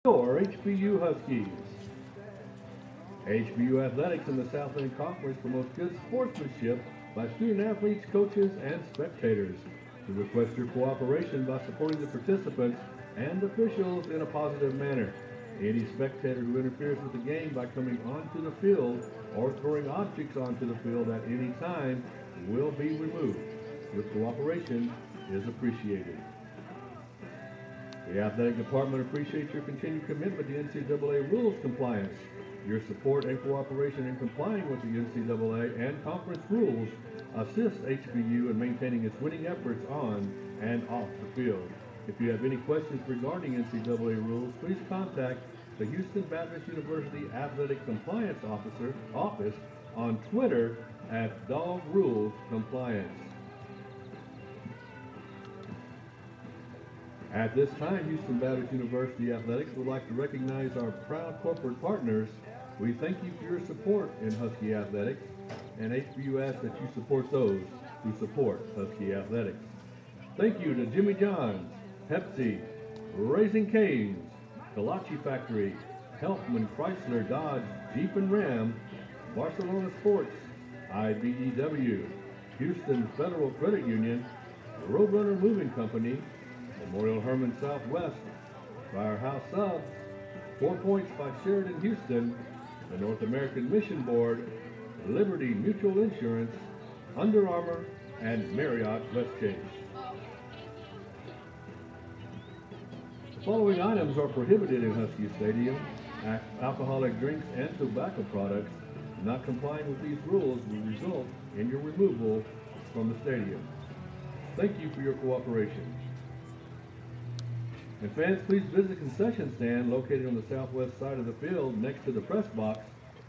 Your HBU Huskies. HBU Athletics in the Southland Conference promotes good sportsmanship by student athletes, coaches, and spectators. We request your cooperation by supporting the participants and officials in a positive manner. Any spectator who interferes with the game by coming onto the field or throwing objects onto the field at any time will be removed. Your cooperation is appreciated. The athletic department appreciates your continued commitment to NCAA rules compliance. Your support and cooperation in complying with the NCAA and conference rules assists HBU in maintaining its winning efforts on and off the field. If you have any questions regarding NCAA rules, please contact the Houston Baptist University Athletic Compliance Office on Twitter at Dog Rules Compliance. At this time, Houston Baptist University Athletics would like to recognize our proud corporate partners. We thank you for your support in Husky Athletics, and HBU asks that you support those who support Husky Athletics. Thank you to Jimmy John's, Pepsi, Raising Cane's, Kolache Factory, Helpman Chrysler Dodge Jeep and Ram, Barcelona Sports, IBEW, Houston Federal Credit Union, Roadrunner Moving Company, Memorial Hermann Southwest, Firehouse Subs, 4 Points by Sheridan Houston, the North American Mission Board, Liberty Mutual Insurance, Under Armour, and Marriott Westgate. The following items are prohibited in Husky Stadium. Alcoholic drinks and tobacco products. Not complying with these rules will result in your removal from the stadium. Thank you for your cooperation. And fans, please visit the concession stand located on the southwest side of the field next to the press box.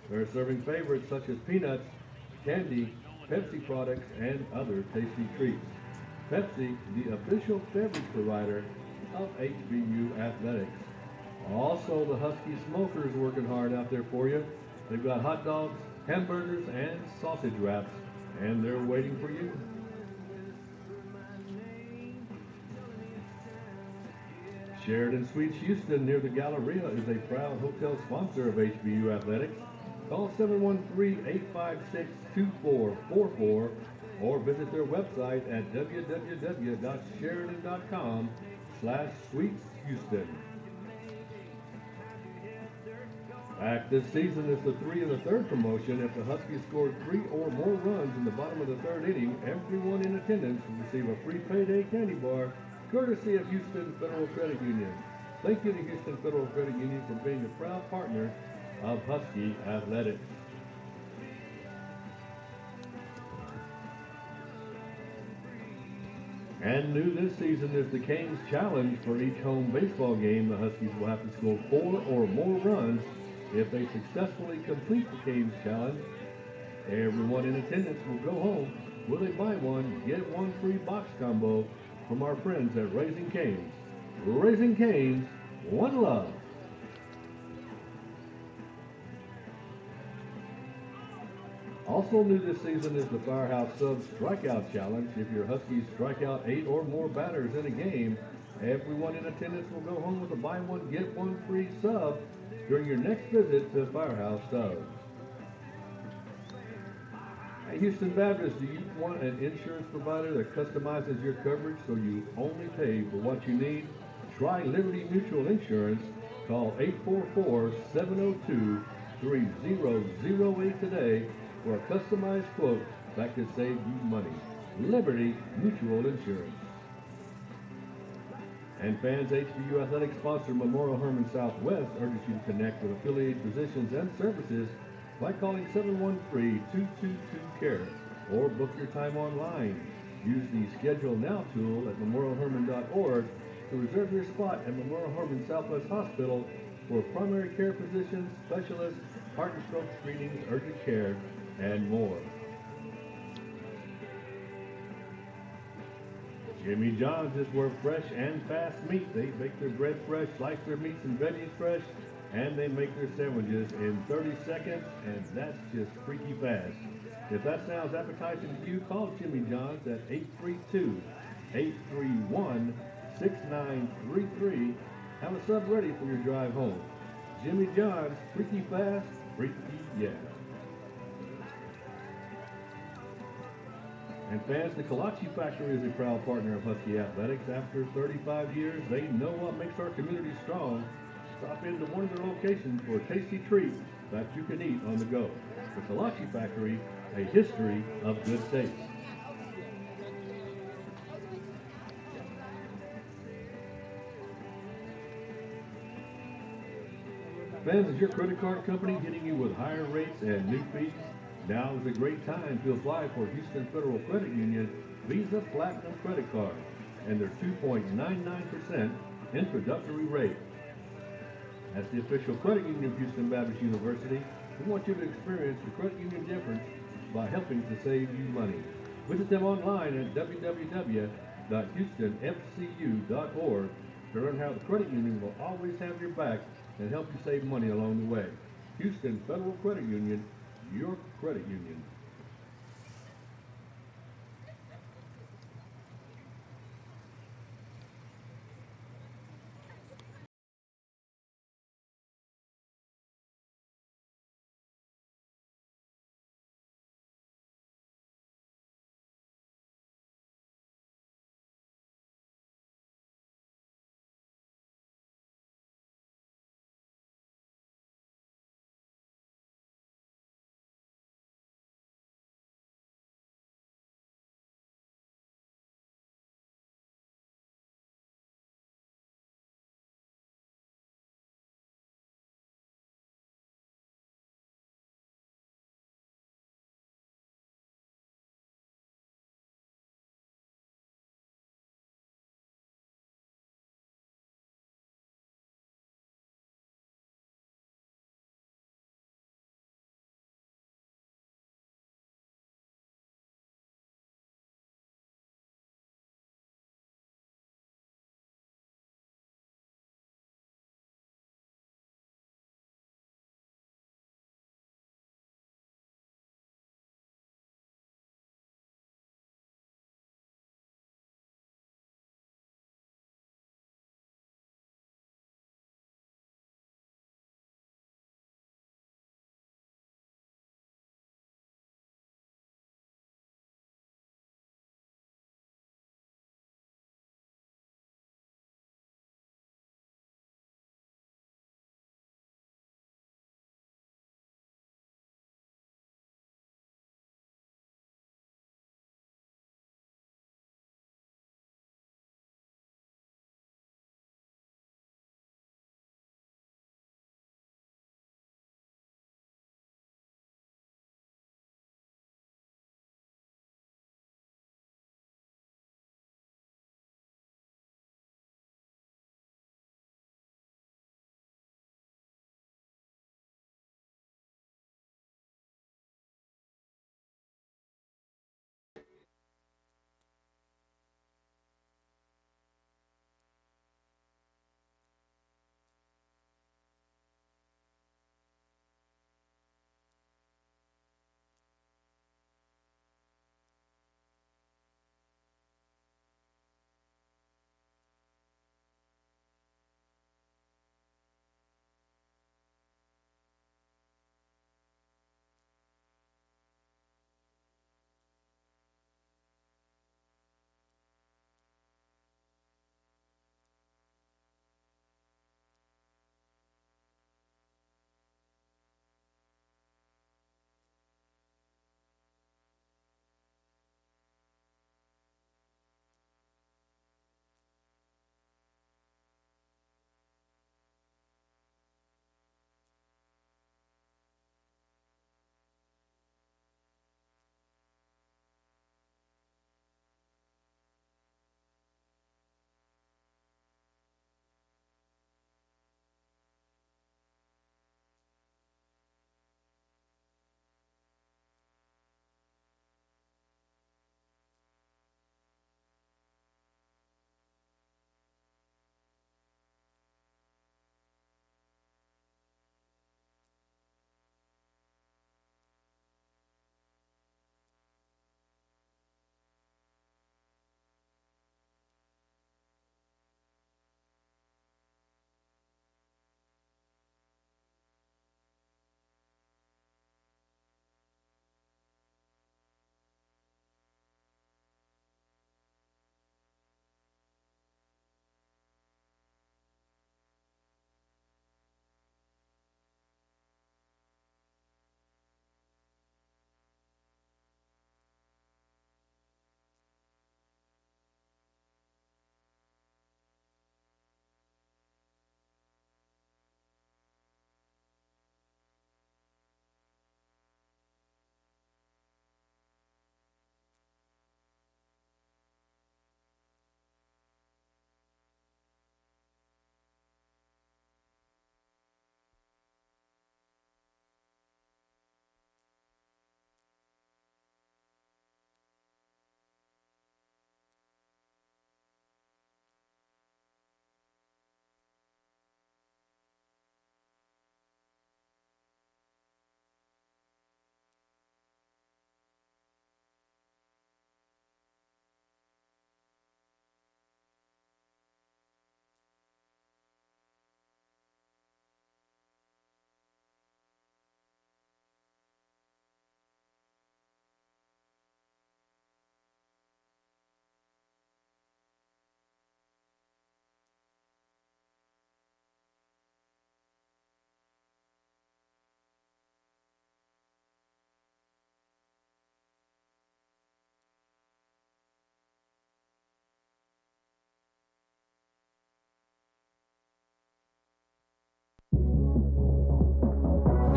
They're serving favorites such as peanuts, candy, Pepsi products, and other tasty treats. Pepsi, the official beverage provider of HBU Athletics. Also, the Husky Smokers working hard out there for you. They've got hot dogs, hamburgers, and sausage wraps, and they're waiting for you. Sheridan Suites Houston near the Galleria is a proud hotel sponsor of HBU Athletics. Call 713-856-2444 or visit their website at www.sheridan.com/suiteshouston. Back this season is the 3 in the third promotion. If the Huskies scored 3 or more runs in the bottom of the third inning, everyone in attendance will receive a free payday candy bar courtesy of Houston Federal Credit Union. Thank you to Houston Federal Credit Union for being a proud partner of Husky Athletics. And new this season is the Canes Challenge. For each home baseball game, the Huskies will have to score 4 or more runs. If they successfully complete the Canes Challenge, everyone in attendance will go home with a buy one, get one free box combo from our friends at Raising Cane's. Raising Cane's, one love. Also new this season is the Firehouse Subs Strikeout Challenge. If your Huskies strike out 8 or more batters in a game, everyone in attendance will go home with a buy one, get one free sub during your next visit to Firehouse Subs. At Houston Baptist, do you want an insurance provider that customizes your coverage so you only pay for what you need? Try Liberty Mutual Insurance. Call 844-702-3008 today for a customized quote that could save you money. Liberty Mutual Insurance. And fans, HBU Athletic sponsor Memorial Hermann Southwest urges you to connect with affiliated physicians and services by calling 713-222-CARE or book your time online. Use the Schedule Now tool at memorialhermann.org to reserve your spot at Memorial Hermann Southwest Hospital for primary care physicians, specialists, heart and stroke screenings, urgent care, and more. Jimmy John's is where fresh and fast meat. They bake their bread fresh, slice their meats and veggies fresh, and they make their sandwiches in 30 seconds, and that's just freaky fast. If that sounds appetizing to you, call Jimmy John's at 832-831-6933 Have a sub ready for your drive home. Jimmy John's, freaky fast, freaky yeah. And fans, the Kolache Factory is a proud partner of Husky Athletics. After 35 years, they know what makes our community strong. Stop into one of their locations for a tasty treat that you can eat on the go. The Kolache Factory, a history of good taste. Fans, is your credit card company hitting you with higher rates and new fees? Now is a great time to apply for Houston Federal Credit Union Visa Platinum Credit Card and their 2.99% introductory rate. As the official credit union of Houston Baptist University, we want you to experience the credit union difference by helping to save you money. Visit them online at www.houstonfcu.org to learn how the credit union will always have your back and help you save money along the way. Houston Federal Credit Union, your credit union.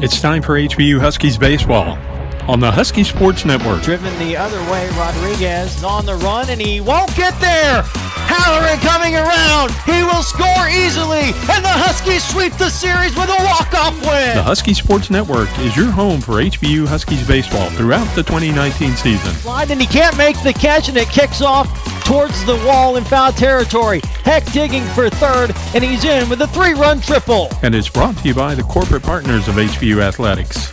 It's time for HBU Huskies Baseball on the Husky Sports Network. Driven the other way, Rodriguez is on the run, and he won't get there. Halloran coming around. He will score easily, and the Huskies sweep the series with a walk-off win. The Husky Sports Network is your home for HBU Huskies Baseball throughout the 2019 season. Slide, and he can't make the catch, and it kicks off towards the wall in foul territory. Heck digging for third, and he's in with a 3-run triple. And it's brought to you by the corporate partners of HBU Athletics: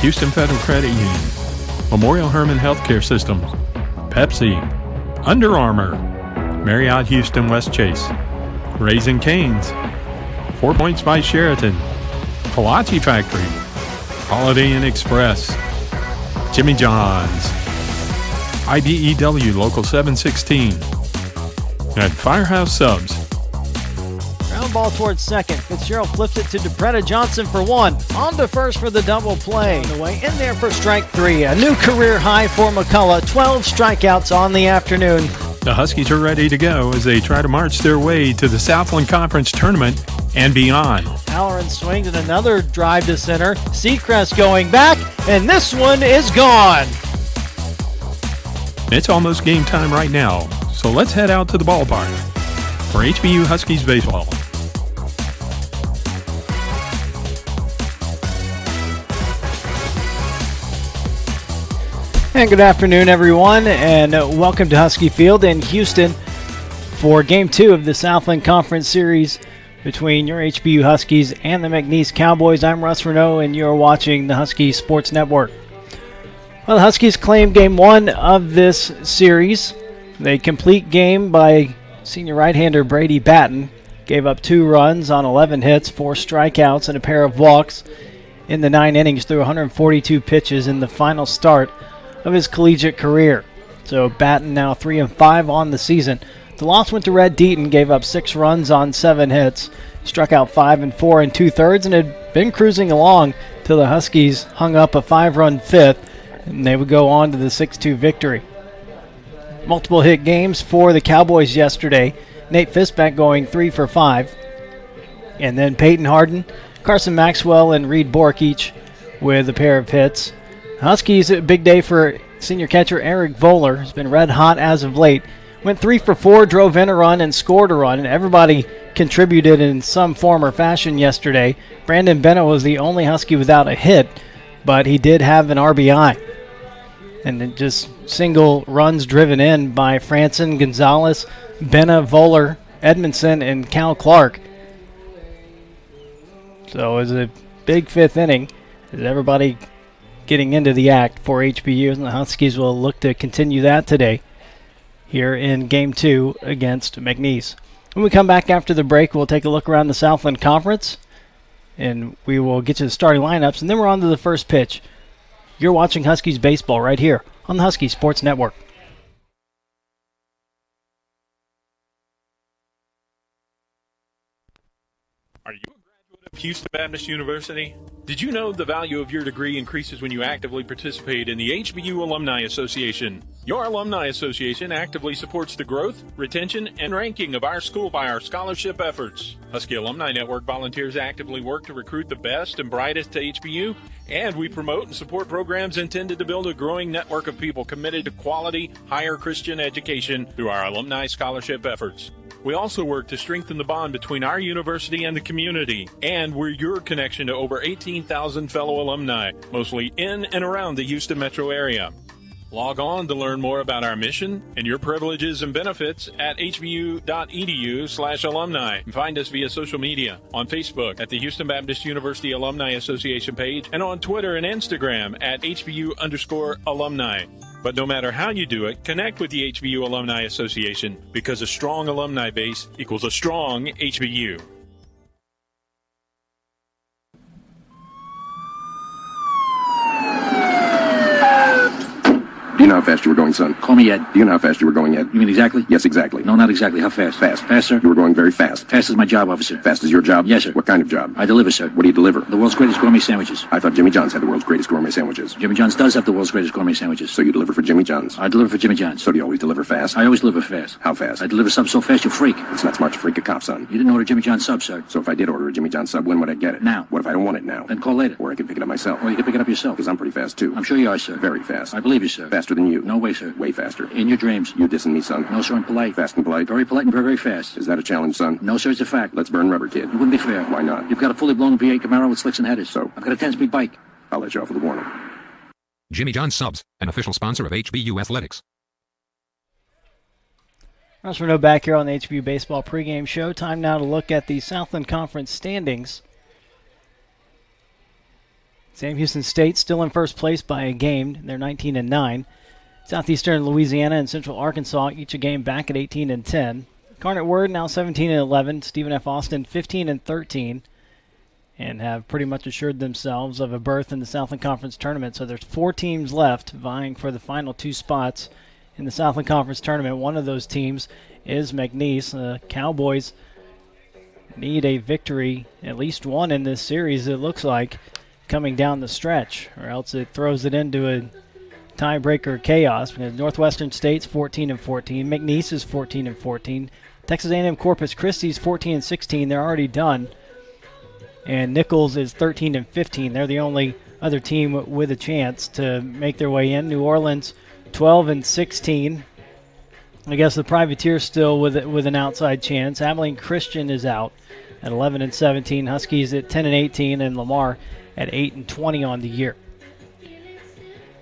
Houston Federal Credit Union, Memorial Hermann Healthcare System, Pepsi, Under Armour, Marriott Houston West Chase, Raising Cane's, 4 Points by Sheraton, Kolache Factory, Holiday Inn Express, Jimmy John's, IBEW Local 716, and Firehouse Subs. Ground ball towards second. Fitzgerald flips it to DePretta Johnson for one. On to first for the double play. On the way in there for strike 3. A new career high for McCullough. 12 strikeouts on the afternoon. The Huskies are ready to go as they try to march their way to the Southland Conference Tournament and beyond. Halloran swings and another drive to center. Seacrest going back, and this one is gone. It's almost game time right now, so let's head out to the ballpark for HBU Huskies Baseball. And good afternoon, everyone, and welcome to Husky Field in Houston for Game 2 of the Southland Conference Series between your HBU Huskies and the McNeese Cowboys. I'm Russ Renault, and you're watching the Husky Sports Network. Well, the Huskies claim Game 1 of this series. They complete game by senior right-hander Brady Batten. Gave up 2 runs on 11 hits, 4 strikeouts, and a pair of walks in the 9 innings through 142 pitches in the final start of his collegiate career. So Batten now 3-5 on the season. The loss went to Red Deaton, gave up 6 runs on 7 hits, struck out 5 and 4 2/3, and had been cruising along till the Huskies hung up a 5-run 5th, and they would go on to the 6-2 victory. Multiple hit games for the Cowboys yesterday. Nate Fisbeck going 3 for 5. And then Peyton Harden, Carson Maxwell, and Reed Bork each with a pair of hits. Huskies, a big day for senior catcher Eric Voller. Has been red hot as of late. Went 3 for 4, drove in a run, and scored a run. And everybody contributed in some form or fashion yesterday. Brandon Bennett was the only Husky without a hit, but he did have an RBI. And then just single runs driven in by Franson, Gonzalez, Bennett, Voller, Edmondson, and Cal Clark. So it was a big 5th inning as everybody getting into the act for HBU, and the Huskies will look to continue that today here in Game 2 against McNeese. When we come back after the break, we'll take a look around the Southland Conference, and we will get to the starting lineups, and then we're on to the first pitch. You're watching Huskies Baseball right here on the Husky Sports Network. Are you a graduate of Houston Baptist University? Did you know the value of your degree increases when you actively participate in the HBU Alumni Association? Your Alumni Association actively supports the growth, retention, and ranking of our school by our scholarship efforts. Husky Alumni Network volunteers actively work to recruit the best and brightest to HBU, and we promote and support programs intended to build a growing network of people committed to quality, higher Christian education through our alumni scholarship efforts. We also work to strengthen the bond between our university and the community, and we're your connection to over 18,000 fellow alumni, mostly in and around the Houston metro area. Log on to learn more about our mission and your privileges and benefits at hbu.edu/alumni. And find us via social media on Facebook at the Houston Baptist University Alumni Association page and on Twitter and Instagram at HBU_alumni. But no matter how you do it, connect with the HBU Alumni Association, because a strong alumni base equals a strong HBU. Do you know how fast you were going, son? Call me Ed. Do you know how fast you were going, Ed? You mean exactly? Yes, exactly. No, not exactly. How fast? Fast. Faster? You were going very fast. Fast is my job, officer. Fast is your job? Yes, sir. What kind of job? I deliver, sir. What do you deliver? The world's greatest gourmet sandwiches. I thought Jimmy John's had the world's greatest gourmet sandwiches. Jimmy John's does have the world's greatest gourmet sandwiches. So you deliver for Jimmy John's? I deliver for Jimmy John's. So do you always deliver fast? I always deliver fast. How fast? I deliver subs so fast you freak. It's not smart to freak a cop, son. You didn't order Jimmy John's sub, sir. So if I did order a Jimmy John's sub, when would I get it? Now. What if I don't want it now? Then call later. Or I could pick it up myself. Or you can pick it up yourself. Because I'm pretty fast, too. I'm sure you are, sir. Very fast. I believe you, sir. Faster than you. No way, sir. Way faster. In your dreams. You dissing me, son? No, sir, I'm polite. Fast and polite? Very polite and very, very fast. Is that a challenge, son? No, sir, it's a fact. Let's burn rubber, kid. It wouldn't be fair. Why not? You've got a fully blown V8 Camaro with slicks and headers. So? I've got a 10-speed bike. I'll let you off with a warning. Jimmy John's Subs, an official sponsor of HBU Athletics. Russ Renaud back here on the HBU Baseball pregame show. Time now to look at the Southland Conference standings. Sam Houston State still in first place by a game. They're 19-9. Southeastern Louisiana and Central Arkansas each a game back at 18-10. Incarnate Word now 17-11. Stephen F. Austin 15-13. And have pretty much assured themselves of a berth in the Southland Conference tournament. So there's 4 teams left vying for the final 2 spots in the Southland Conference tournament. One of those teams is McNeese. Cowboys need a victory, at least one in this series, it looks like, coming down the stretch, or else it throws it into a tiebreaker chaos. Northwestern State's 14-14. McNeese is 14-14. Texas A&M Corpus Christi's 14-16. They're already done. And Nichols is 13-15. They're the only other team with a chance to make their way in. New Orleans 12-16. I guess the Privateers still with an outside chance. Abilene Christian is out at 11-17. Huskies at 10-18, and Lamar at 8-20 on the year.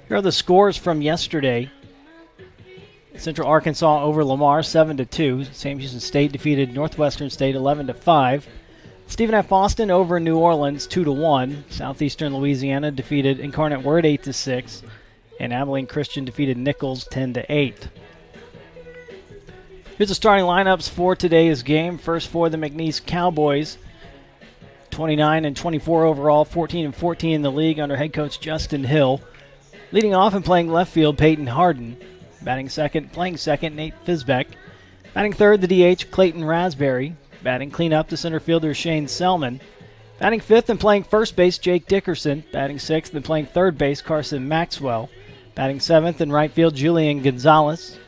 Here are the scores from yesterday. Central Arkansas over Lamar 7-2. Sam Houston State defeated Northwestern State 11-5. Stephen F. Austin over New Orleans 2-1. Southeastern Louisiana defeated Incarnate Word 8-6. And Abilene Christian defeated Nichols 10-8. Here's the starting lineups for today's game. First for the McNeese Cowboys. 29-24 overall, 14-14 in the league under head coach Justin Hill. Leading off and playing left field, Peyton Harden. Playing second, Nate Fisbeck. Batting third, the DH, Clayton Raspberry. Batting cleanup, the center fielder, Shane Selman. Batting fifth and playing first base, Jake Dickerson. Batting sixth and playing third base, Carson Maxwell. Batting seventh in right field, Julian Gonzalez.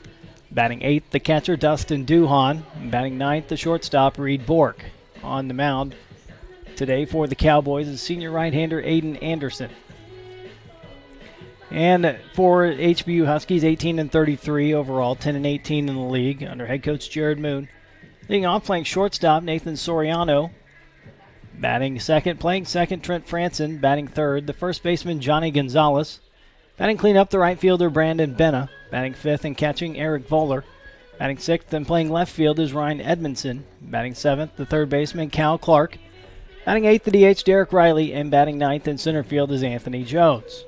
Batting eighth, the catcher, Dustin Duhan. Batting ninth, the shortstop, Reed Bork. On the mound today for the Cowboys is senior right-hander Aiden Anderson. And for HBU Huskies, 18-33 overall, 10-18 in the league under head coach Jared Moon. Leading off, playing shortstop, Nathan Soriano. Batting second, Trent Franson. Batting third, the first baseman, Johnny Gonzalez. Batting cleanup, the right fielder, Brandon Benna. Batting fifth and catching, Eric Voller. Batting sixth and playing left field is Ryan Edmondson. Batting seventh, the third baseman, Cal Clark. Batting eighth, the DH, Derek Riley. And batting ninth in center field is Anthony Jones.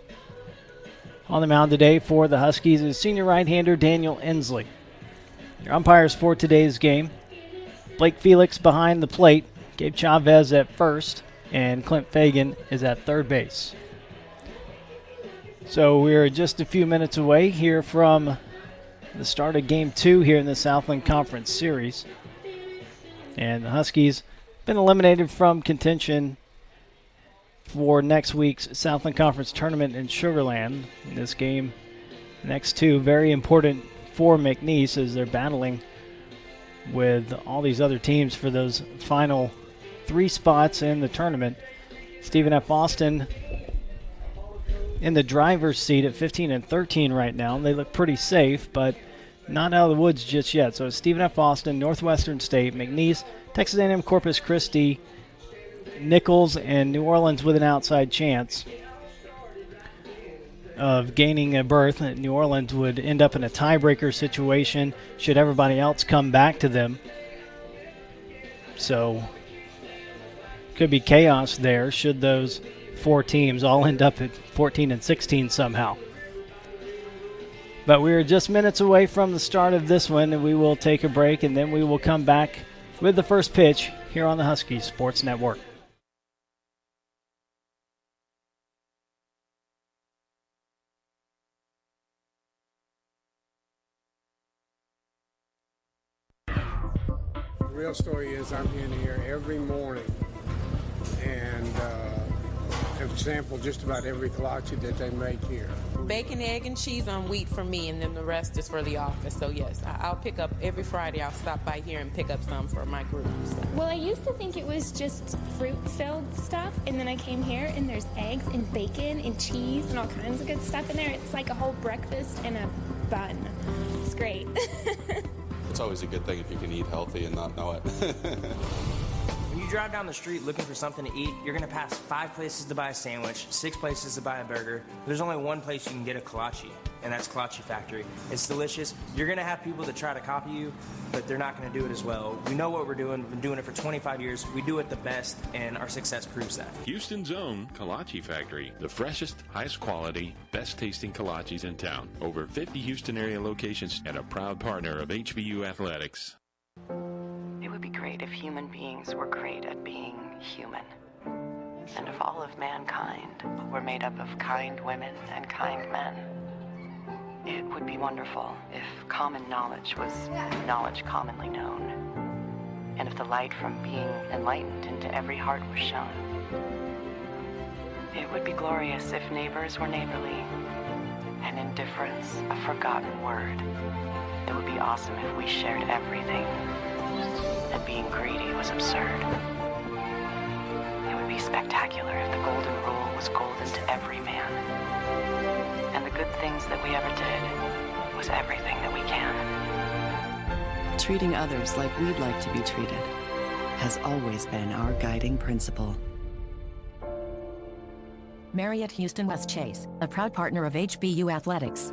On the mound today for the Huskies is senior right-hander Daniel Ensley. Your umpires for today's game: Blake Felix behind the plate, Gabe Chavez at first, and Clint Fagan is at third base. So we're just a few minutes away here from the start of Game 2 here in the Southland Conference Series. And the Huskies been eliminated from contention for next week's Southland Conference Tournament in Sugar Land. In this game, next two, very important for McNeese as they're battling with all these other teams for those final 3 spots in the tournament. Stephen F. Austin in the driver's seat at 15-13 right now. They look pretty safe, but not out of the woods just yet. So Stephen F. Austin, Northwestern State, McNeese, Texas A&M Corpus Christi, Nichols, and New Orleans with an outside chance of gaining a berth. New Orleans would end up in a tiebreaker situation should everybody else come back to them. So could be chaos there should those 4 teams all end up at 14-16 somehow. But we're just minutes away from the start of this one, and we will take a break, and then we will come back with the first pitch here on the Huskies Sports Network. real story is I'm in here every morning and have sampled just about every kolache that they make here. Bacon, egg, and cheese on wheat for me, and then the rest is for the office. So yes, I'll pick up every Friday. I'll stop by here and pick up some for my group. So. Well, I used to think it was just fruit-filled stuff, and then I came here and there's eggs and bacon and cheese and all kinds of good stuff in there. It's like a whole breakfast and a bun. It's great. It's always a good thing if you can eat healthy and not know it. When you drive down the street looking for something to eat, you're going to pass 5 places to buy a sandwich, 6 places to buy a burger. There's only one place you can get a kolache, and that's Kolache Factory. It's delicious. You're going to have people that try to copy you, but they're not going to do it as well. We know what we're doing. We've been doing it for 25 years. We do it the best, and our success proves that. Houston's own Kolache Factory, the freshest, highest quality, best tasting kolaches in town. Over 50 Houston area locations and a proud partner of HBU Athletics. It would be great if human beings were great at being human. And if all of mankind were made up of kind women and kind men. It would be wonderful if common knowledge was knowledge commonly known. And if the light from being enlightened into every heart was shown. It would be glorious if neighbors were neighborly and indifference a forgotten word. It would be awesome if we shared everything and being greedy was absurd. It would be spectacular if the golden rule was golden to every man. And the good things that we ever did was everything that we can. Treating others like we'd like to be treated has always been our guiding principle. Marriott Houston West Chase, a proud partner of HBU Athletics.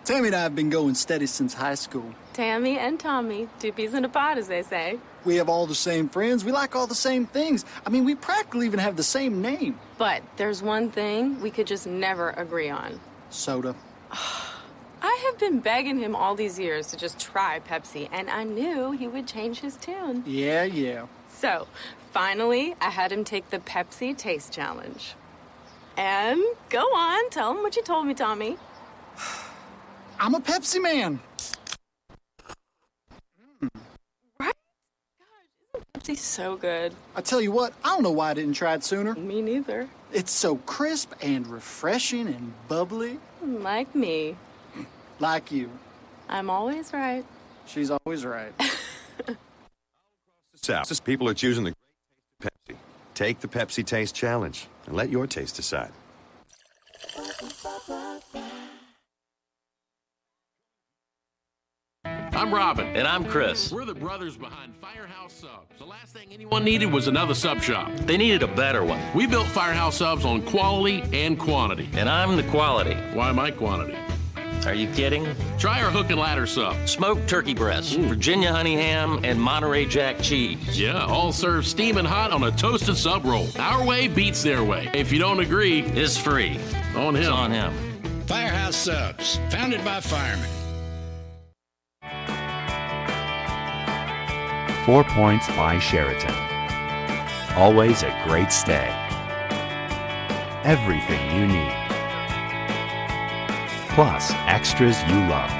Tammy and I have been going steady since high school. Tammy and Tommy, 2 peas in a pod, as they say. We have all the same friends. We like all the same things. I mean, we practically even have the same name. But there's one thing we could just never agree on. Soda. I have been begging him all these years to just try Pepsi, and I knew he would change his tune. Yeah. So, finally, I had him take the Pepsi Taste Challenge. And go on, tell him what you told me, Tommy. I'm a Pepsi man. Right? Gosh, isn't Pepsi so good? I tell you what, I don't know why I didn't try it sooner. Me neither. It's so crisp and refreshing and bubbly. Like me. Like you. I'm always right. She's always right. South, people are choosing the great taste of Pepsi. Take the Pepsi Taste Challenge and let your taste decide. I'm Robin. And I'm Chris. We're the brothers behind Firehouse Subs. The last thing anyone needed was another sub shop. They needed a better one. We built Firehouse Subs on quality and quantity. And I'm the quality. Why am I quantity? Are you kidding? Try our hook and ladder sub. Smoked turkey breasts, Virginia honey ham, and Monterey Jack cheese. Yeah, all served steaming hot on a toasted sub roll. Our way beats their way. If you don't agree, it's free. On him. It's on him. Firehouse Subs, founded by firemen. 4 Points by Sheraton. Always a great stay. Everything you need. Plus extras you love.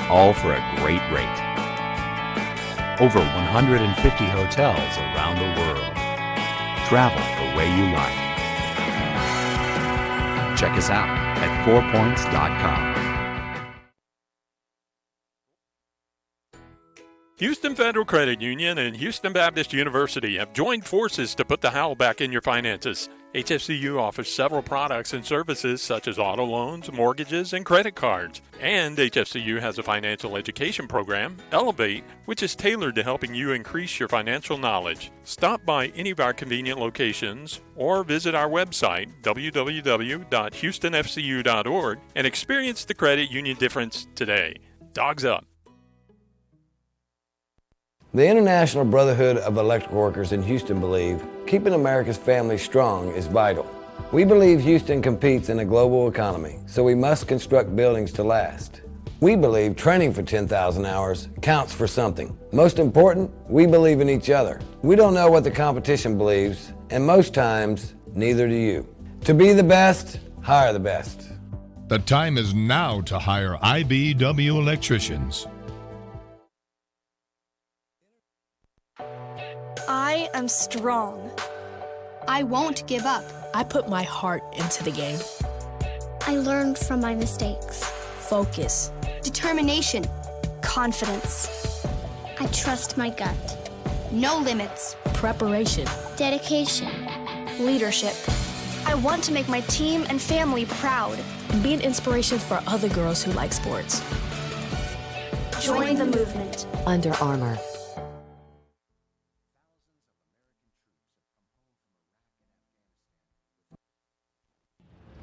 All for a great rate. Over 150 hotels around the world. Travel the way you like. Check us out at 4points.com. Houston Federal Credit Union and Houston Baptist University have joined forces to put the howl back in your finances. HFCU offers several products and services such as auto loans, mortgages, and credit cards. And HFCU has a financial education program, Elevate, which is tailored to helping you increase your financial knowledge. Stop by any of our convenient locations or visit our website, www.houstonfcu.org, and experience the credit union difference today. Dogs up. The International Brotherhood of Electrical Workers in Houston believe keeping America's families strong is vital. We believe Houston competes in a global economy, so we must construct buildings to last. We believe training for 10,000 hours counts for something. Most important, we believe in each other. We don't know what the competition believes, and most times, neither do you. To be the best, hire the best. The time is now to hire IBEW electricians. I am strong. I won't give up. I put my heart into the game. I learned from my mistakes. Focus. Determination. Confidence. I trust my gut. No limits. Preparation. Dedication. Leadership. I want to make my team and family proud. And be an inspiration for other girls who like sports. Join the movement. Under Armour.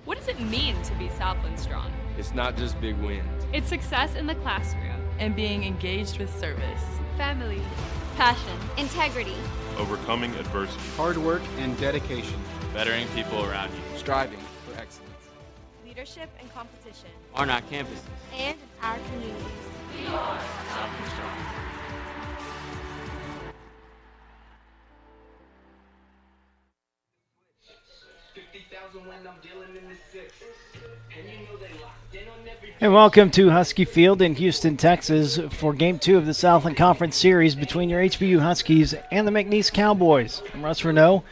What does it mean to be Southland strong? It's not just big wins. It's success in the classroom and being engaged with service, family, passion, integrity, overcoming adversity, hard work and dedication, bettering people around you, striving for excellence, leadership and competition on our campuses and in our communities. We are Southland strong. And welcome to Husky Field in Houston, Texas for Game 2 of the Southland Conference Series between your HBU Huskies and the McNeese Cowboys. I'm Russ Renault.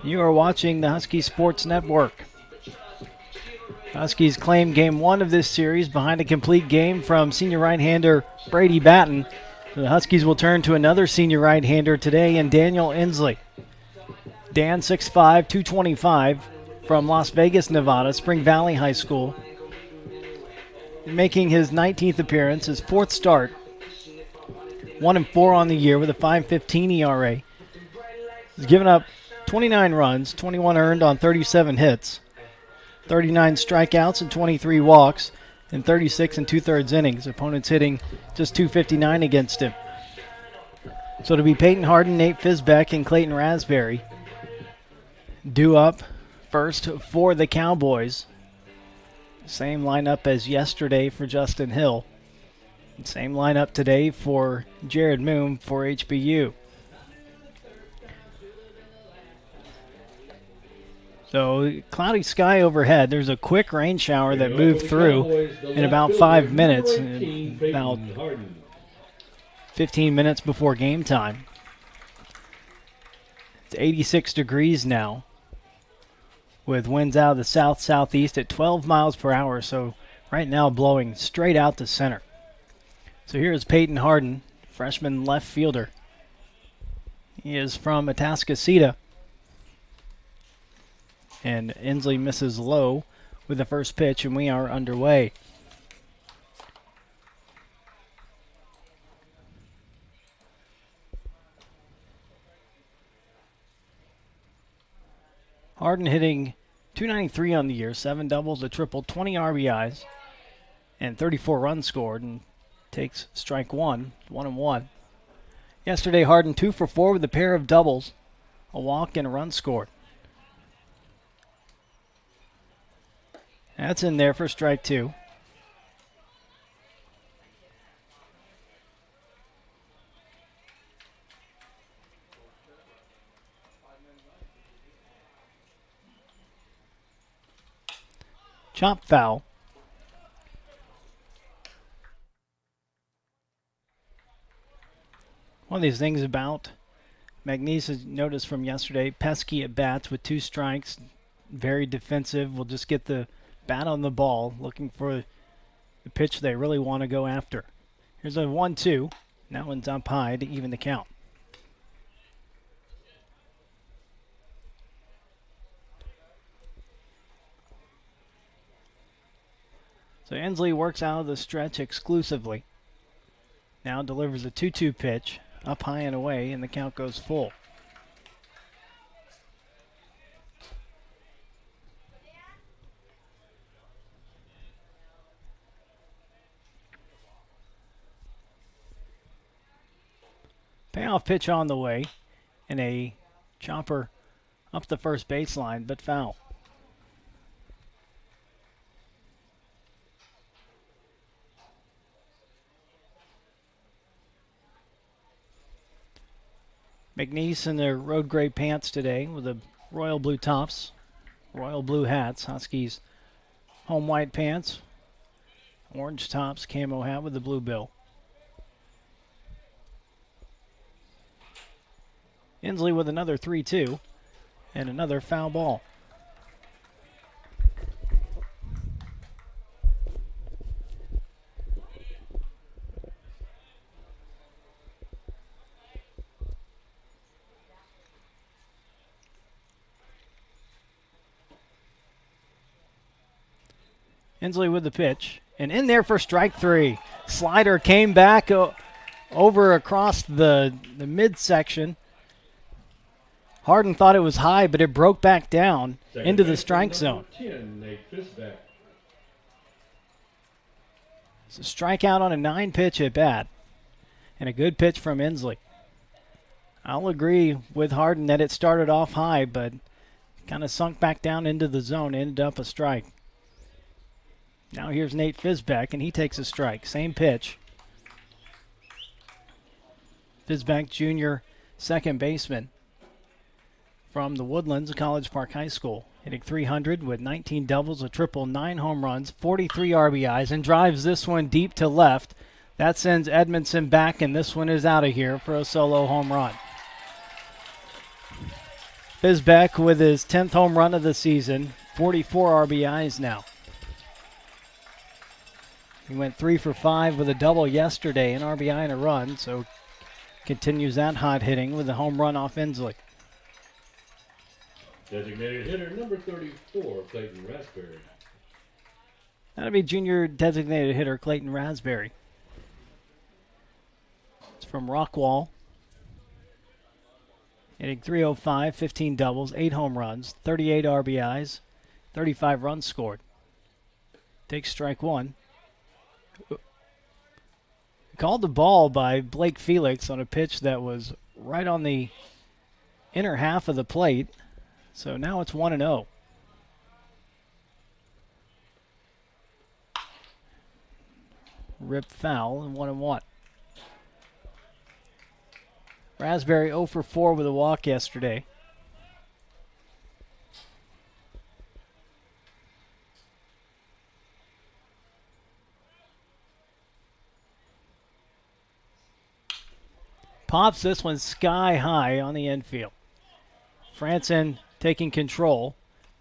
You are watching the Husky Sports Network. Huskies claim Game 1 of this series behind a complete game from senior right-hander Brady Batten. The Huskies will turn to another senior right-hander today in Daniel Inslee. Dan, 6'5", 225, from Las Vegas, Nevada, Spring Valley High School. Making his 19th appearance, his fourth start. 1-4 on the year with a 5.15 ERA. He's given up 29 runs, 21 earned on 37 hits, 39 strikeouts and 23 walks, and 36 2/3 innings. Opponents hitting just .259 against him. So to be Peyton Harden, Nate Fisbeck, and Clayton Raspberry due up first for the Cowboys. Same lineup as yesterday for Justin Hill. Same lineup today for Jared Moon for HBU. So cloudy sky overhead. There's a quick rain shower that moved through in about 5 minutes, about 15 minutes before game time. It's 86 degrees now, with winds out of the south-southeast at 12 miles per hour, so right now blowing straight out to center. So here's Peyton Harden, freshman left fielder. He is from Atascocita. And Inslee misses low with the first pitch, and we are underway. Harden hitting .293 on the year, 7 doubles, a triple, 20 RBIs, and 34 runs scored, and takes strike one, 1-1. Yesterday, Harden 2 for 4 with a pair of doubles, a walk, and a run scored. That's in there for strike 2. Chop foul. One of these things about McNeese has noticed from yesterday, pesky at bats with 2 strikes, very defensive, will just get the bat on the ball, looking for the pitch they really want to go after. Here's a 1-2. That one's up high to even the count. So Inslee works out of the stretch exclusively. Now delivers a 2-2 pitch, up high and away, and the count goes full. Payoff pitch on the way, and a chopper up the first baseline, but foul. McNeese in their road gray pants today with the royal blue tops, royal blue hats. Huskies home white pants, Orange tops, camo hat with the blue bill. Inslee with another 3-2 and another foul ball. Inslee with the pitch, and in there for strike 3. Slider came back over across the midsection. Harden thought it was high, but it broke back down into the strike zone. 10, it's a strikeout on a 9-pitch at bat, and a good pitch from Inslee. I'll agree with Harden that it started off high, but kind of sunk back down into the zone, ended up a strike. Now here's Nate Fisbeck, and he takes a strike. Same pitch. Fisbeck, junior second baseman from the Woodlands, College Park High School. Hitting .300 with 19 doubles, a triple, 9 home runs, 43 RBIs, and drives this one deep to left. That sends Edmondson back, and this one is out of here for a solo home run. Fisbeck with his 10th home run of the season, 44 RBIs now. He went 3 for 5 with a double yesterday, an RBI and a run, so continues that hot hitting with a home run off Inslee. Designated hitter number 34, Clayton Raspberry. That'll be junior designated hitter Clayton Raspberry. It's from Rockwall. Hitting .305, 15 doubles, 8 home runs, 38 RBIs, 35 runs scored. Takes strike 1. Called the ball by Blake Felix on a pitch that was right on the inner half of the plate. So now it's 1-0. Rip foul and 1-1. Raspberry 0 for 4 with a walk yesterday. Pops this one sky high on the infield. Franson taking control,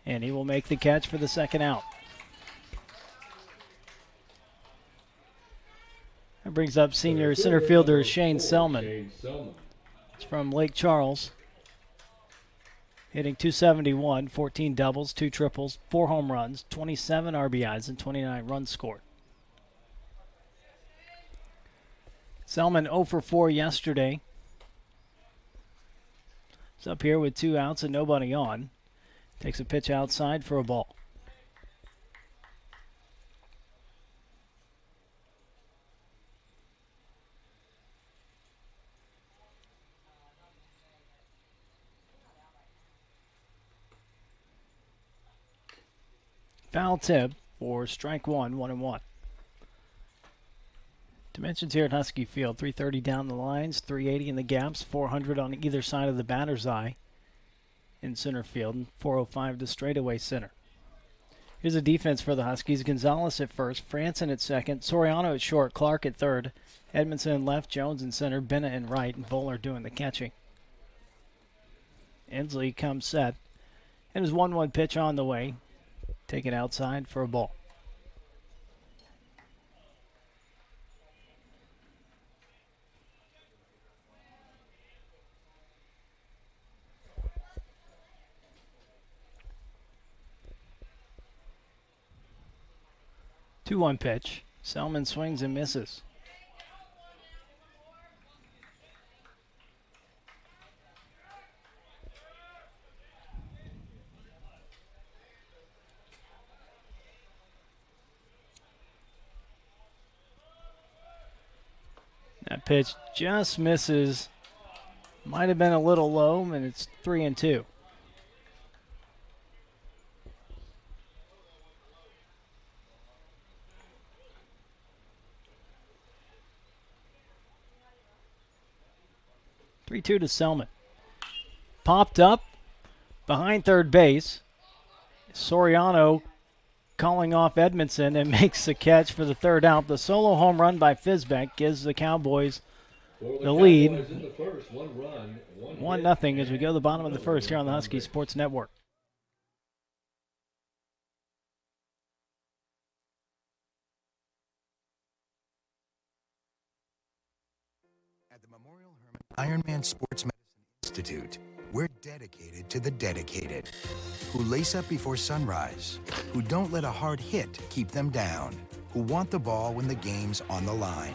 and he will make the catch for the second out. That brings up senior center fielder Shane Selman. It's from Lake Charles. Hitting .271, 14 doubles, 2 triples, 4 home runs, 27 RBIs, and 29 runs scored. Selman 0 for 4 yesterday. He's up here with 2 outs and nobody on. Takes a pitch outside for a ball. Foul tip for strike 1, 1-1. Dimensions here at Husky Field, 330 down the lines, 380 in the gaps, 400 on either side of the batter's eye in center field, and 405 to straightaway center. Here's a defense for the Huskies. Gonzalez at first, Franson at second, Soriano at short, Clark at third, Edmondson in left, Jones in center, Bennett in right, and Bowler doing the catching. Inslee comes set, and his 1-1 pitch on the way. Take it outside for a ball. Two-one pitch. Selman swings and misses. That pitch just misses. Might have been a little low, and it's 3-2. To Selman. Popped up behind third base. Soriano calling off Edmondson and makes the catch for the third out. The solo home run by Fisbeck gives the Cowboys the lead. In the first, 1 run, 1-0 as we go to the bottom of the first here on the Husky Sports Network. At the Memorial Hermann Ironman Sports Medicine Institute, we're dedicated to the dedicated, who lace up before sunrise, who don't let a hard hit keep them down, who want the ball when the game's on the line.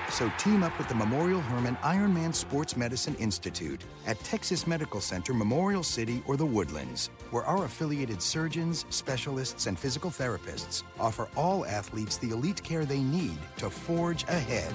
So team up with the Memorial Hermann Ironman Sports Medicine Institute at Texas Medical Center, Memorial City, or the Woodlands, where our affiliated surgeons, specialists, and physical therapists offer all athletes the elite care they need to forge ahead.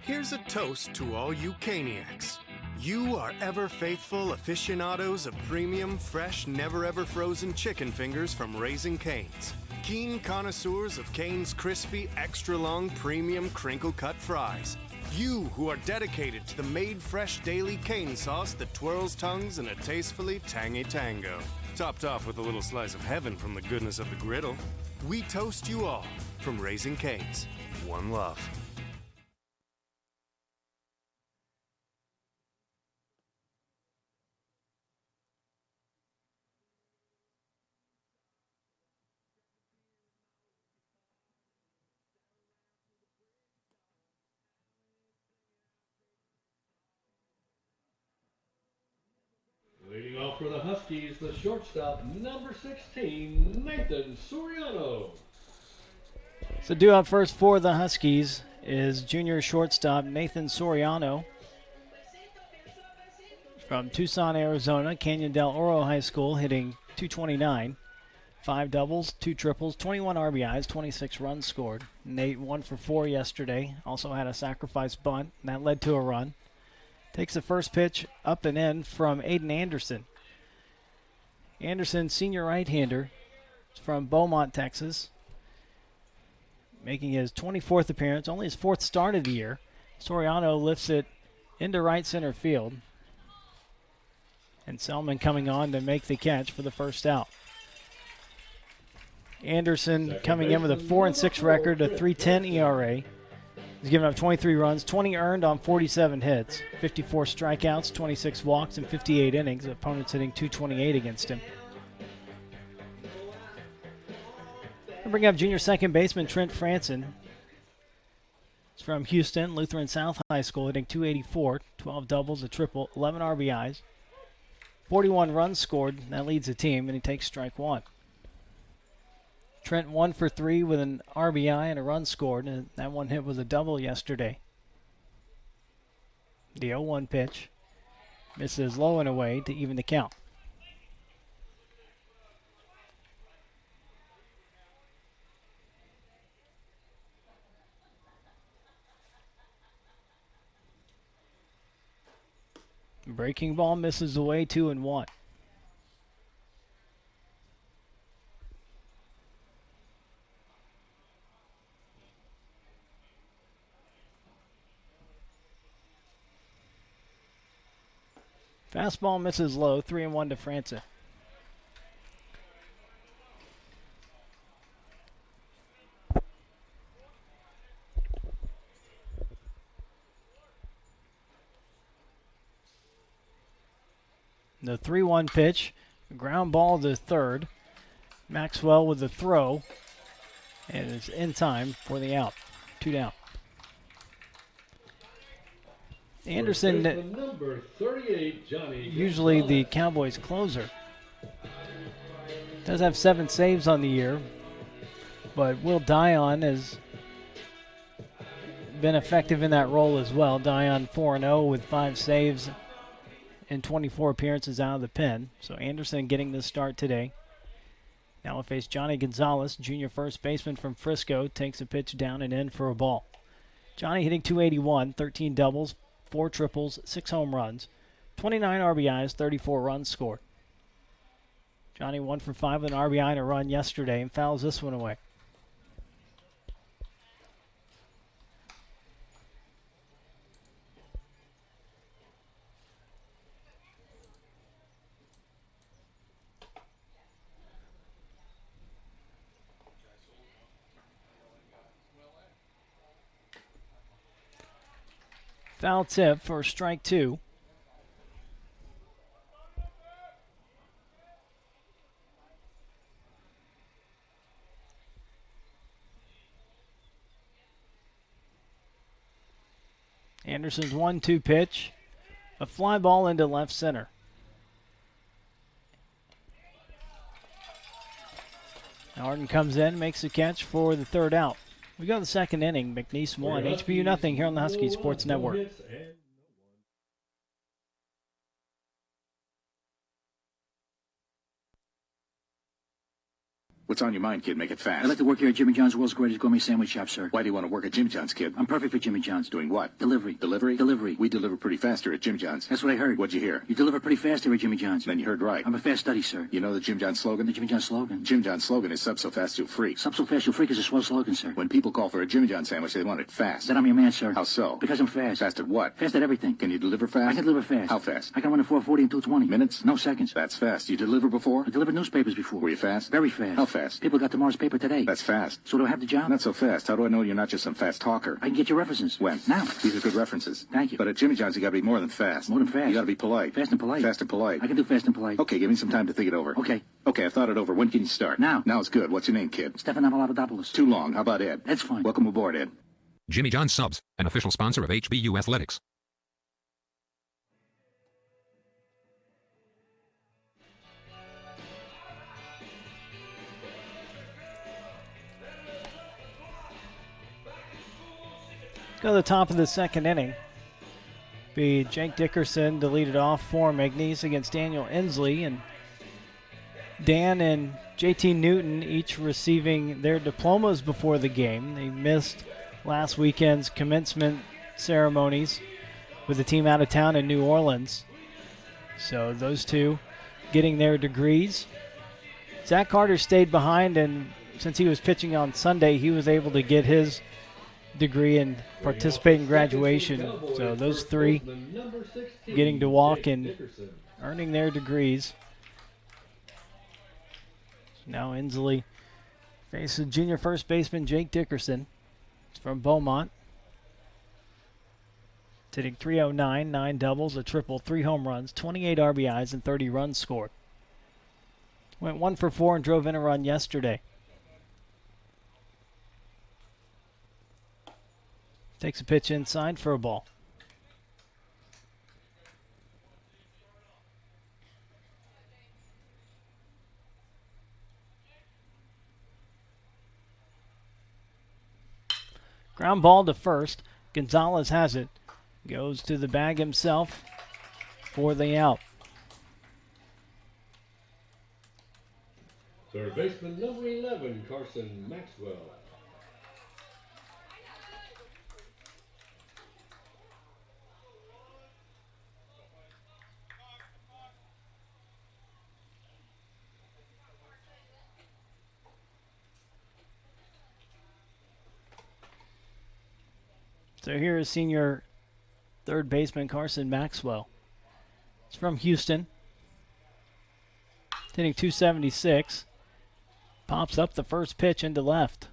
Here's a toast to all you Caniacs. You are ever faithful aficionados of premium, fresh, never-ever frozen chicken fingers from Raising Cane's. Keen connoisseurs of Cane's crispy, extra-long, premium crinkle-cut fries. You who are dedicated to the made-fresh daily cane sauce that twirls tongues in a tastefully tangy tango. Topped off with a little slice of heaven from the goodness of the griddle. We toast you all from Raising Cane's. One love. Leading off for the Huskies, the shortstop, number 16, Nathan Soriano. So due out first for the Huskies is junior shortstop Nathan Soriano from Tucson, Arizona, Canyon del Oro High School, hitting .229. 5 doubles, 2 triples, 21 RBIs, 26 runs scored. Nate 1 for 4 yesterday. Also had a sacrifice bunt, and that led to a run. Takes the first pitch up and in from Aiden Anderson. Anderson, senior right-hander, from Beaumont, Texas, making his 24th appearance, only his 4th start of the year. Soriano lifts it into right center field. And Selman coming on to make the catch for the first out. Anderson coming in with a 4-6 record, a 3.10 ERA. He's given up 23 runs, 20 earned on 47 hits, 54 strikeouts, 26 walks, and 58 innings. Opponents hitting .228 against him. We'll bring up junior second baseman Trent Franson. He's from Houston, Lutheran South High School, hitting .284, 12 doubles, a triple, 11 RBIs, 41 runs scored. That leads the team, and he takes strike one. Trent 1 for 3 with an RBI and a run scored, and that one hit was a double yesterday. The 0-1 pitch misses low and away to even the count. Breaking ball misses away, 2-1. Fastball misses low, 3-1 to Franson. The 3-1 pitch, ground ball to third. Maxwell with the throw, and it's in time for the out. 2 down. Anderson, number 38, Johnny usually the Cowboys closer, does have 7 saves on the year, but Will Dion has been effective in that role as well. Dion 4-0 with 5 saves and 24 appearances out of the pen. So Anderson getting the start today. Now we'll face Johnny Gonzalez, junior first baseman from Frisco, takes a pitch down and in for a ball. Johnny hitting .281, 13 doubles, 4 triples, 6 home runs, 29 RBIs, 34 runs scored. Johnny 1 for 5 with an RBI and a run yesterday and fouls this one away. Foul tip for strike 2. Anderson's 1-2 pitch. A fly ball into left center. Arden comes in, makes the catch for the third out. We go to the second inning. McNeese 1, HBU nothing here on the Husky Sports Network. What's on your mind, kid? Make it fast. I'd like to work here at Jimmy John's, world's greatest gourmet sandwich shop, sir. Why do you want to work at Jimmy John's, kid? I'm perfect for Jimmy John's. Doing what? Delivery. Delivery? Delivery. We deliver pretty fast here at Jimmy John's. That's what I heard. What'd you hear? You deliver pretty fast here at Jimmy John's. Then you heard right. I'm a fast study, sir. You know the Jim John's slogan? The Jimmy John's slogan? Jim John's slogan is sub so fast you'll freak. Sub so fast you'll freak is a swell slogan, sir. When people call for a Jimmy John's sandwich, they want it fast. Then I'm your man, sir. How so? Because I'm fast. Fast at what? Fast at everything. Can you deliver fast? I can deliver fast. How fast? I can run in 4:40 and 2:20. Minutes? No seconds. That's fast. You deliver before? I delivered newspapers before. Were you fast? Very fast. How fast? People got tomorrow's paper today. That's fast. So do I have the job? Not so fast. How do I know you're not just some fast talker? I can get your references. When? Now. These are good references. Thank you. But at Jimmy John's, you gotta be more than fast. More than fast. You gotta be polite. Fast and polite. Fast and polite. I can do fast and polite. Okay, give me some time to think it over. Okay. Okay, I've thought it over. When can you start? Now. Now's good. What's your name, kid? Stefan Avalopoulos. Too long. How about Ed? That's fine. Welcome aboard, Ed. Jimmy John's Subs, an official sponsor of HBU Athletics. Go to the top of the second inning. Be Jake Dickerson to lead it off for McNeese against Daniel Inslee, and Dan and JT Newton each receiving their diplomas before the game. They missed last weekend's commencement ceremonies with the team out of town in New Orleans. So those two getting their degrees. Zach Carter stayed behind, and since he was pitching on Sunday, he was able to get his degree and participate in graduation. So those three getting to walk and earning their degrees. Now Inslee faces junior first baseman Jake Dickerson. He's from Beaumont. Hitting .309, 9 doubles, a triple, 3 home runs, 28 RBIs, and 30 runs scored. Went 1 for 4 and drove in a run yesterday. Takes a pitch inside for a ball. Ground ball to first. Gonzalez has it. Goes to the bag himself for the out. Third baseman number 11, Carson Maxwell. So here is senior third baseman Carson Maxwell. He's from Houston. Hitting .276. Pops up the first pitch into left.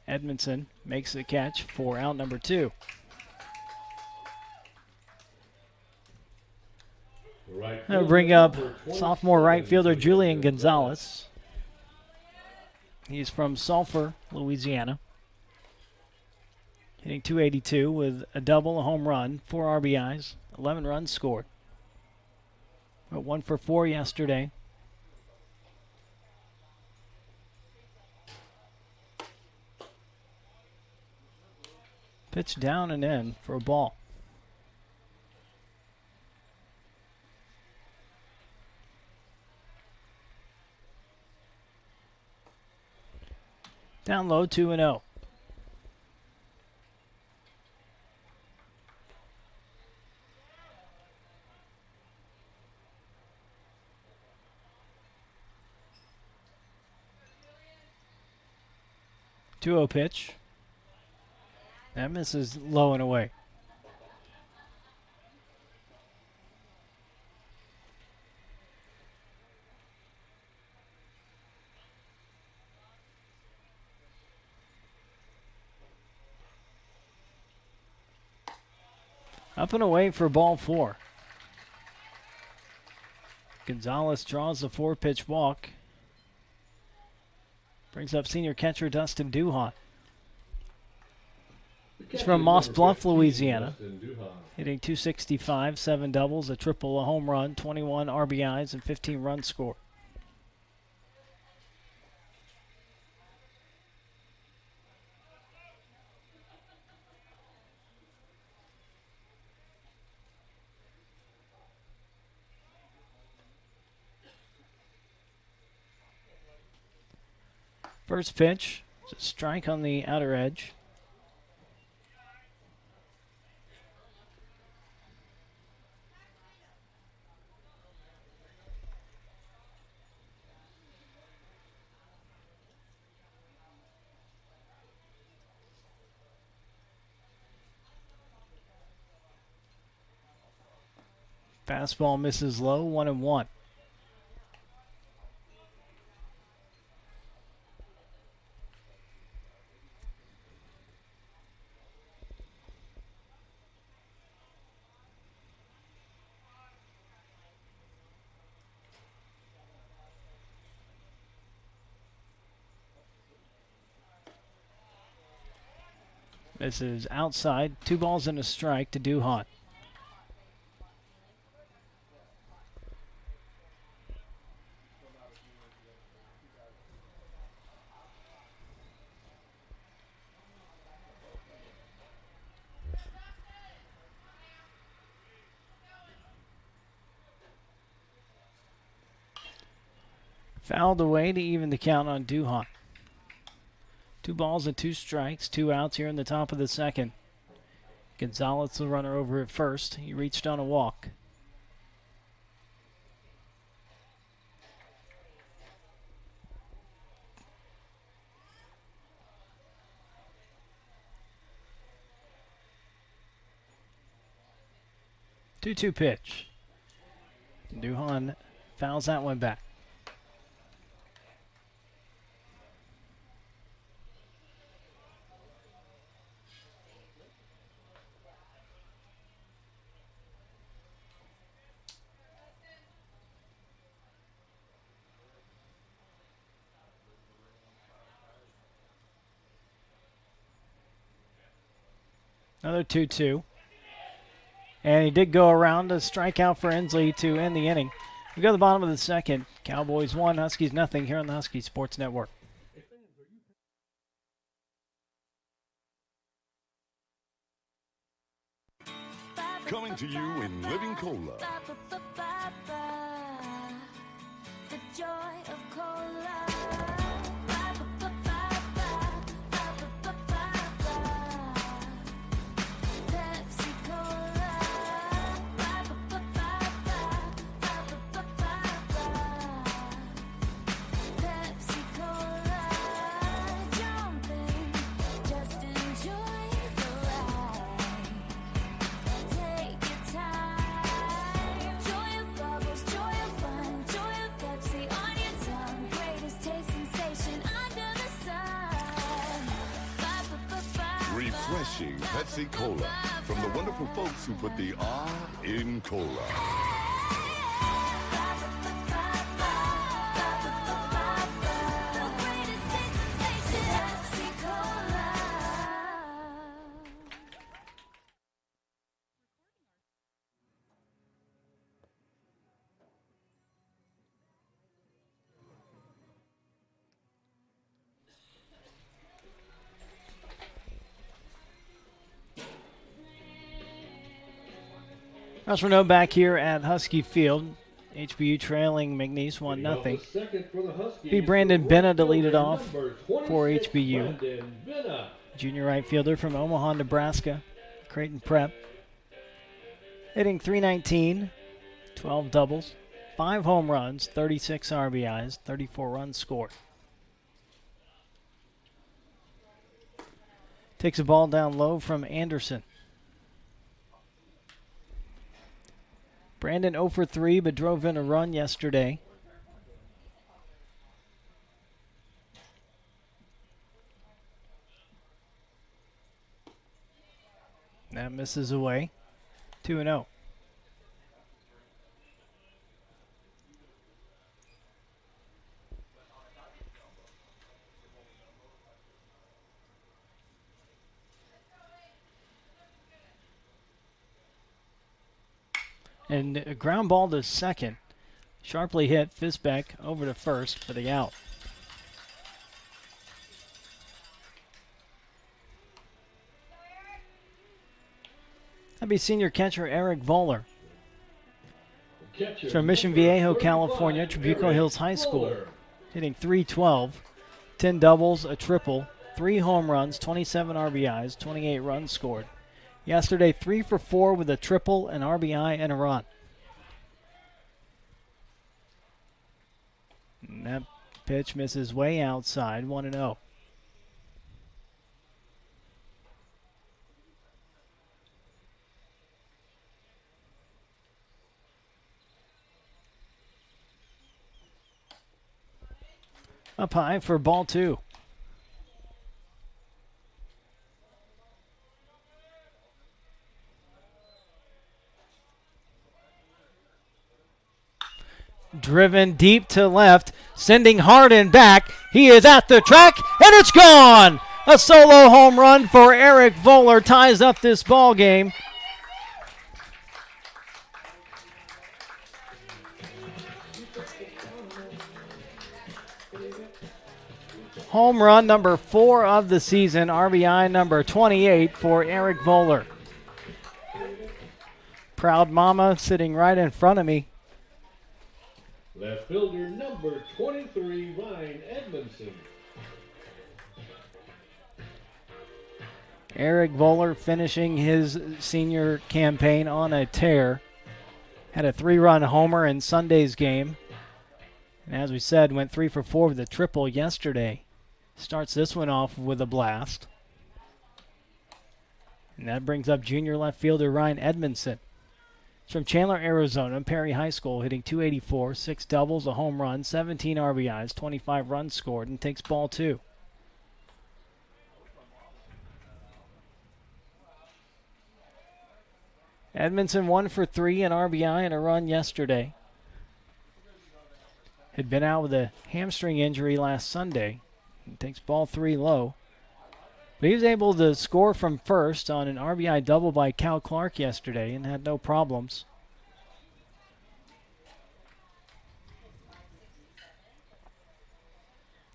Edmondson makes the catch for out number 2. I'll bring up sophomore right fielder Julian Gonzalez. He's from Sulphur, Louisiana. Hitting .282 with a double, a home run, 4 RBIs, 11 runs scored. Went 1 for 4 yesterday. Pitch down and in for a ball. Down low, 2-0. .2-0 pitch. That misses low and away. Up and away for ball 4. Gonzalez draws the 4-pitch walk. Brings up senior catcher Dustin Duhon. He's from Moss Bluff, Louisiana. Hitting .265, 7 doubles, a triple, a home run, 21 RBIs, and 15 runs scored. First pitch, it's a strike on the outer edge. Fastball misses low, 1-1. This is outside. 2 balls and a strike to Duhon. Fouled away to even the count on Duhon. 2 balls and 2 strikes, 2 outs here in the top of the second. Gonzalez, the runner over at first. He reached on a walk. Two-two pitch. Duhon fouls that one back. Another 2-2. And he did go around a strikeout for Inslee to end the inning. We go to the bottom of the second. Cowboys 1, Huskies nothing here on the Husky Sports Network. Coming to you in Living Cola. The joy of cola. Refreshing Pepsi Cola from the wonderful folks who put the R in cola. As we know, back here at Husky Field, HBU trailing McNeese 1-0. Be Brandon Benna to lead it off for HBU. Junior right fielder from Omaha, Nebraska, Creighton Prep. Hitting .319, 12 doubles, 5 home runs, 36 RBIs, 34 runs scored. Takes a ball down low from Anderson. Brandon 0 for 3, but drove in a run yesterday. That misses away. 2-0. And a ground ball to second. Sharply hit, Fisbeck over to first for the out. That'd be senior catcher Eric Voller. From Mission Viejo, California, Trabuco Hills High School. Hitting .312, 10 doubles, a triple, 3 home runs, 27 RBIs, 28 runs scored. Yesterday, 3 for 4 with a triple, an RBI, and a run. And that pitch misses way outside, 1-0. Up high for ball 2. Driven deep to left, sending Harden back. He is at the track, and it's gone! A solo home run for Eric Voller ties up this ball game. Home run number 4 of the season, RBI number 28 for Eric Voller. Proud mama sitting right in front of me. Left fielder number 23, Ryan Edmondson. Eric Voller finishing his senior campaign on a tear. Had a 3-run homer in Sunday's game. And as we said, went 3 for 4 with a triple yesterday. Starts this one off with a blast. And that brings up junior left fielder Ryan Edmondson. He's from Chandler, Arizona, Perry High School, hitting .284, 6 doubles, a home run, 17 RBIs, 25 runs scored, and takes ball 2. Edmondson 1 for 3, an RBI and a run yesterday. Had been out with a hamstring injury last Sunday. He takes ball 3 low. But he was able to score from first on an RBI double by Cal Clark yesterday and had no problems.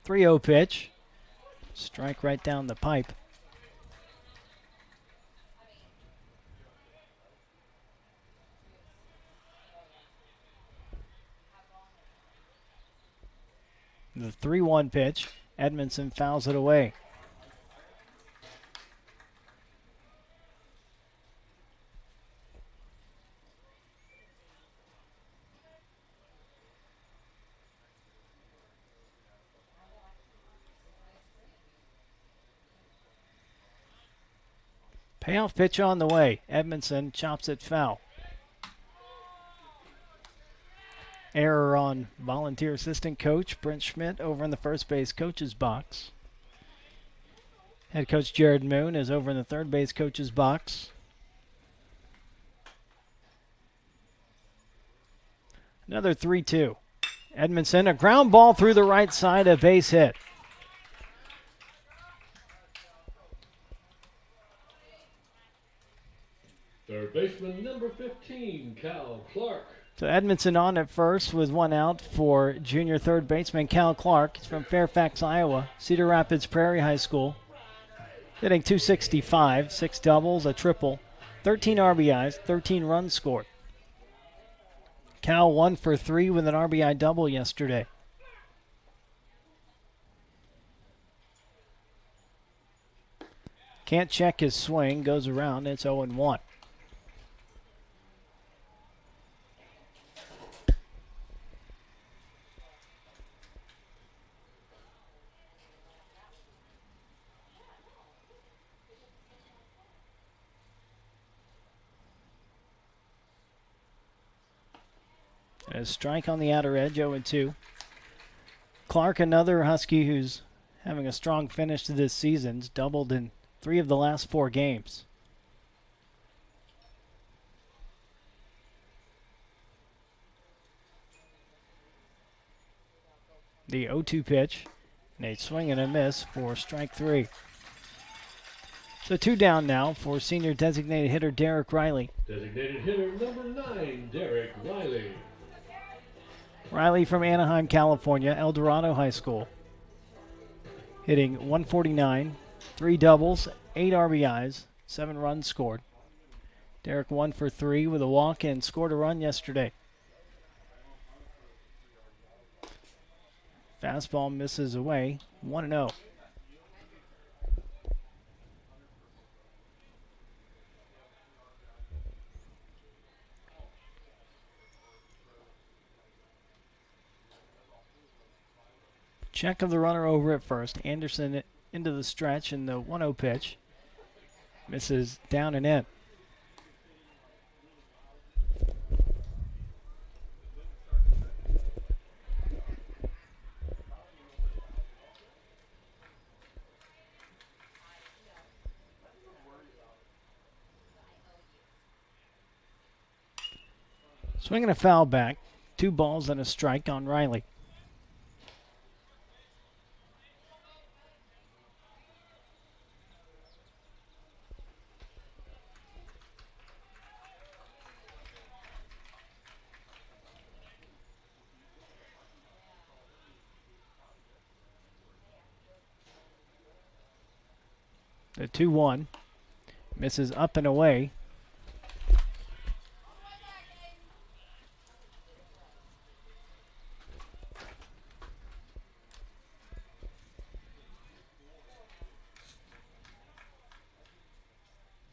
.30 pitch. Strike right down the pipe. The 3-1 pitch. Edmondson fouls it away. Payoff pitch on the way. Edmondson chops it foul. Error on volunteer assistant coach Brent Schmidt over in the first base coach's box. Head coach Jared Moon is over in the third base coach's box. Another 3-2. Edmondson, a ground ball through the right side, a base hit. Third baseman number 15, Cal Clark. So Edmondson on at first with 1 out for junior third baseman Cal Clark. He's from Fairfax, Iowa, Cedar Rapids Prairie High School. Hitting .265, 6 doubles, a triple, 13 RBIs, 13 runs scored. Cal 1 for 3 with an RBI double yesterday. Can't check his swing, goes around, it's 0-1. A strike on the outer edge, 0-2. Clark, another Husky who's having a strong finish to this season. He's doubled in 3 of the last 4 games. The 0-2 pitch. And a swing and a miss for strike 3. So 2 down now for senior designated hitter Derek Riley. Designated hitter number 9, Derek Riley. Riley from Anaheim, California, El Dorado High School. Hitting 149, 3 doubles, 8 RBIs, 7 runs scored. Derek 1 for 3 with a walk and scored a run yesterday. Fastball misses away, 1-0. Check of the runner over at first. Anderson into the stretch in the 1-0 pitch. Misses down and in. Swinging a foul back. 2 balls and a strike on Riley. The 2-1 misses up and away.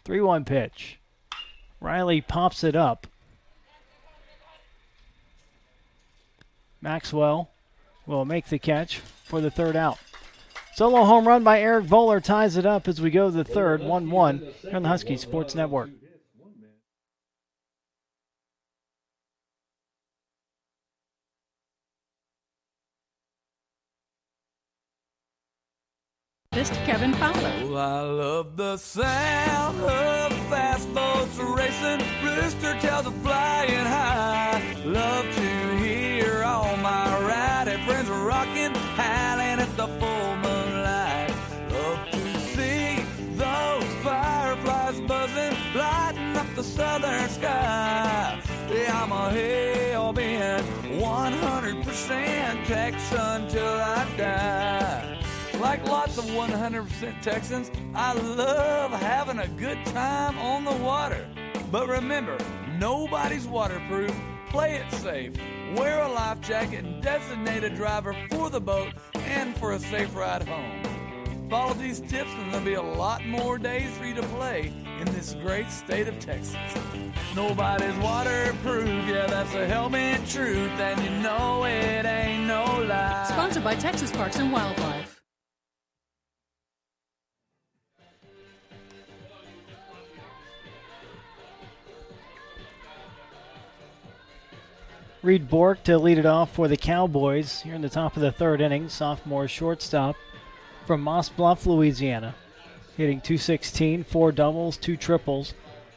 The 3-1 pitch. Riley pops it up. Maxwell will make the catch for the 3rd out. Solo home run by Eric Voller ties it up as we go to the 3rd, 1-1 here on the Husky Sports Network. This to Kevin Fowler. Oh, I love the sound of fast boats racing, rooster tails are flying high. Love to hear all my riding friends rocking, howling at the full moonlight. Love to see those fireflies buzzing, lighting up the southern sky. Yeah, I'm a hell-bent 100% Texan till I die. Like lots of 100% Texans, I love having a good time on the water. But remember, nobody's waterproof. Play it safe. Wear a life jacket and designate a driver for the boat and for a safe ride home. Follow these tips and there'll be a lot more days for you to play in this great state of Texas. Nobody's waterproof, yeah, that's a hell-bent truth, and you know it ain't no lie. Sponsored by Texas Parks and Wildlife. Reed Bork to lead it off for the Cowboys here in the top of the 3rd inning. Sophomore shortstop from Moss Bluff, Louisiana. Hitting .216, 4 doubles, 2 triples,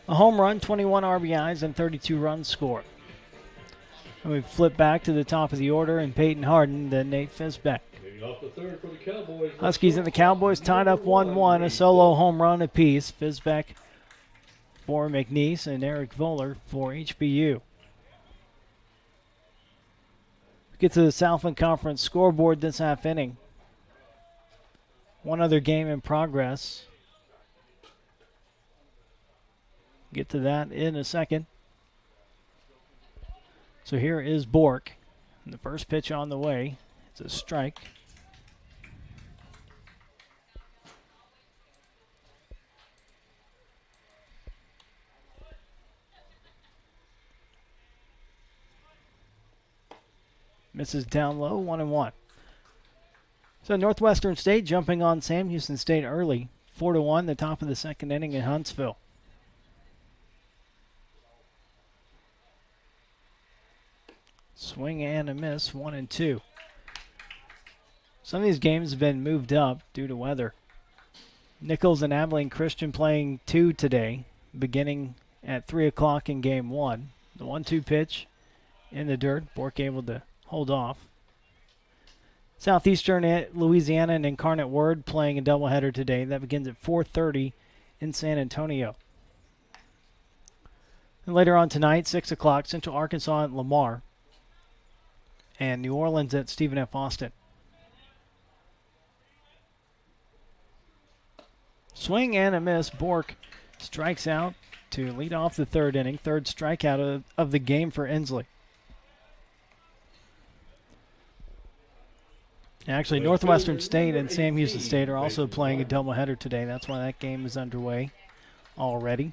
a home run, 21 RBIs, and 32 runs scored. And we flip back to the top of the order, and Peyton Harden, then Nate Fisbeck. Off the 3rd for the Cowboys. Huskies and the Cowboys tied up 1-1, a solo home run apiece. Fisbeck for McNeese and Eric Voller for HBU. Get to the Southland Conference scoreboard this half inning. One other game in progress. Get to that in a second. So here is Bork. And the first pitch on the way. It's a strike. Misses down low, 1-1. So Northwestern State jumping on Sam Houston State early, 4-1, the top of the 2nd inning in Huntsville. Swing and a miss, 1-2. Some of these games have been moved up due to weather. Nichols and Abilene Christian playing 2 today, beginning at 3 o'clock in game 1. The 1-2 pitch in the dirt, Bork able to hold off. Southeastern Louisiana and Incarnate Word playing a doubleheader today. That begins at 4:30 in San Antonio. And later on tonight, 6 o'clock, Central Arkansas at Lamar. And New Orleans at Stephen F. Austin. Swing and a miss. Bork strikes out to lead off the third inning. Third strikeout of the game for Inslee. Actually, Northwestern State and Sam Houston State are also playing a doubleheader today. That's why that game is underway already.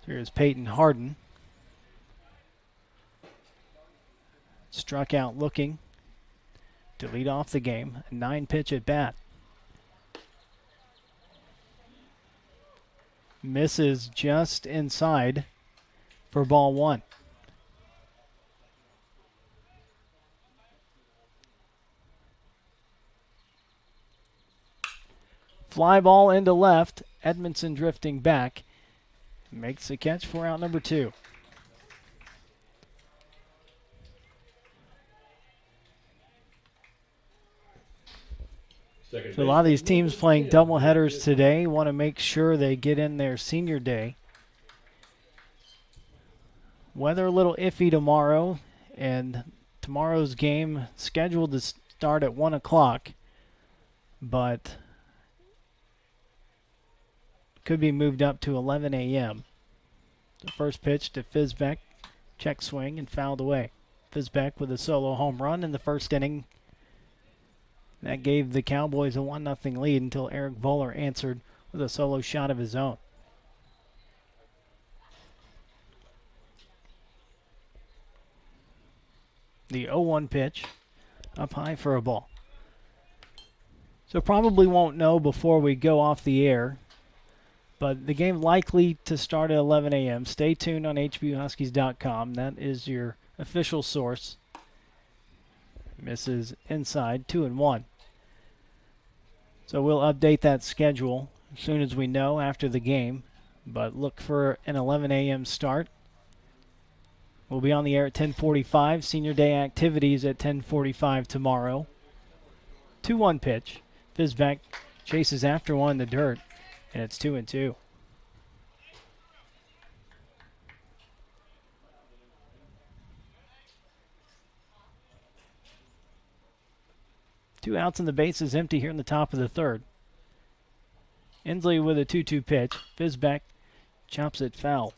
Here's Peyton Harden. Struck out looking to lead off the game. A 9-pitch at bat. Misses just inside for ball one. Fly ball into left. Edmondson drifting back. Makes the catch for out number 2. So a lot of these teams playing doubleheaders today want to make sure they get in their senior day. Weather a little iffy tomorrow, and tomorrow's game scheduled to start at 1 o'clock, but could be moved up to 11 a.m. The first pitch to Fizbeck, check swing and fouled away. Fizbeck with a solo home run in the first inning. That gave the Cowboys a 1-0 lead until Eric Voller answered with a solo shot of his own. The 0-1 pitch up high for a ball. So probably won't know before we go off the air, but the game likely to start at 11 a.m. Stay tuned on HBUHuskies.com. That is your official source. Misses inside, 2-1. So we'll update that schedule as soon as we know after the game. But look for an 11 a.m. start. We'll be on the air at 10:45. Senior day activities at 10:45 tomorrow. 2-1 pitch. Fizbeck chases after one in the dirt, and it's 2-2. Two outs and the base is empty here in the top of the third. Inslee with a 2-2 pitch. Fizbeck chops it foul.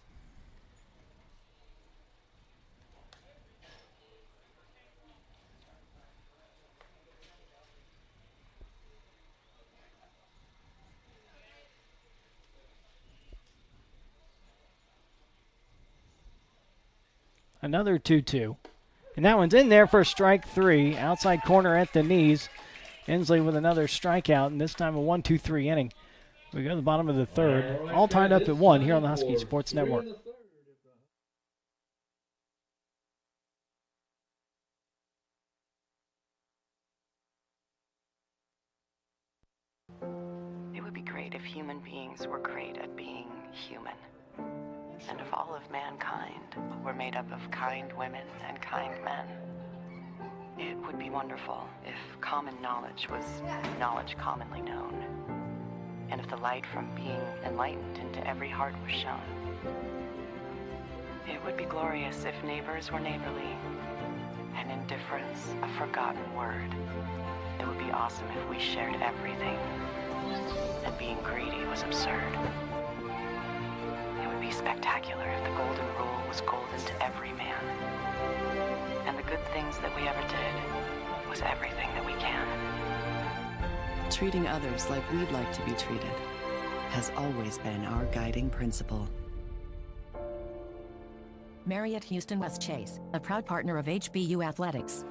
Another 2-2. And that one's in there for strike 3. Outside corner at the knees. Inslee with another strikeout, and this time a 1-2-3 inning. We go to the bottom of the third. All tied up at 1 here on the Husky Sports Network. It would be great if human beings were great at being human. And if all of mankind were made up of kind women and kind men. It would be wonderful if common knowledge was knowledge commonly known, and if the light from being enlightened into every heart was shown. It would be glorious if neighbors were neighborly, and indifference a forgotten word. It would be awesome if we shared everything, and being greedy was absurd. It would be spectacular if the golden rule was golden to every man. And the good things that we ever did was everything that we can. Treating others like we'd like to be treated has always been our guiding principle. Marriott Houston West Chase, a proud partner of HBU Athletics.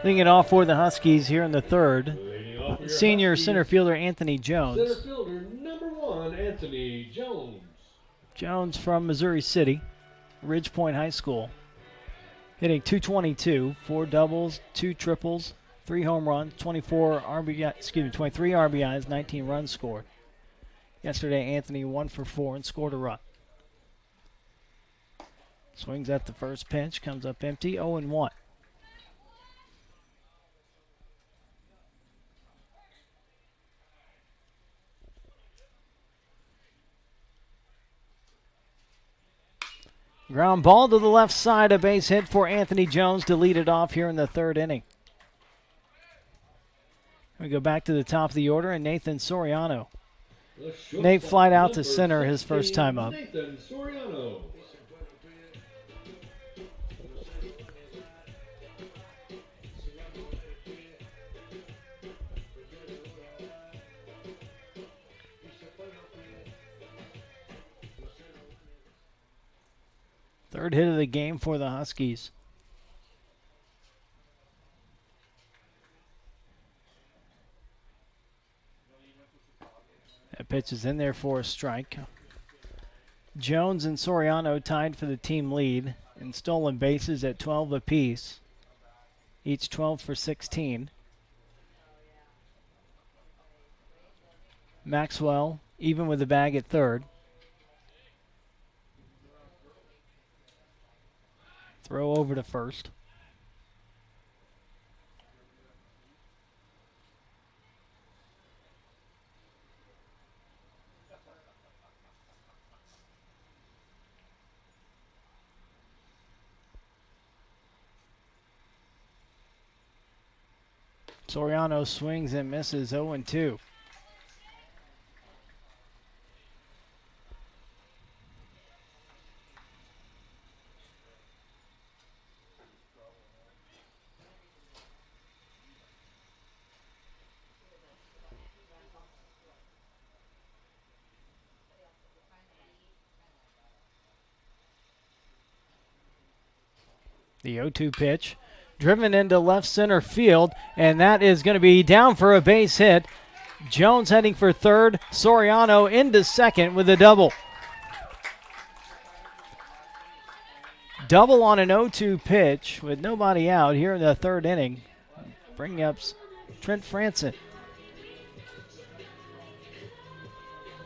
Leading it off for the Huskies here in the third. Senior center fielder Anthony Jones. Center fielder number 1, Anthony Jones. Jones from Missouri City, Ridge Point High School. Hitting .222, 4 doubles, 2 triples, 3 home runs, 23 RBIs, 19 runs scored. Yesterday, Anthony 1 for 4 and scored a run. Swings at the first pitch, comes up empty, 0-1. Ground ball to the left side, a base hit for Anthony Jones to lead it off here in the third inning. We go back to the top of the order, and Nathan Soriano. Nate flied out to center his first time up. Nathan Soriano. Third hit of the game for the Huskies. That pitch is in there for a strike. Jones and Soriano tied for the team lead in stolen bases at 12 apiece, each 12 for 16. Maxwell even with the bag at third. Throw over to first. Soriano swings and misses, 0-2. The 0-2 pitch, driven into left center field, and that is going to be down for a base hit. Jones heading for third, Soriano into second with a double. Double on an 0-2 pitch with nobody out here in the third inning. Bringing up Trent Franson.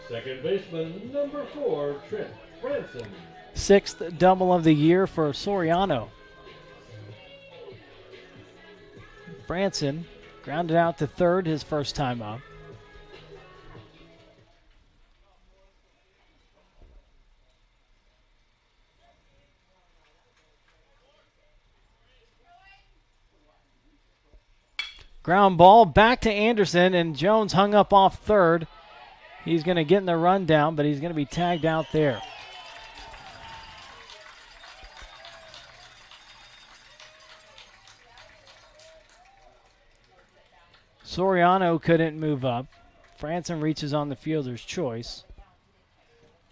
Second baseman, number 4, Trent Franson. Sixth double of the year for Soriano. Franson grounded out to third his first time up. Ground ball back to Anderson, and Jones hung up off third. He's going to get in the rundown, but he's going to be tagged out there. Soriano couldn't move up. Franson reaches on the fielder's choice.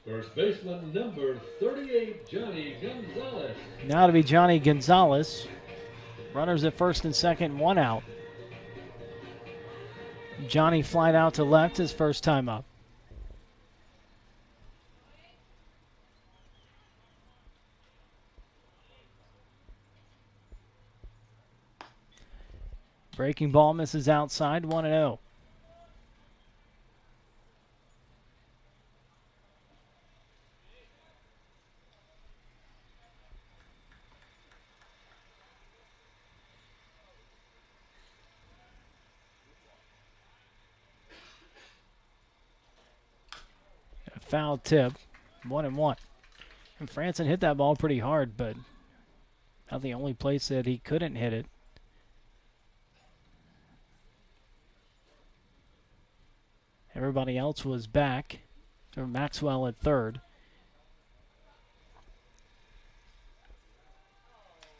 First baseman, number 38, Johnny Gonzalez. Now to be Johnny Gonzalez. Runners at first and second, one out. Johnny flied out to left his first time up. Breaking ball misses outside, 1-0. A foul tip, 1-1. And Franson hit that ball pretty hard, but not the only place that he couldn't hit it. Everybody else was back. So Maxwell at third.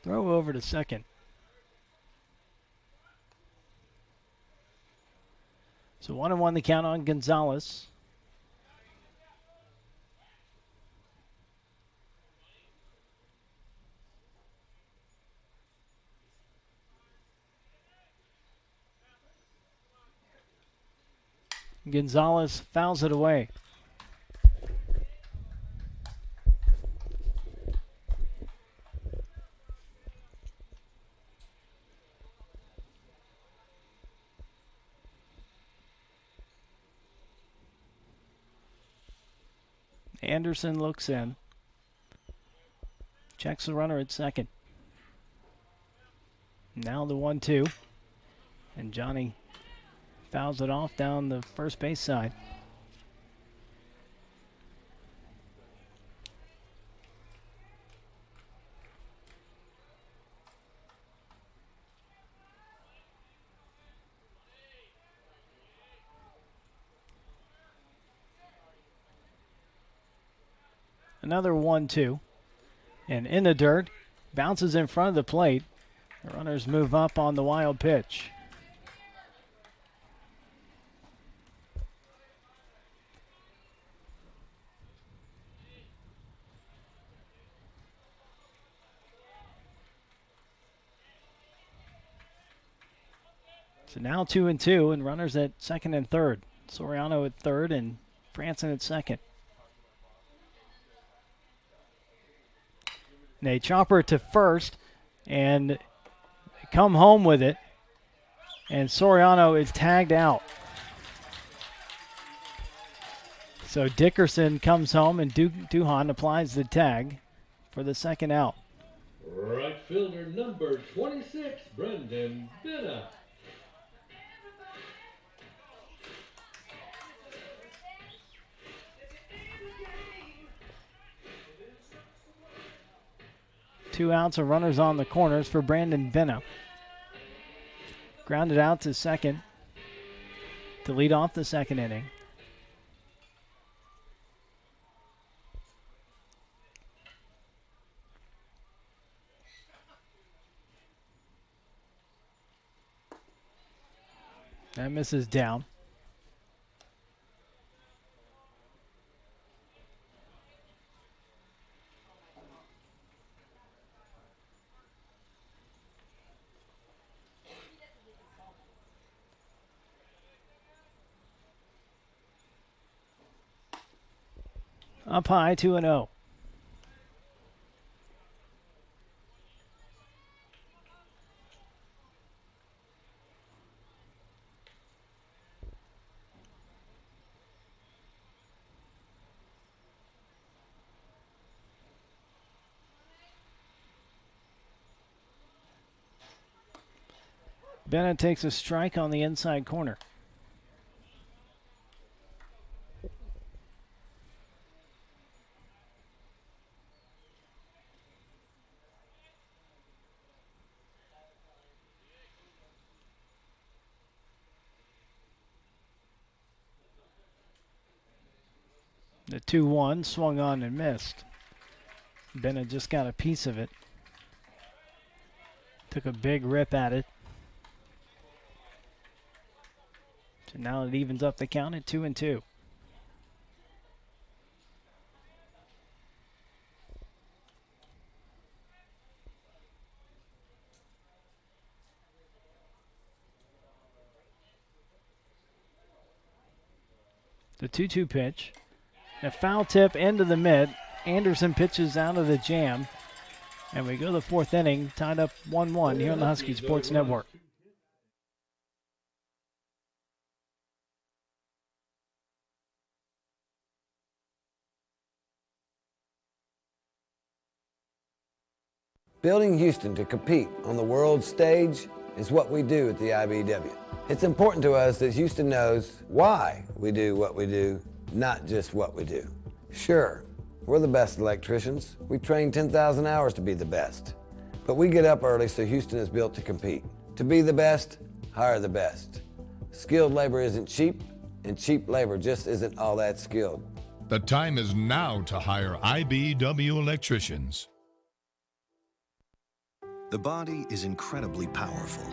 Throw over to second. So 1-1 the count on Gonzalez. Gonzalez fouls it away. Anderson looks in. Checks the runner at second. Now the 1-2. And Johnny fouls it off down the first base side. Another 1-2. And in the dirt, bounces in front of the plate. The runners move up on the wild pitch. So now 2-2, and runners at second and third. Soriano at third and Franson at second. And they chopper to first and come home with it. And Soriano is tagged out. So Dickerson comes home and Duhan applies the tag for the second out. Right fielder number 26, Brendan Benna. Two outs of runners on the corners for Brandon Benna. Grounded out to second to lead off the second inning. That misses down. Up high, 2-0. Bennett takes a strike on the inside corner. The 2-1 swung on and missed. Bennett just got a piece of it. Took a big rip at it. So now it evens up the count at 2-2. The 2-2 pitch. A foul tip into the mid. Anderson pitches out of the jam. And we go to the fourth inning, tied up 1-1 here on the Husky Sports Network. Building Houston to compete on the world stage is what we do at the IBEW. It's important to us that Houston knows why we do what we do, not just what we do. Sure, we're the best electricians. We train 10,000 hours to be the best. But we get up early so Houston is built to compete. To be the best, hire the best. Skilled labor isn't cheap, and cheap labor just isn't all that skilled. The time is now to hire IBEW electricians. The body is incredibly powerful.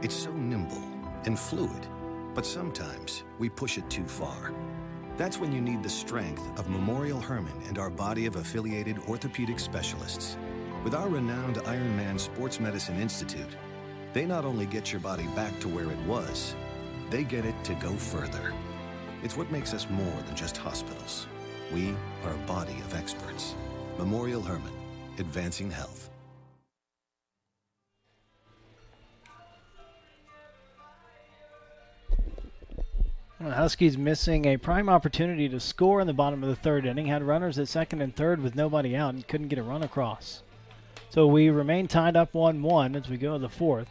It's so nimble and fluid, but sometimes we push it too far. That's when you need the strength of Memorial Hermann and our body of affiliated orthopedic specialists. With our renowned Ironman Sports Medicine Institute, they not only get your body back to where it was, they get it to go further. It's what makes us more than just hospitals. We are a body of experts. Memorial Hermann, advancing health. The Huskies missing a prime opportunity to score in the bottom of the third inning. Had runners at second and third with nobody out and couldn't get a run across. So we remain tied up 1-1 as we go to the fourth.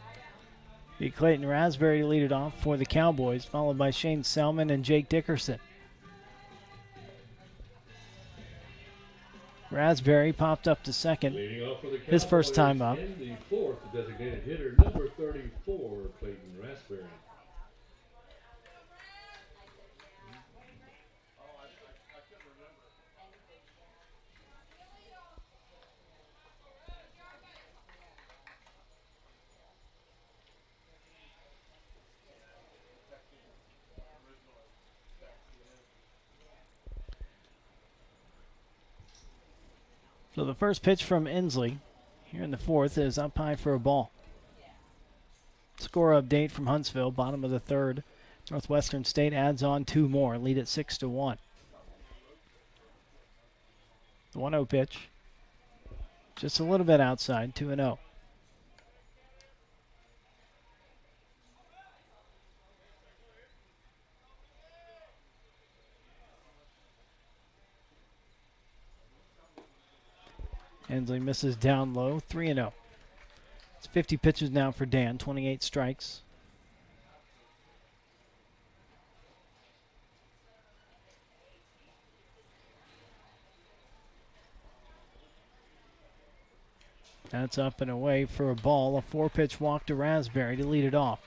Be Clayton Raspberry to lead it off for the Cowboys, followed by Shane Selman and Jake Dickerson. Raspberry popped up to second, his first time up. And the fourth designated hitter, number 34, Clayton Raspberry. So the first pitch from Inslee here in the fourth is up high for a ball. Score update from Huntsville, bottom of the third. Northwestern State adds on 2 more, lead at 6-1. The 1-0 pitch, just a little bit outside, 2-0. Inslee misses down low, 3-0. It's 50 pitches now for Dan, 28 strikes. That's up and away for a ball. A 4-pitch walk to Raspberry to lead it off.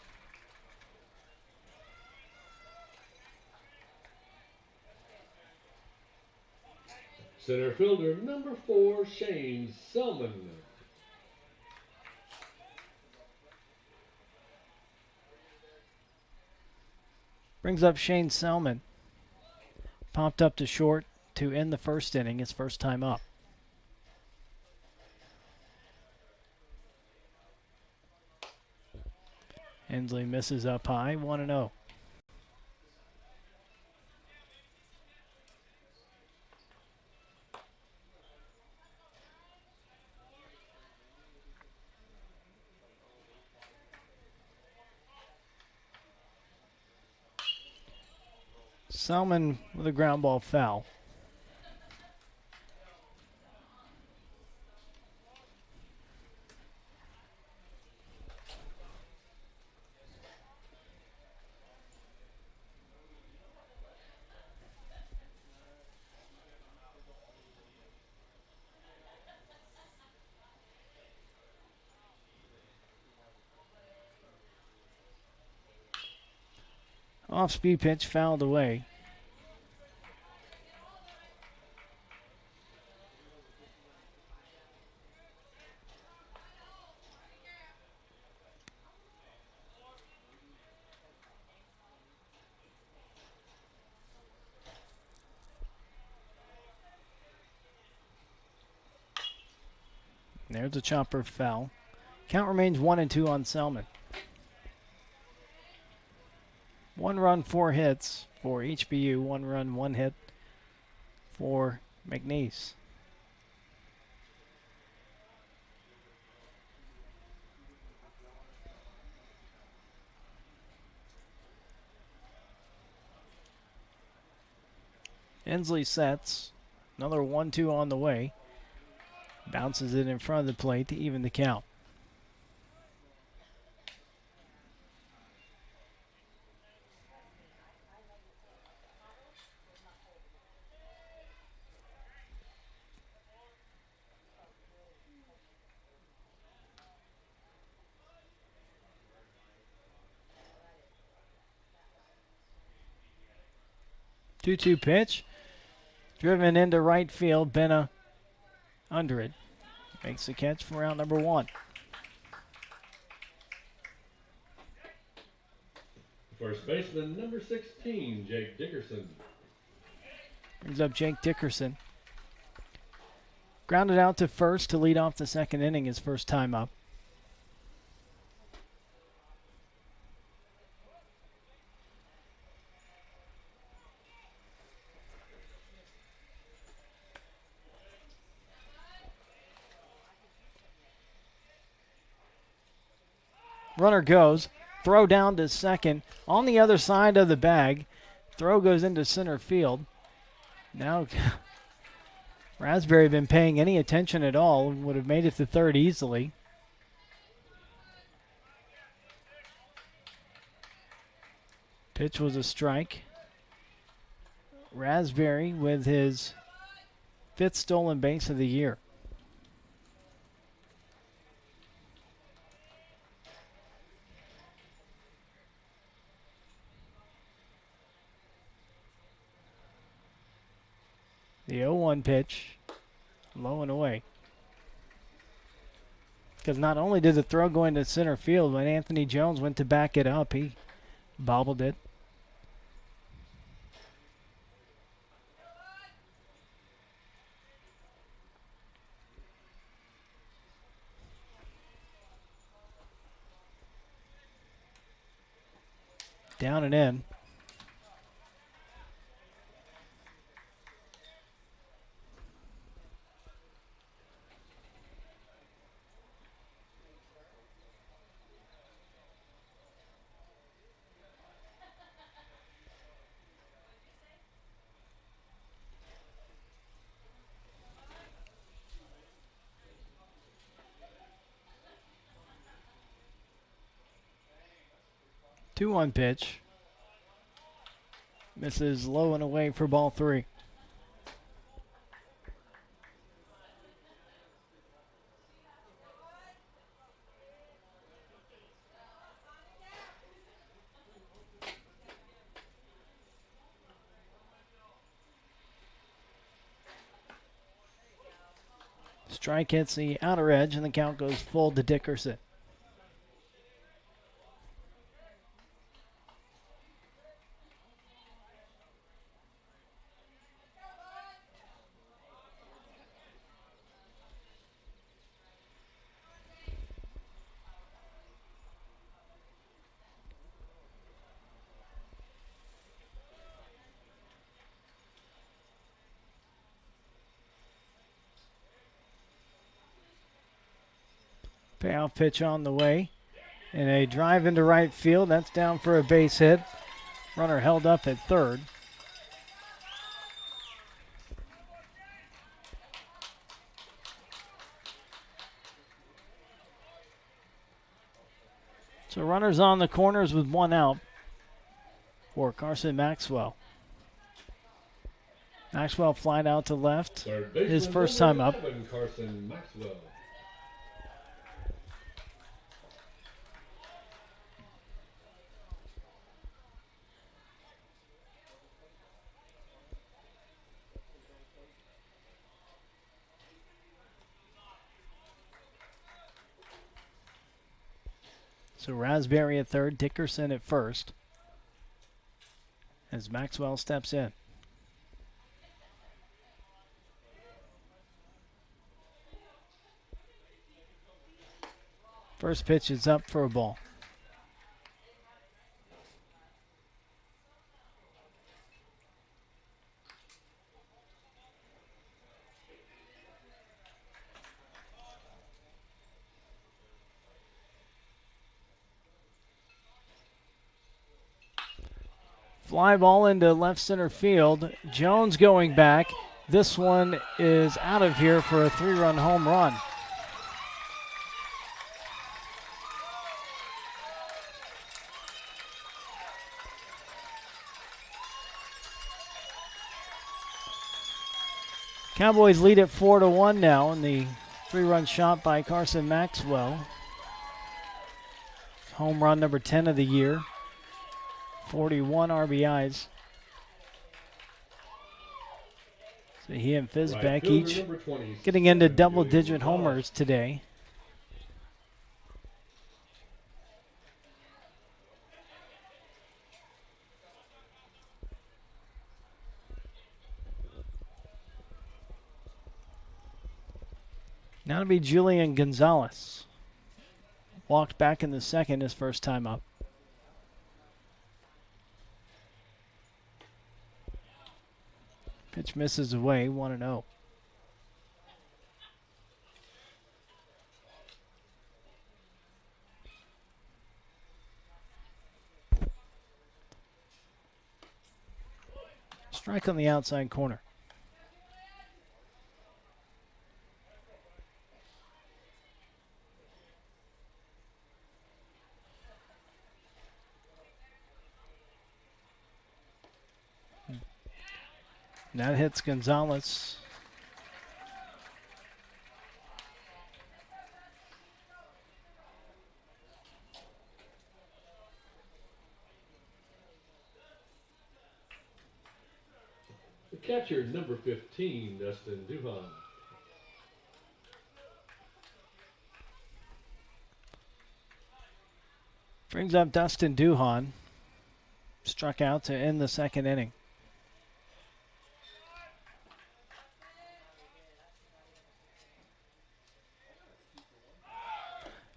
Center fielder, number 4, Shane Selman. Brings up Shane Selman. Popped up to short to end the first inning, his first time up. Inslee misses up high, 1-0. Selman with a ground ball foul. Off-speed pitch fouled away. There's a chopper foul. Count remains 1-2 on Selman. 1 run, 4 hits for HBU. 1 run, 1 hit for McNeese. Inslee sets. Another 1-2 on the way. Bounces it in front of the plate to even the count. Two-two pitch. Driven into right field. Benna under it. Makes the catch for round number 1. First baseman, number 16, Jake Dickerson. Brings up Jake Dickerson. Grounded out to first to lead off the second inning, his first time up. Runner goes. Throw down to second. On the other side of the bag, Throw goes into center field. Now Raspberry been paying any attention at all and would have made it to third easily. Pitch was a strike. Raspberry with his 5th stolen base of the year. The 0-1 pitch, low and away. Because not only did the throw go into center field, when Anthony Jones went to back it up, he bobbled it. Down and in. Two-one pitch. Misses low and away for ball 3. Strike hits the outer edge, and the count goes full to Dickerson. Payoff pitch on the way. And a drive into right field. That's down for a base hit. Runner held up at third. So runners on the corners with 1 out for Carson Maxwell. Maxwell flied out to left. His first time up. Carson Maxwell. So Raspberry at third, Dickerson at first, as Maxwell steps in. First pitch is up for a ball. Fly ball into left center field. Jones going back. This one is out of here for a 3-run home run. Cowboys lead at 4-1 now in the 3-run shot by Carson Maxwell. Home run number 10 of the year. 41 RBIs. So he and Fizbeck each getting into double-digit homers today. Now to be Julian Gonzalez. Walked back in the second his first time up. Pitch misses away, 1-0. Strike on the outside corner. That hits Gonzalez. The catcher, number 15, Dustin Duhan. Brings up Dustin Duhan. Struck out to end the second inning.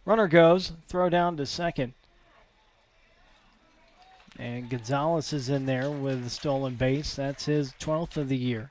Runner goes, throw down to second. And Gonzalez is in there with the stolen base. That's his 12th of the year.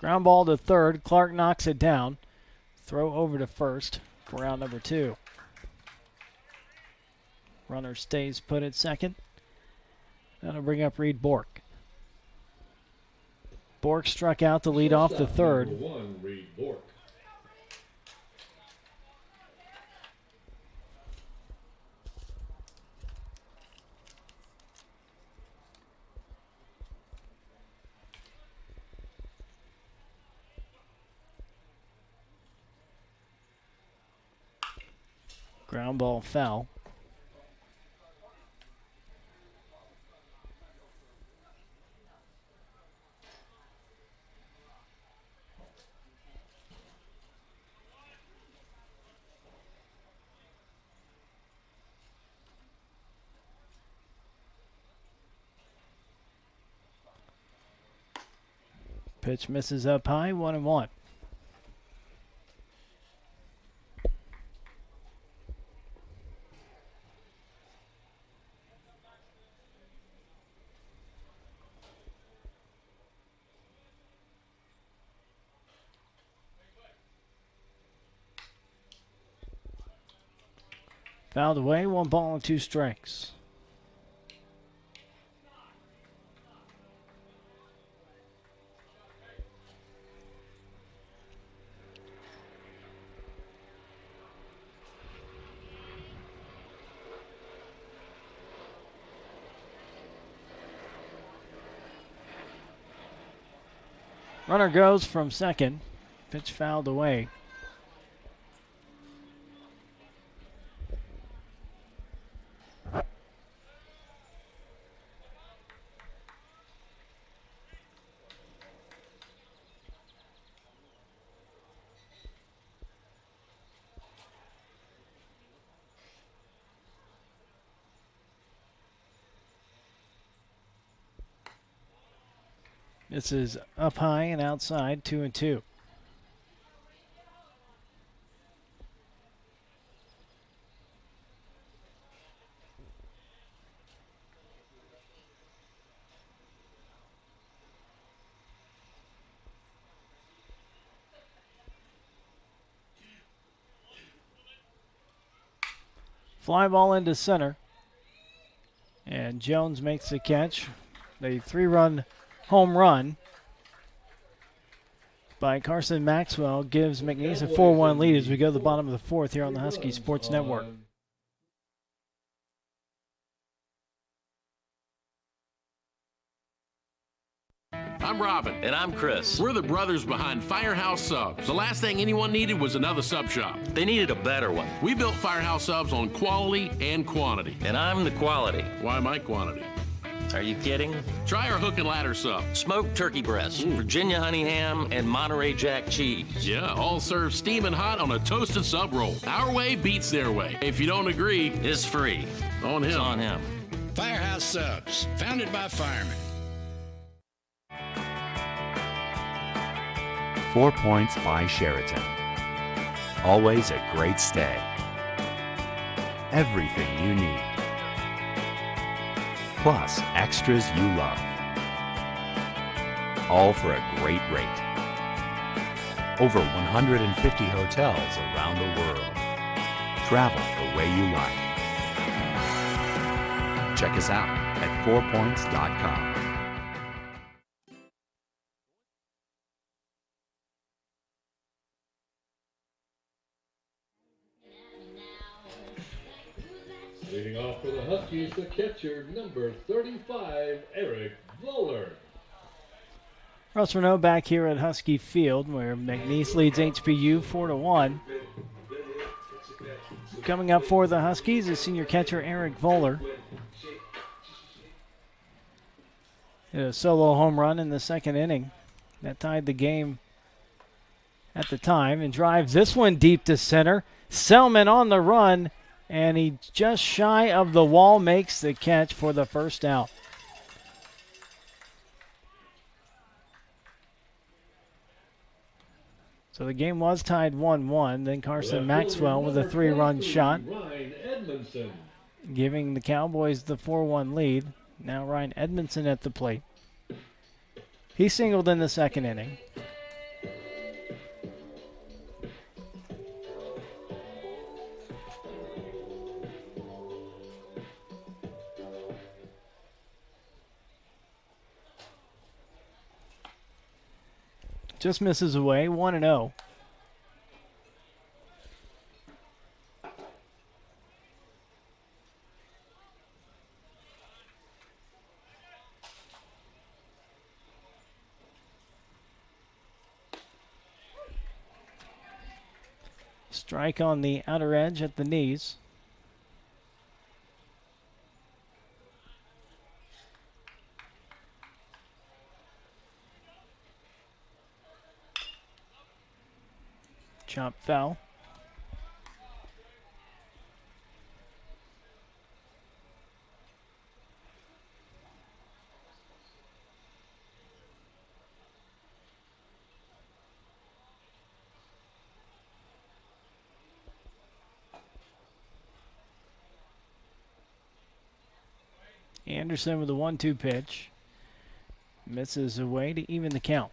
Ground ball to third. Clark knocks it down. Throw over to first for out number 2. Runner stays put at second. That'll bring up Reed Bork. Bork struck out to lead off the third. Number 1, Reed Bork. Ground ball foul. Pitch misses up high, 1-1. Fouled away, 1 ball and 2 strikes. Runner goes from second. Pitch fouled away. This is up high and outside, 2-2. Fly ball into center. And Jones makes the catch. The 3-run home run by Carson Maxwell gives McNeese a 4-1 lead as we go to the bottom of the 4th here on the Husky Sports Network. I'm Robin. And I'm Chris. We're the brothers behind Firehouse Subs. The last thing anyone needed was another sub shop. They needed a better one. We built Firehouse Subs on quality and quantity. And I'm the quality. Why my quantity? Are you kidding? Try our hook and ladder sub. Smoked turkey breast, Virginia honey ham, and Monterey Jack cheese. Yeah, all served steaming hot on a toasted sub roll. Our way beats their way. If you don't agree, it's free. On him. It's on him. Firehouse Subs, founded by firemen. 4 points by Sheraton. always a great stay. Everything you need. Plus extras you love. All for a great rate. Over 150 hotels around the world. Travel the way you like. Check us out at 4points.com. Leading off for the Huskies, the catcher, number 35, Eric Voller. Russ Renault back here at Husky Field, where McNeese leads HBU 4-1. Coming up for the Huskies is senior catcher Eric Voller. Hit a solo home run in the second inning. That tied the game at the time, and drives this one deep to center. Selman on the run, and he just shy of the wall makes the catch for the first out. So the game was tied 1-1. Then Carson Maxwell with a 3-run shot, giving the Cowboys the 4-1 lead. Now Ryan Edmondson at the plate. He singled in the second inning. Just misses away, 1-0. Strike on the outer edge at the knees. Chop foul. Anderson with a 1-2 pitch. Misses away to even the count.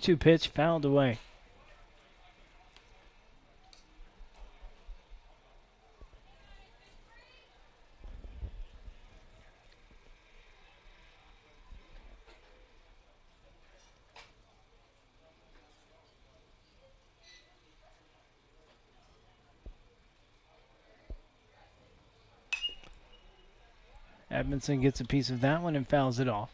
Two pitch fouled away. Edmondson gets a piece of that one and fouls it off.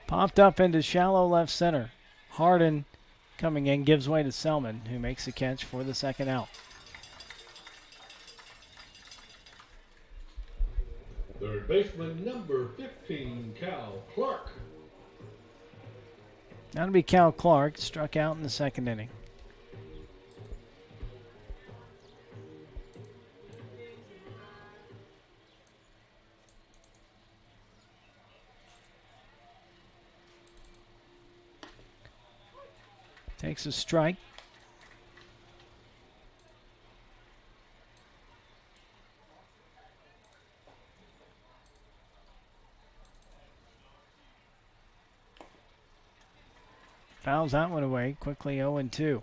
Popped up into shallow left center. Harden coming in gives way to Selman, who makes the catch for the second out. Third baseman, number 15, Cal Clark. That'll be Cal Clark, struck out in the second inning. Takes a strike. Fouls that one away quickly, 0-2.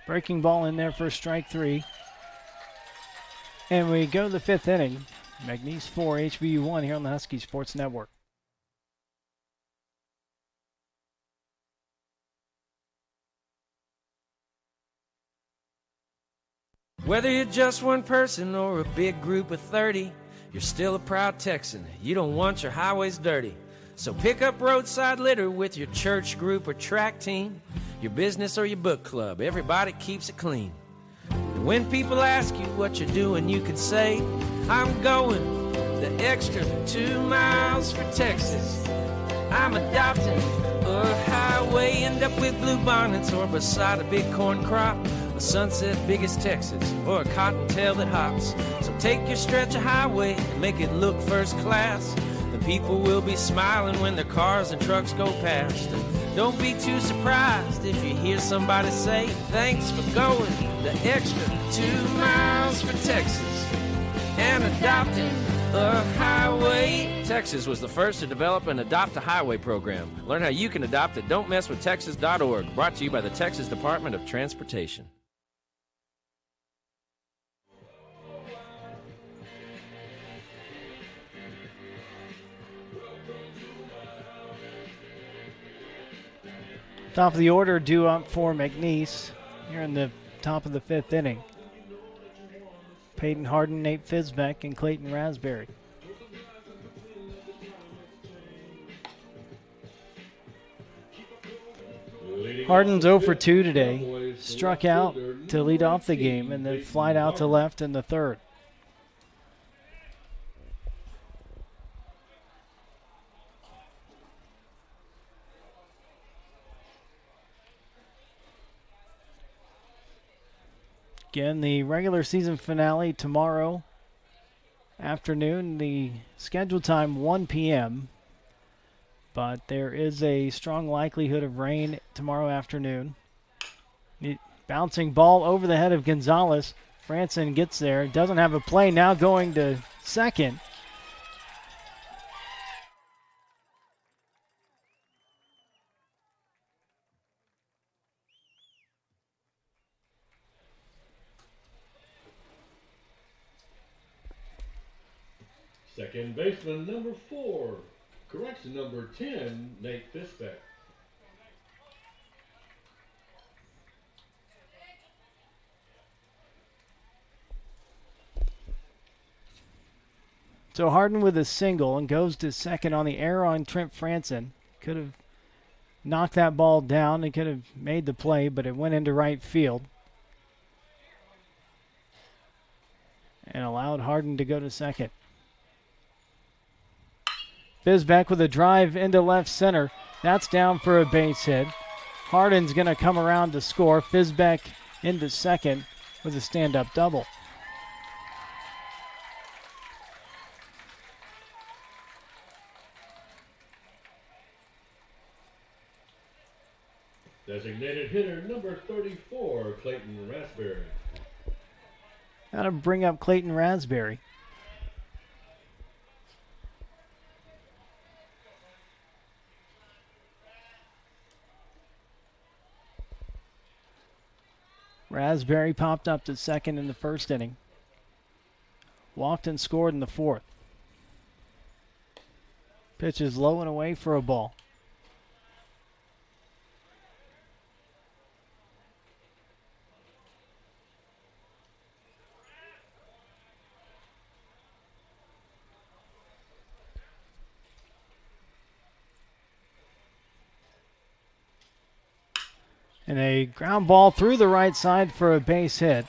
Breaking ball in there for strike three. And we go to the 5th inning. McNeese 4, HBU 1 here on the Husky Sports Network. Whether you're just one person or a big group of 30, you're still a proud Texan. You don't want your highways dirty. So pick up roadside litter with your church group or track team, your business or your book club. Everybody keeps it clean. And when people ask you what you're doing, you can say, I'm going the extra 2 miles for Texas. I'm adopting a highway, end up with blue bonnets or beside a big corn crop. A sunset big as Texas, or a cottontail that hops. So take your stretch of highway and make it look first class. The people will be smiling when their cars and trucks go past. And don't be too surprised if you hear somebody say, thanks for going the extra 2 miles for Texas and adopting a highway. Texas was the first to develop and adopt a highway program. Learn how you can adopt at don'tmesswithtexas.org. Brought to you by the Texas Department of Transportation. Top of the order due up for McNeese here in the top of the 5th inning. Peyton Harden, Nate Fisbeck, and Clayton Raspberry. Harden's 0 for 2 today. Struck out to lead off the game and then flied out to left in the 3rd. Again, the regular season finale tomorrow afternoon. The scheduled time 1 p.m. But there is a strong likelihood of rain tomorrow afternoon. Bouncing ball over the head of Gonzalez. Franson gets there. Doesn't have a play. Now going to second. Second baseman, number 4. Correction, number 10, Nate Fisbeck. So Harden with a single and goes to second on the error on Trent Franson. Could have knocked that ball down and could have made the play, but it went into right field. And allowed Harden to go to second. Fisbeck with a drive into left center. That's down for a base hit. Harden's going to come around to score. Fisbeck into second with a stand-up double. Designated hitter, number 34, Clayton Raspberry. That'll bring up Clayton Raspberry. Raspberry popped up to second in the 1st inning. Walked and scored in the 4th. Pitch is low and away for a ball. And a ground ball through the right side for a base hit.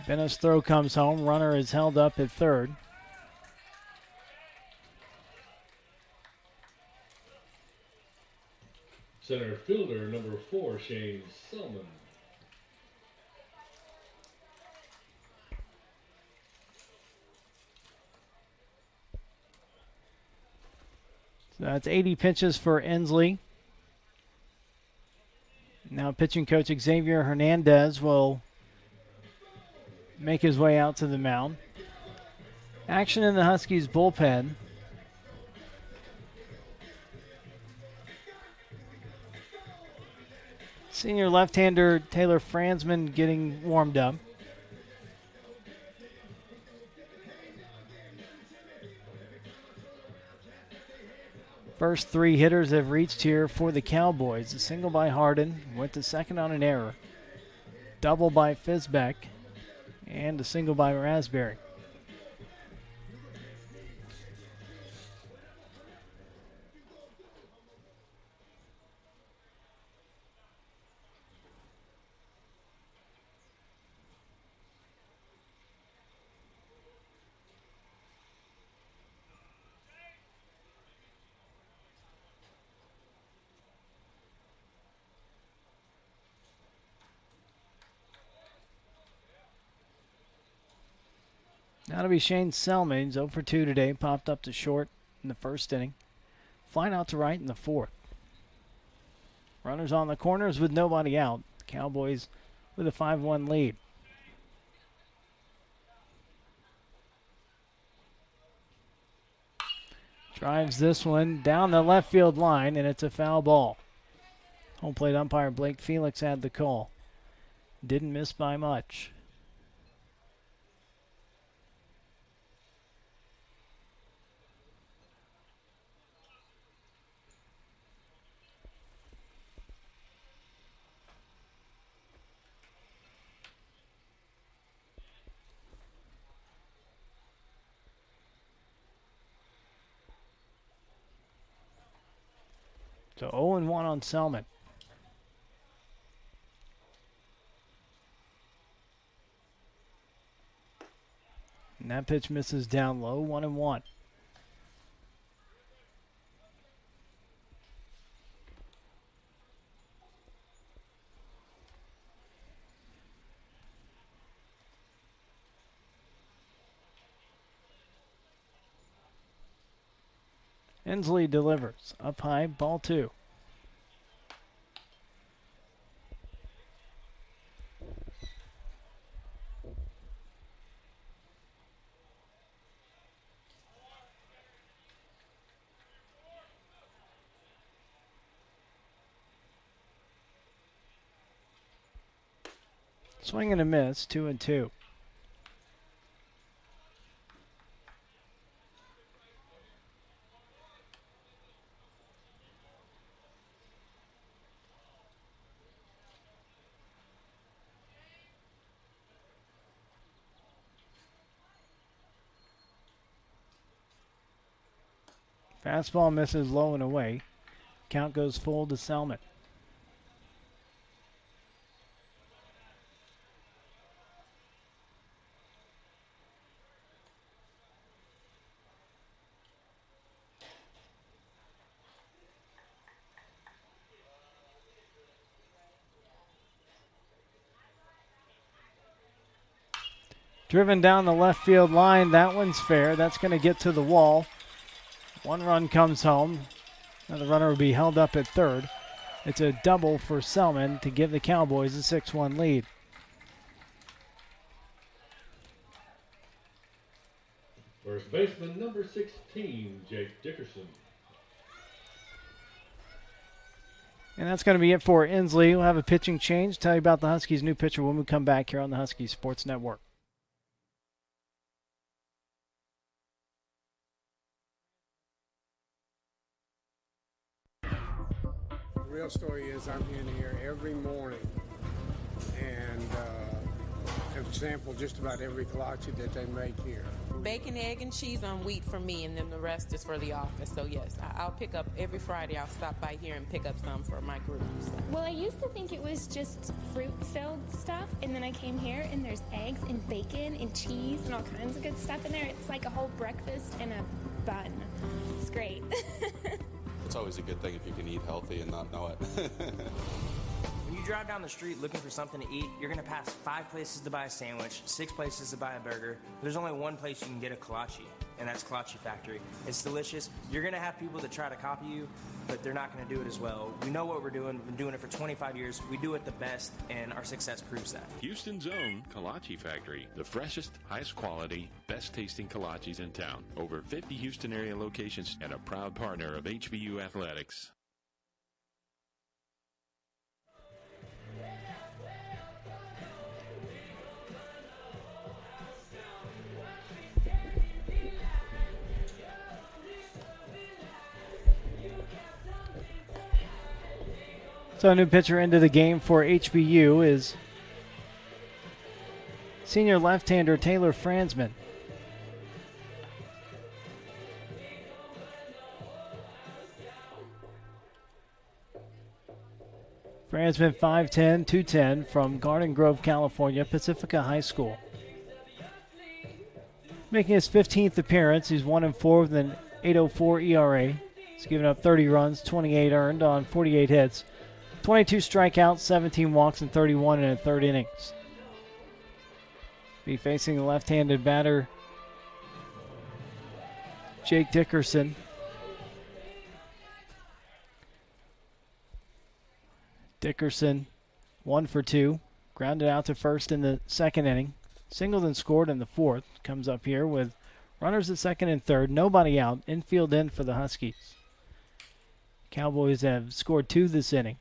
Bennett's throw comes home. Runner is held up at 3rd. Center fielder, number 4, Shane Selman. So that's 80 pitches for Inslee. Now pitching coach Xavier Hernandez will make his way out to the mound. Action in the Huskies bullpen. Senior left-hander Taylor Franzman getting warmed up. first three hitters have reached here for the Cowboys. A single by Harden, went to second on an error. Double by Fisbeck, and a single by Raspberry. That'll be Shane Selman. He's 0 for 2 today. Popped up to short in the first inning. Flying out to right in the fourth. Runners on the corners with nobody out. Cowboys with a 5-1 lead. Drives this one down the left field line, and it's a foul ball. Home plate umpire Blake Felix had the call. Didn't miss by much. So 0-1 on Selman. And that pitch misses down low, 1-1. Inslee delivers. Up high, ball 2. Swing and a miss, 2-2. Fastball misses low and away. Count goes full to Selman. Driven down the left field line. That one's fair. That's going to get to the wall. One run comes home. Now the runner will be held up at third. It's a double for Selman to give the Cowboys a 6-1 lead. First baseman number 16, Jake Dickerson. And that's going to be it for Inslee. We'll have a pitching change. Tell you about the Huskies' new pitcher when we come back here on the Huskies Sports Network. The real story is I'm in here every morning and have sampled just about every kolache that they make here. Bacon, egg, and cheese on wheat for me, and then the rest is for the office. So yes, I'll pick up every Friday. I'll stop by here and pick up some for my groups. Well, I used to think it was just fruit-filled stuff, and then I came here and there's eggs and bacon and cheese and all kinds of good stuff in there. It's like a whole breakfast in a bun. It's great. It's always a good thing if you can eat healthy and not know it. When you drive down the street looking for something to eat, you're going to pass 5 places to buy a sandwich, 6 places to buy a burger. There's only one place you can get a kolache, and that's Kolache Factory. It's delicious. You're going to have people that try to copy you, but they're not going to do it as well. We know what we're doing. We've been doing it for 25 years. We do it the best, and our success proves that. Houston's own Kolache Factory. The freshest, highest quality, best tasting kolaches in town. Over 50 Houston area locations and a proud partner of HBU Athletics. So a new pitcher into the game for HBU is senior left-hander Taylor Franzman. Franzman 5'10", 210 from Garden Grove, California, Pacifica High School. Making his 15th appearance, he's 1-4 with an 8.04 ERA. He's given up 30 runs, 28 earned on 48 hits, 22 strikeouts, 17 walks, and 31 in the third innings. Be facing the left-handed batter, Jake Dickerson. Dickerson, 1 for 2, grounded out to first in the second inning. Singled and scored in the fourth. Comes up here with runners at second and third, nobody out, infield in for the Huskies. Cowboys have scored 2 this inning.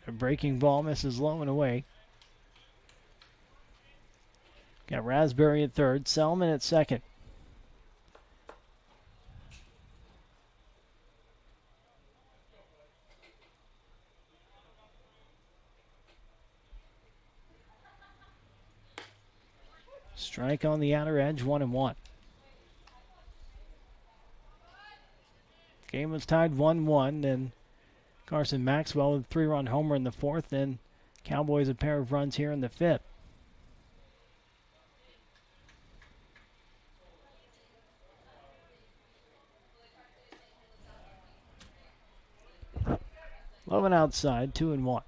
A breaking ball misses low and away. Got Raspberry at third, Selman at second. Strike on the outer edge, 1-1. Game was tied 1-1, then Carson Maxwell with a 3-run homer in the fourth, then Cowboys a pair of runs here in the fifth. Low and outside, 2-1.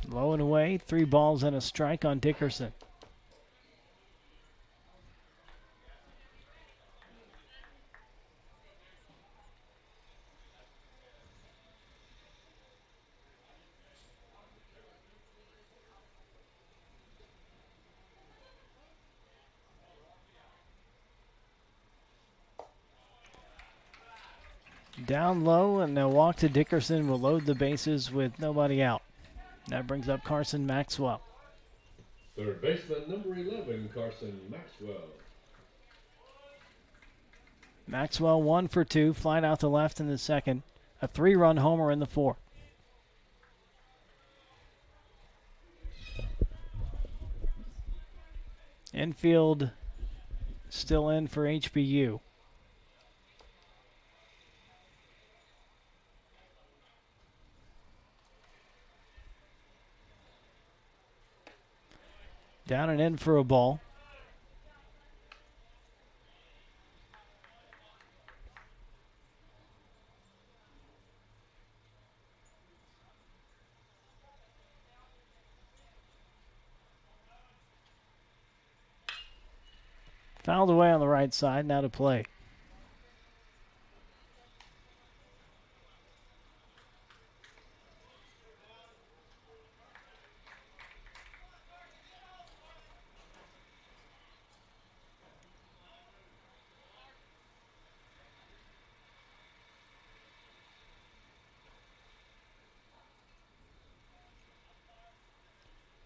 Low and away, 3 balls and a strike on Dickerson. Down low, and a walk to Dickerson will load the bases with nobody out. That brings up Carson Maxwell. Third baseman, number 11, Carson Maxwell. Maxwell 1 for 2, flied out to left in the second. A 3-run homer in the fourth. Infield still in for HBU. Down and in for a ball. Fouled away on the right side, now to play.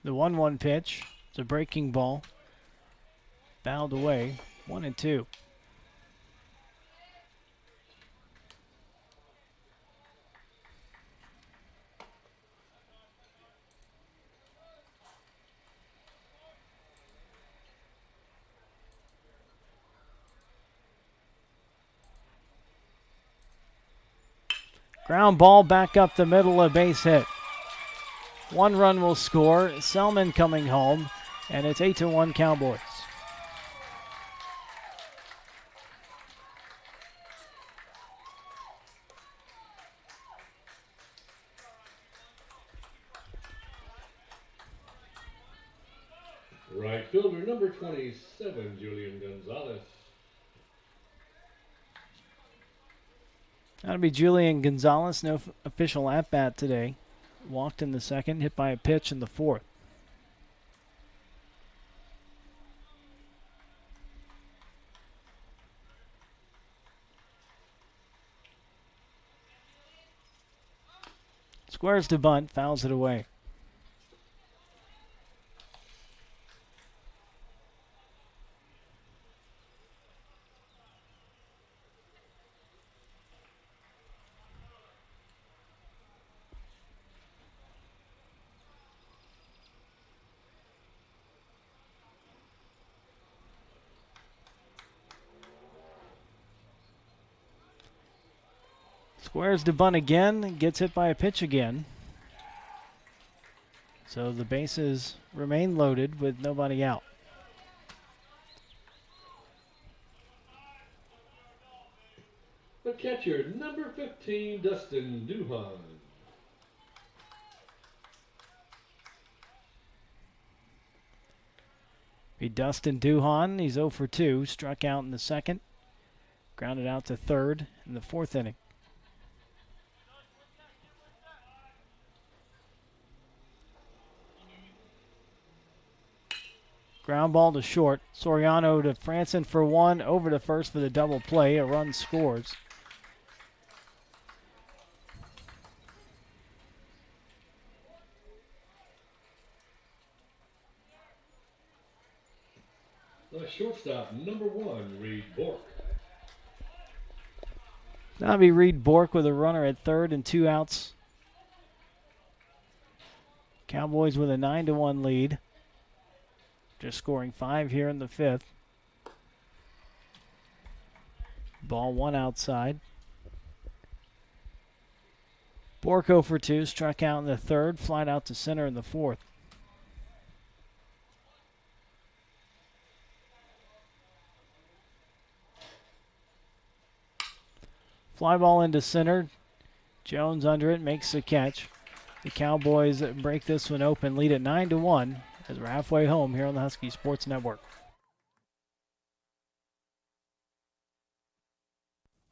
The 1-1 pitch. It's a breaking ball. Fouled away. 1-2. Ground ball back up the middle, a base hit. 1 run will score. Selman coming home, and it's 8-1 Cowboys. Right fielder, number 27, Julian Gonzalez. That'll be Julian Gonzalez. No official at-bat today. Walked in the second, hit by a pitch in the fourth. Squares to bunt, fouls it away. Squares to bunt again, gets hit by a pitch again. So the bases remain loaded with nobody out. The catcher, number 15, Dustin Duhan. Be Dustin Duhan. He's 0 for 2. Struck out in the second. Grounded out to third in the fourth inning. Ground ball to short. Soriano to Franson for one. Over to first for the double play. A run scores. The shortstop, number 1, Reed Bork. That'll be Reed Bork with a runner at third and 2 outs. Cowboys with a 9-1 lead. Just scoring 5 here in the fifth. Ball 1 outside. Bork 0 for 2, struck out in the third, flied out to center in the fourth. Fly ball into center. Jones under it, makes the catch. The Cowboys break this one open, lead at 9-1 as we're halfway home here on the Husky Sports Network.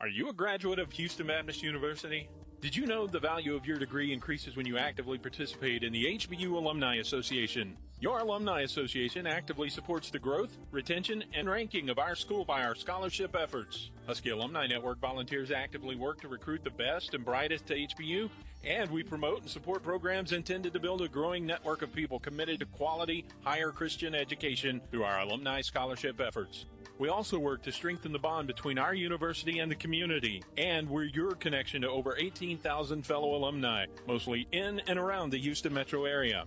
Are you a graduate of Houston Baptist University? Did you know the value of your degree increases when you actively participate in the HBU Alumni Association? Your Alumni Association actively supports the growth, retention, and ranking of our school by our scholarship efforts. Husky Alumni Network volunteers actively work to recruit the best and brightest to HBU, and we promote and support programs intended to build a growing network of people committed to quality, higher Christian education through our alumni scholarship efforts. We also work to strengthen the bond between our university and the community, and we're your connection to over 18,000 fellow alumni, mostly in and around the Houston metro area.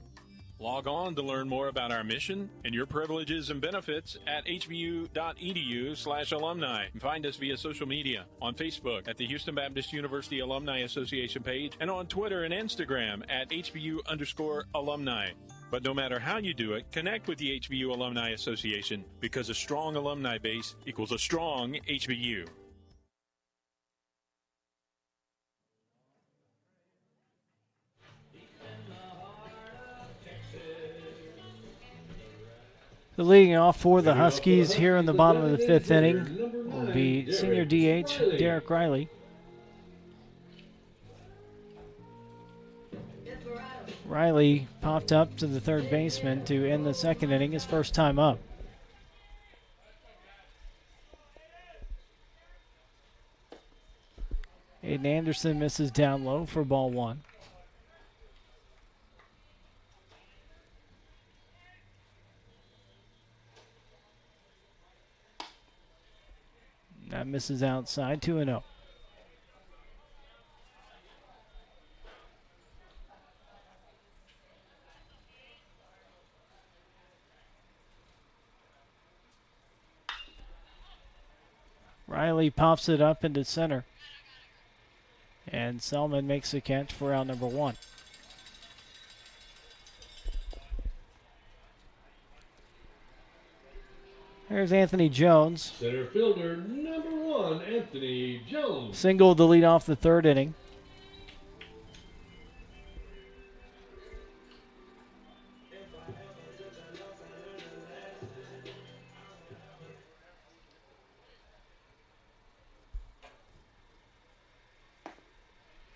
Log on to learn more about our mission and your privileges and benefits at hbu.edu/alumni. And find us via social media on Facebook at the Houston Baptist University Alumni Association page and on Twitter and Instagram at HBU_alumni. But no matter how you do it, connect with the HBU Alumni Association because a strong alumni base equals a strong HBU. The leading off for the Huskies here in the bottom of the fifth inning will be senior DH Derek Riley. Riley popped up to the third baseman to end the second inning, his first time up. Aiden Anderson misses down low for ball 1. That misses outside, 2-0. Riley pops it up into center. And Selman makes the catch for out number 1. There's Anthony Jones. Center fielder, number 1, Anthony Jones. Single to lead off the third inning.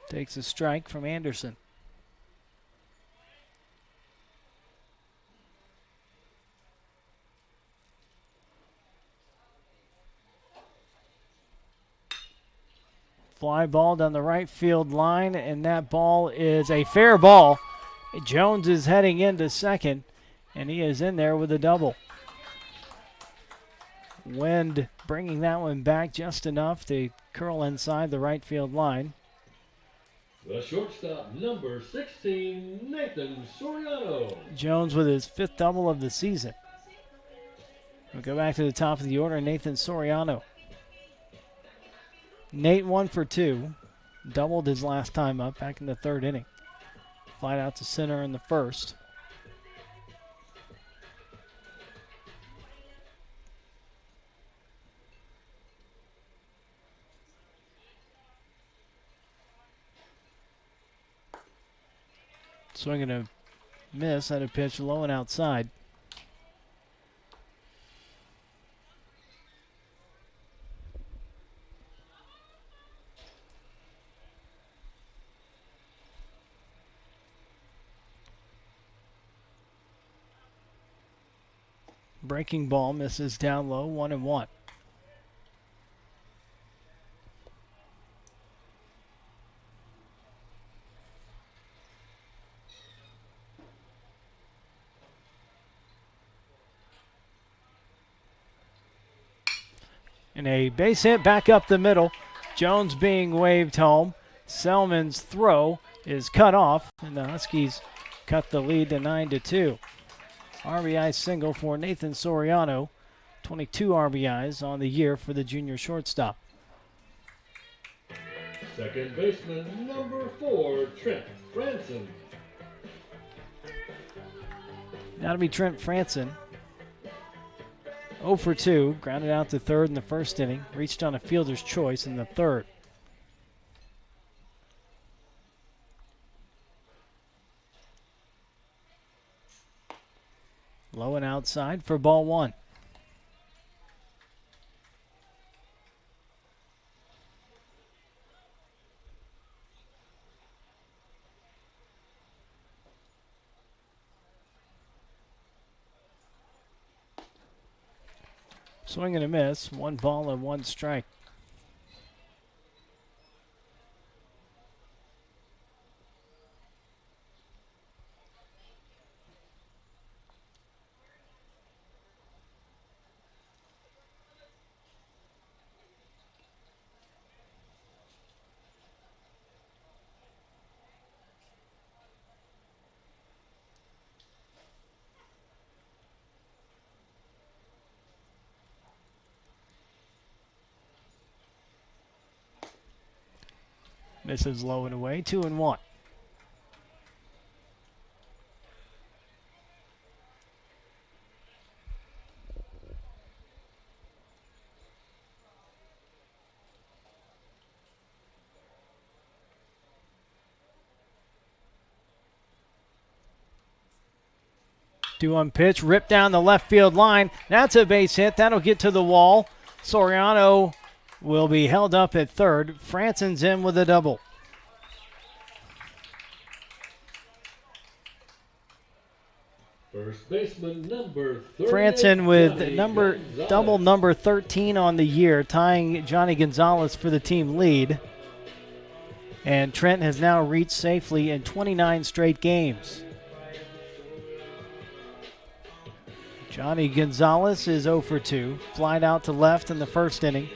Takes a strike from Anderson. Fly ball down the right field line, and that ball is a fair ball. Jones is heading into second, and he is in there with a double. Wind bringing that one back just enough to curl inside the right field line. The shortstop, number 16, Nathan Soriano. Jones with his 5th double of the season. We'll go back to the top of the order, Nathan Soriano. Nate 1 for 2. Doubled his last time up back in the 3rd inning. Flied out to center in the 1st. Swinging a miss at a pitch low and outside. Breaking ball misses down low, 1-1. And a base hit back up the middle. Jones being waved home. Selman's throw is cut off, and the Huskies cut the lead to 9-2. RBI single for Nathan Soriano. 22 RBIs on the year for the junior shortstop. Second baseman, number 4, Trent Franson. That'll be Trent Franson. 0 for 2, grounded out to third in the 1st inning. Reached on a fielder's choice in the 3rd. Low and outside for ball 1. Swing and a miss. 1 ball and 1 strike. Misses low and away, 2-1. Two-on pitch, ripped down the left field line. That's a base hit. That'll get to the wall. Soriano will be held up at third. Franson's in with a double. First baseman, number 30. Franson with double number 13 on the year, tying Johnny Gonzalez for the team lead. And Trent has now reached safely in 29 straight games. Johnny Gonzalez is 0 for 2. Flied out to left in the 1st inning.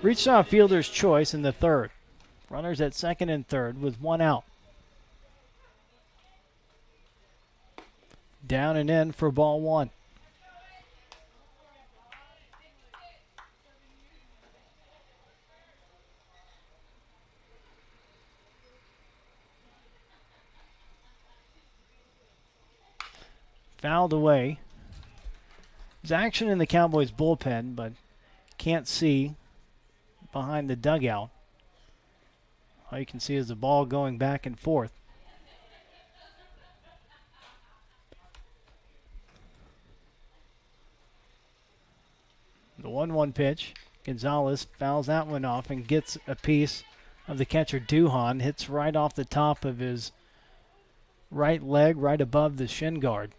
Reached on a fielder's choice in the 3rd. Runners at 2nd and 3rd with 1 out. Down and in for ball 1. Fouled away. There's action in the Cowboys bullpen, but can't see behind the dugout. All you can see is the ball going back and forth. The 1-1 pitch. Gonzalez fouls that one off and gets a piece of the catcher Duhan. Hits right off the top of his right leg, right above the shin guard.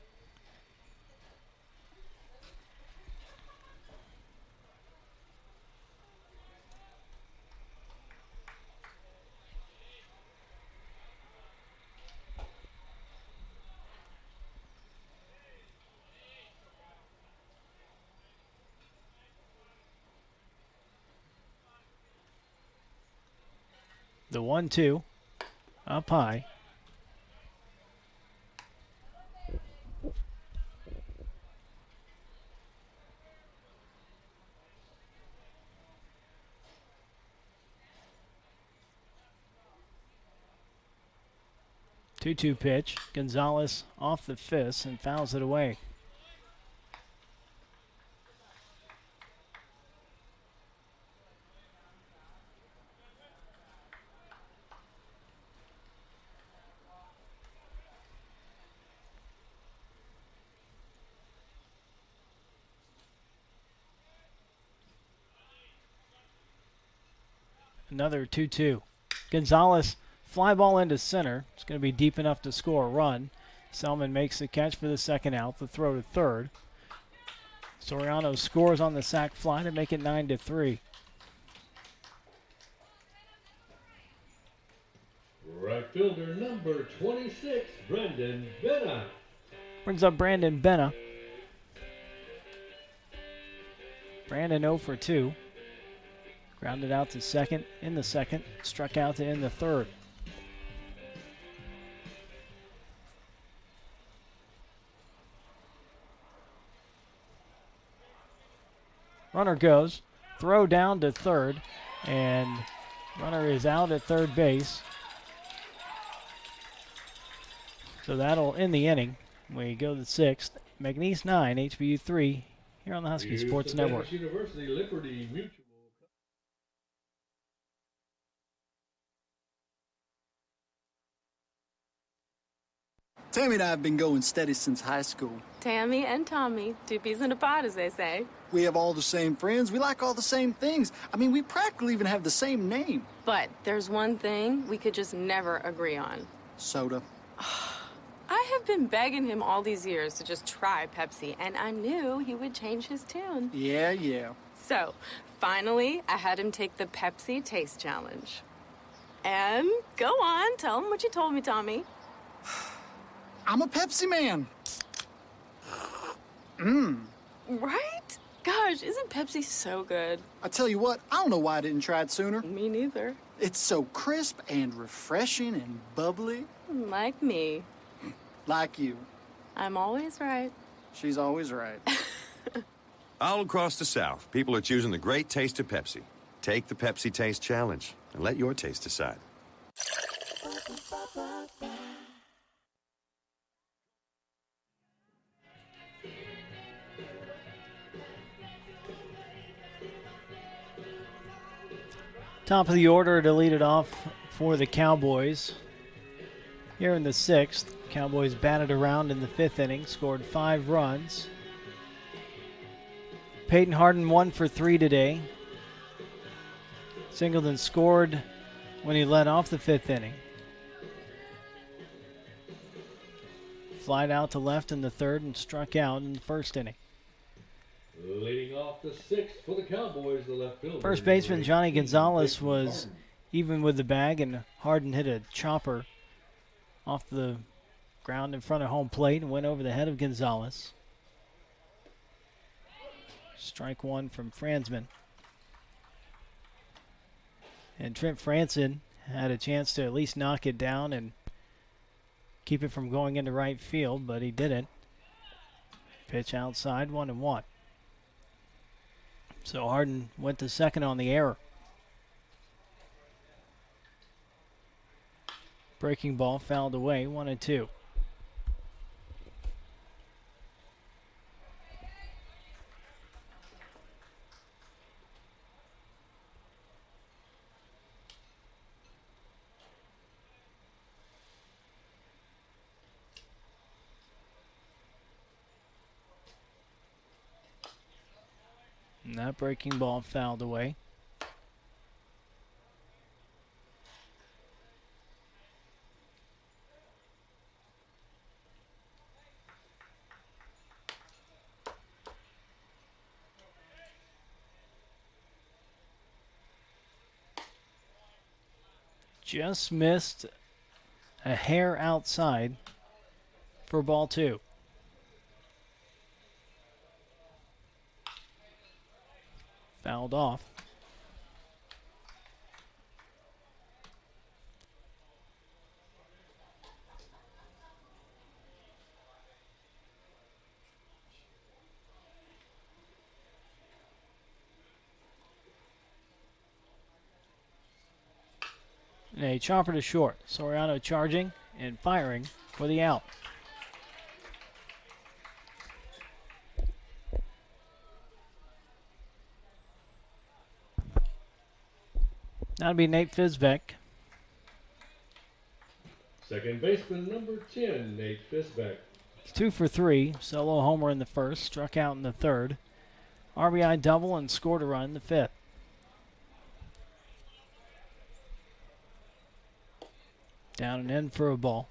The 1-2 up high. Two-two pitch. Gonzalez off the fist and fouls it away. Another 2-2. Gonzalez, fly ball into center. It's going to be deep enough to score a run. Selman makes the catch for the second out. The throw to third. Soriano scores on the sac fly to make it 9-3. Right fielder number 26, Brendan Benna. Brings up Brandon Benna. Brandon 0 for 2. Grounded out to second in the second. Struck out to end the third. Runner goes. Throw down to third. And runner is out at third base. So that'll end the inning. We go to the sixth. McNeese 9, HBU 3 here on the Husky Sports Network. University Liberty Mutual. Tammy and I have been going steady since high school. Tammy and Tommy, two peas in a pod, as they say. We have all the same friends. We like all the same things. I mean, we practically even have the same name. But there's one thing we could just never agree on. Soda. I have been begging him all these years to just try Pepsi, and I knew he would change his tune. Yeah. So, finally, I had him take the Pepsi Taste Challenge. And go on, tell him what you told me, Tommy. I'm a Pepsi man. Right? Gosh, isn't Pepsi so good? I tell you what, I don't know why I didn't try it sooner. Me neither. It's so crisp and refreshing and bubbly. Like me. Like you. I'm always right. She's always right. All across the South, people are choosing the great taste of Pepsi. Take the Pepsi Taste Challenge and let your taste decide. Top of the order to lead it off for the Cowboys. Here in the sixth, Cowboys batted around in the fifth inning, scored 5 runs. Peyton Harden 1 for 3 today. Singleton scored when he led off the fifth inning. Flied out to left in the third and struck out in the first inning. Leading off the sixth for the Cowboys, the left fielder. First baseman Johnny Gonzalez was even with the bag, and Harden hit a chopper off the ground in front of home plate and went over the head of Gonzalez. Strike one from Fransman. And Trent Franson had a chance to at least knock it down and keep it from going into right field, but he didn't. Pitch outside, 1-1. So Harden went to second on the error. Breaking ball fouled away, 1-2. And that breaking ball fouled away. Just missed a hair outside for ball 2. Fouled off. And a chopper to short. Soriano charging and firing for the out. That'll be Nate Fisbeck. Second baseman, number 10, Nate Fisbeck. 2 for 3. Solo homer in the first. Struck out in the third. RBI double and scored a run in the fifth. Down and in for a ball.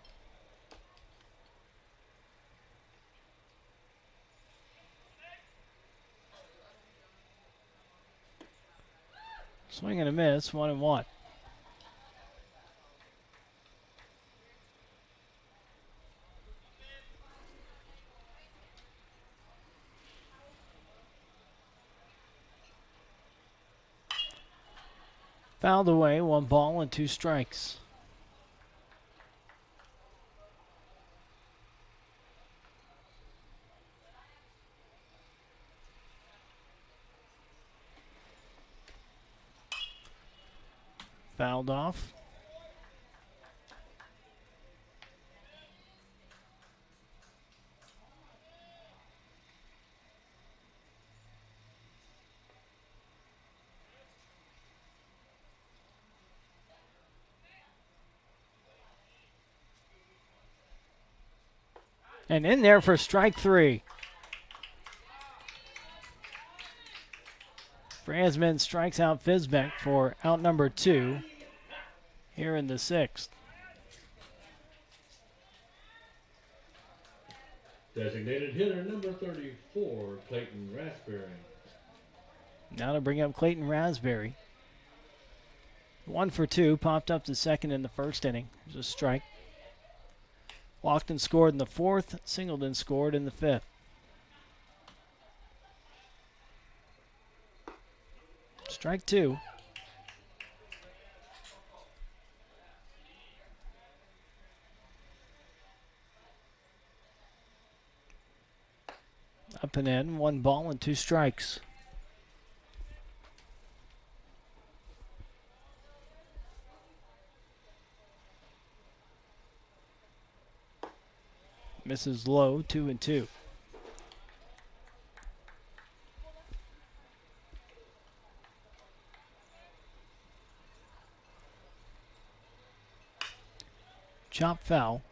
Swing and a miss, 1-1. Fouled away, 1 ball and 2 strikes. Fouled off. And in there for strike 3. Franzman strikes out Fisbeck for out number 2 here in the 6th. Designated hitter number 34, Clayton Raspberry. Now to bring up Clayton Raspberry. 1 for 2, popped up to second in the first inning. There's a strike. Walked and scored in the 4th, singled and scored in the 5th. Strike 2. Up and in, 1 ball and 2 strikes. Misses low, 2-2. Chop foul.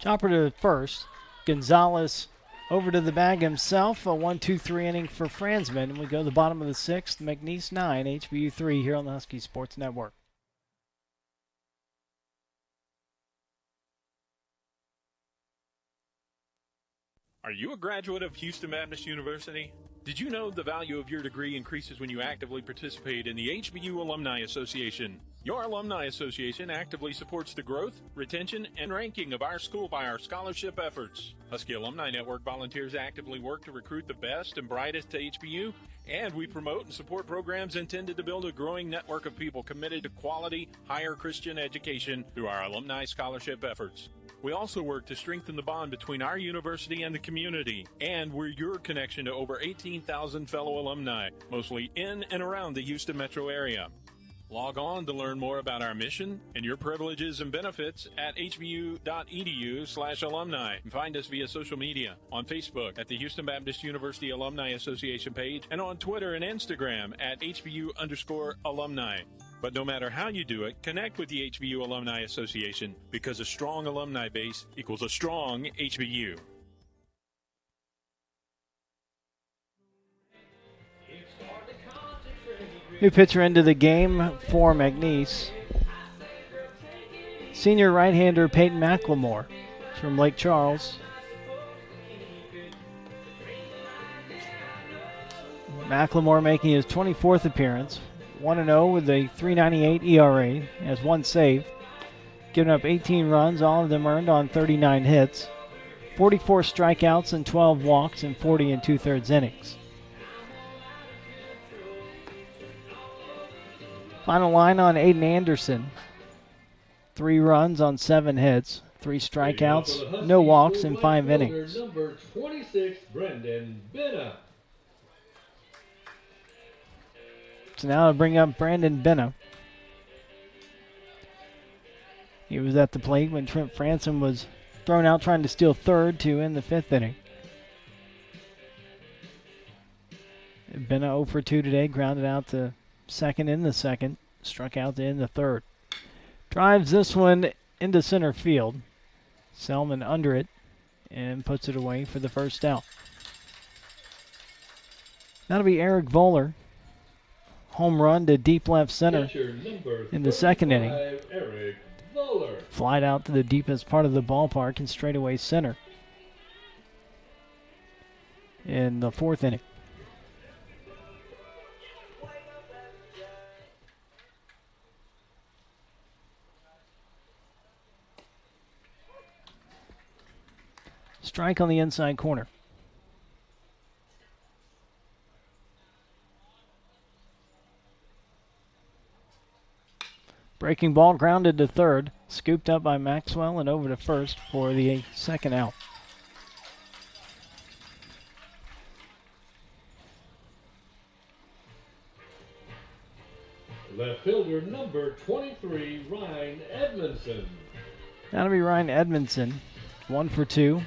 Chopper to first. Gonzalez over to the bag himself. A 1-2-3 inning for Franzman. And we go to the bottom of the 6th. McNeese 9, HBU 3 here on the Husky Sports Network. Are you a graduate of Houston Baptist University? Did you know the value of your degree increases when you actively participate in the HBU Alumni Association? Your Alumni Association actively supports the growth, retention, and ranking of our school by our scholarship efforts. Husky Alumni Network volunteers actively work to recruit the best and brightest to HBU, and we promote and support programs intended to build a growing network of people committed to quality, higher Christian education through our alumni scholarship efforts. We also work to strengthen the bond between our university and the community, and we're your connection to over 18,000 fellow alumni, mostly in and around the Houston metro area. Log on to learn more about our mission and your privileges and benefits at hbu.edu/alumni. And find us via social media on Facebook at the Houston Baptist University Alumni Association page and on Twitter and Instagram at HBU_alumni. But no matter how you do it, connect with the HBU Alumni Association because a strong alumni base equals a strong HBU. New pitcher into the game for McNeese. Senior right-hander Peyton McLemore from Lake Charles. McLemore making his 24th appearance. 1-0 with a 3.98 ERA. Has 1 save. Given up 18 runs, all of them earned on 39 hits. 44 strikeouts and 12 walks in 40 2/3 innings. Final line on Aiden Anderson. 3 runs on 7 hits, 3 strikeouts, no walks in 5 innings. Number 26, Brandon Benna. So now to bring up Brandon Benna. He was at the plate when Trent Franson was thrown out trying to steal third to end the 5th inning. Benna 0 for 2 today, grounded out to second in the 2nd, struck out to end the 3rd. Drives this one into center field. Selman under it and puts it away for the first out. That'll be Eric Voller. Home run to deep left center in the 2nd inning. Eric Voller. Flied out to the deepest part of the ballpark and straightaway center in the 4th inning. Strike on the inside corner. Breaking ball grounded to third, scooped up by Maxwell and over to first for the 2nd out. Left fielder number 23, Ryan Edmondson. That'll be Ryan Edmondson. 1 for 2.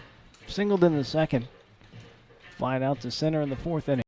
Singled in the 2nd. Flied out to center in the 4th inning.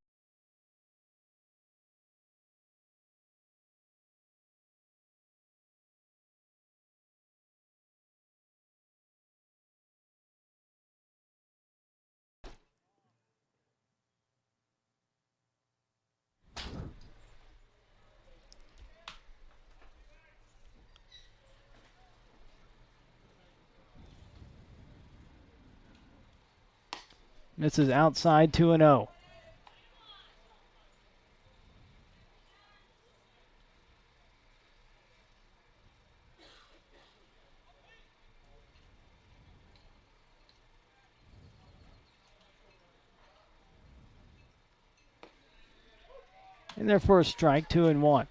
This is outside 2-0. In their first strike, 2-1.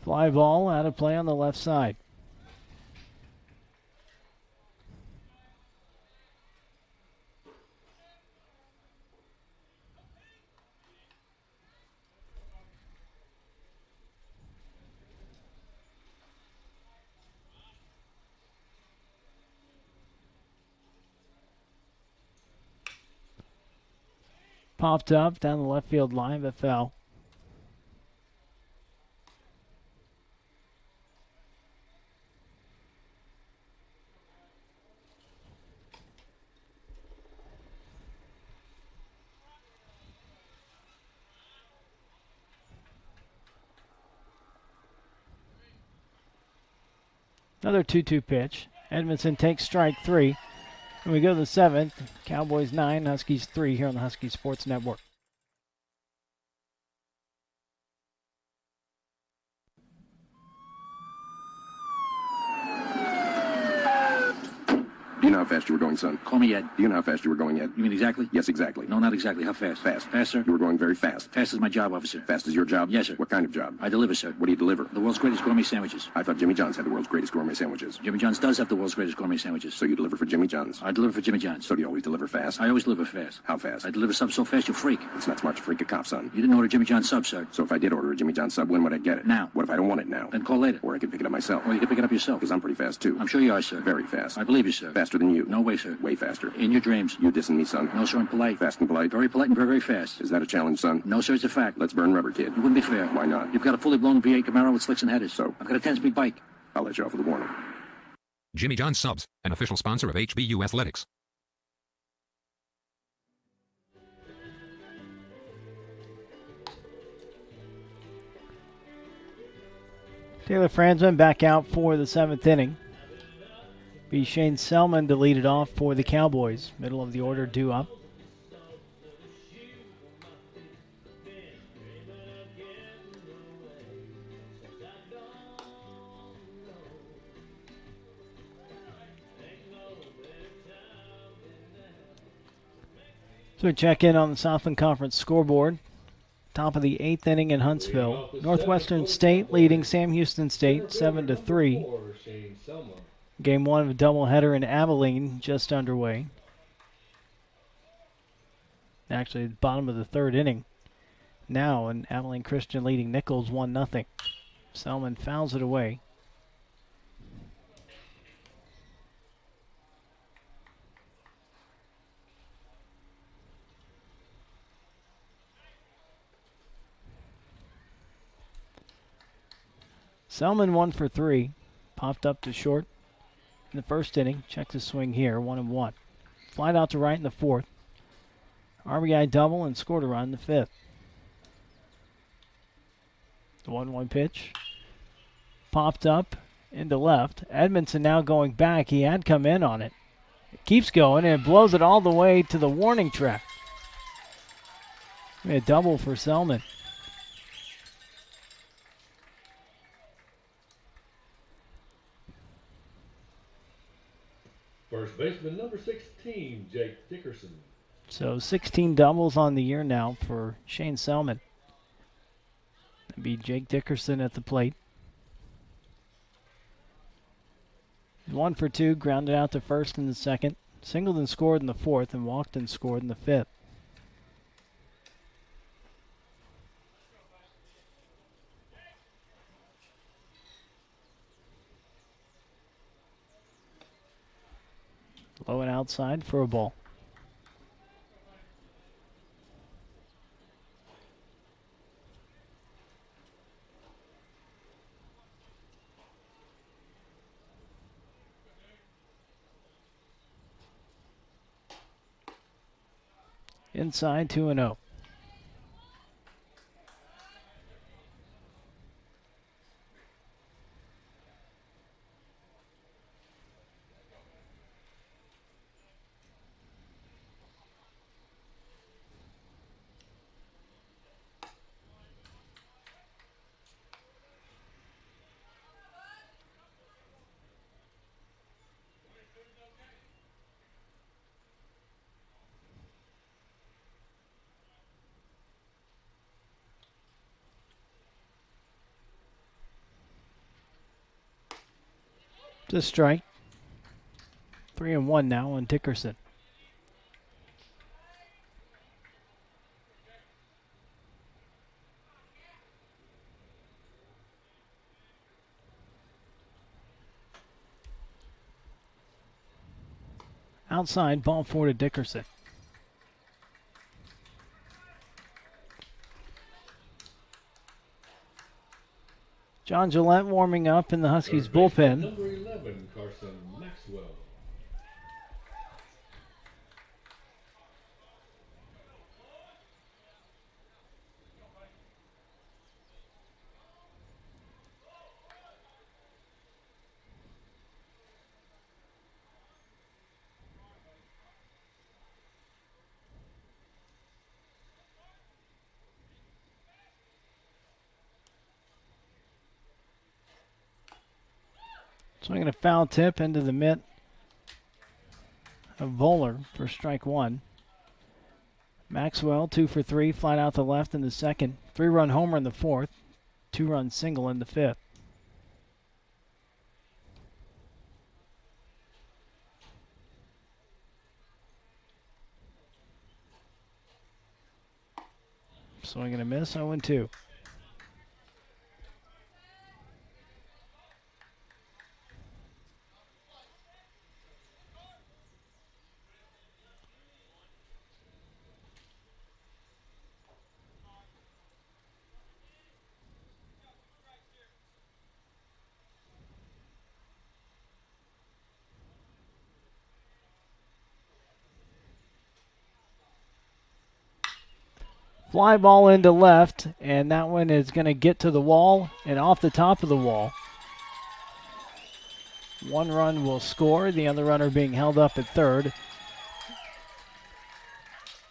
Fly ball out of play on the left side. Popped up down the left field line, but fell. Another 2-2 pitch. Edmondson takes strike 3. And we go to the 7th. Cowboys 9, Huskies 3 here on the Husky Sports Network. Do you know how fast you were going, son? Call me Ed. Do you know how fast you were going, Ed? You mean exactly? Yes, exactly. No, not exactly. How fast? Fast. Faster? You were going very fast. Fast is my job, officer. Fast is your job? Yes, sir. What kind of job? I deliver, sir. What do you deliver? The world's greatest gourmet sandwiches. I thought Jimmy John's had the world's greatest gourmet sandwiches. Jimmy John's does have the world's greatest gourmet sandwiches. So you deliver for Jimmy John's? I deliver for Jimmy John's. So do you always deliver fast? I always deliver fast. How fast? I deliver subs so fast you freak. It's not smart to freak a cop, son. You didn't order Jimmy John's sub, sir. So if I did order a Jimmy John's sub, when would I get it? Now. What if I don't want it now? Then call later. Or I could pick it up myself. Or you can pick it up yourself. Because I'm pretty fast, too. I'm sure you are, sir. Very fast. I believe you, sir. Faster than you. No way, sir. Way faster. In your dreams. You dissing me, son? No, sir, I'm polite. Fast and polite? Very polite and very, very fast. Is that a challenge, son? No, sir, it's a fact. Let's burn rubber, kid. It wouldn't be fair. Why not? You've got a fully blown V8 Camaro with slicks and headers. So? I've got a 10-speed bike. I'll let you off with a warning. Jimmy John's Subs, an official sponsor of HBU Athletics. Taylor Franzman back out for the 7th inning. Be Shane Selman to lead it off for the Cowboys. Middle of the order due up. So we check in on the Southland Conference scoreboard. Top of the 8th inning in Huntsville. Northwestern State leading Sam Houston State 7-3. Game 1 of a doubleheader in Abilene just underway. Actually, the bottom of the 3rd inning. Now, and Abilene Christian leading Nichols 1-0. Selman fouls it away. Selman 1 for 3. Popped up to short in the 1st inning. Checked his swing here, 1-1. Flied out to right in the 4th. RBI double and scored a run in the 5th. The 1-1 pitch. Popped up into left. Edmondson now going back. He had come in on it. It keeps going and it blows it all the way to the warning track. A double for Selman. First baseman number 16, Jake Dickerson. So 16 doubles on the year now for Shane Selman. That'd be Jake Dickerson at the plate. 1 for 2, grounded out to first in the 2nd. Singled and scored in the 4th, and walked and scored in the 5th. Low and outside for a ball. Inside 2-0. It's a strike. 3-1 now on Dickerson. Outside, ball 4 to Dickerson. John Gillette warming up in the Huskies bullpen. Number 11, Carson Maxwell. Swinging a foul tip into the mitt of Voller for strike 1. Maxwell 2 for 3, flied out the left in the 2nd. 3-run homer in the 4th. 2-run single in the 5th. Swing and a miss, 0-2. Fly ball into left, and that one is going to get to the wall and off the top of the wall. 1 run will score, the other runner being held up at 3rd.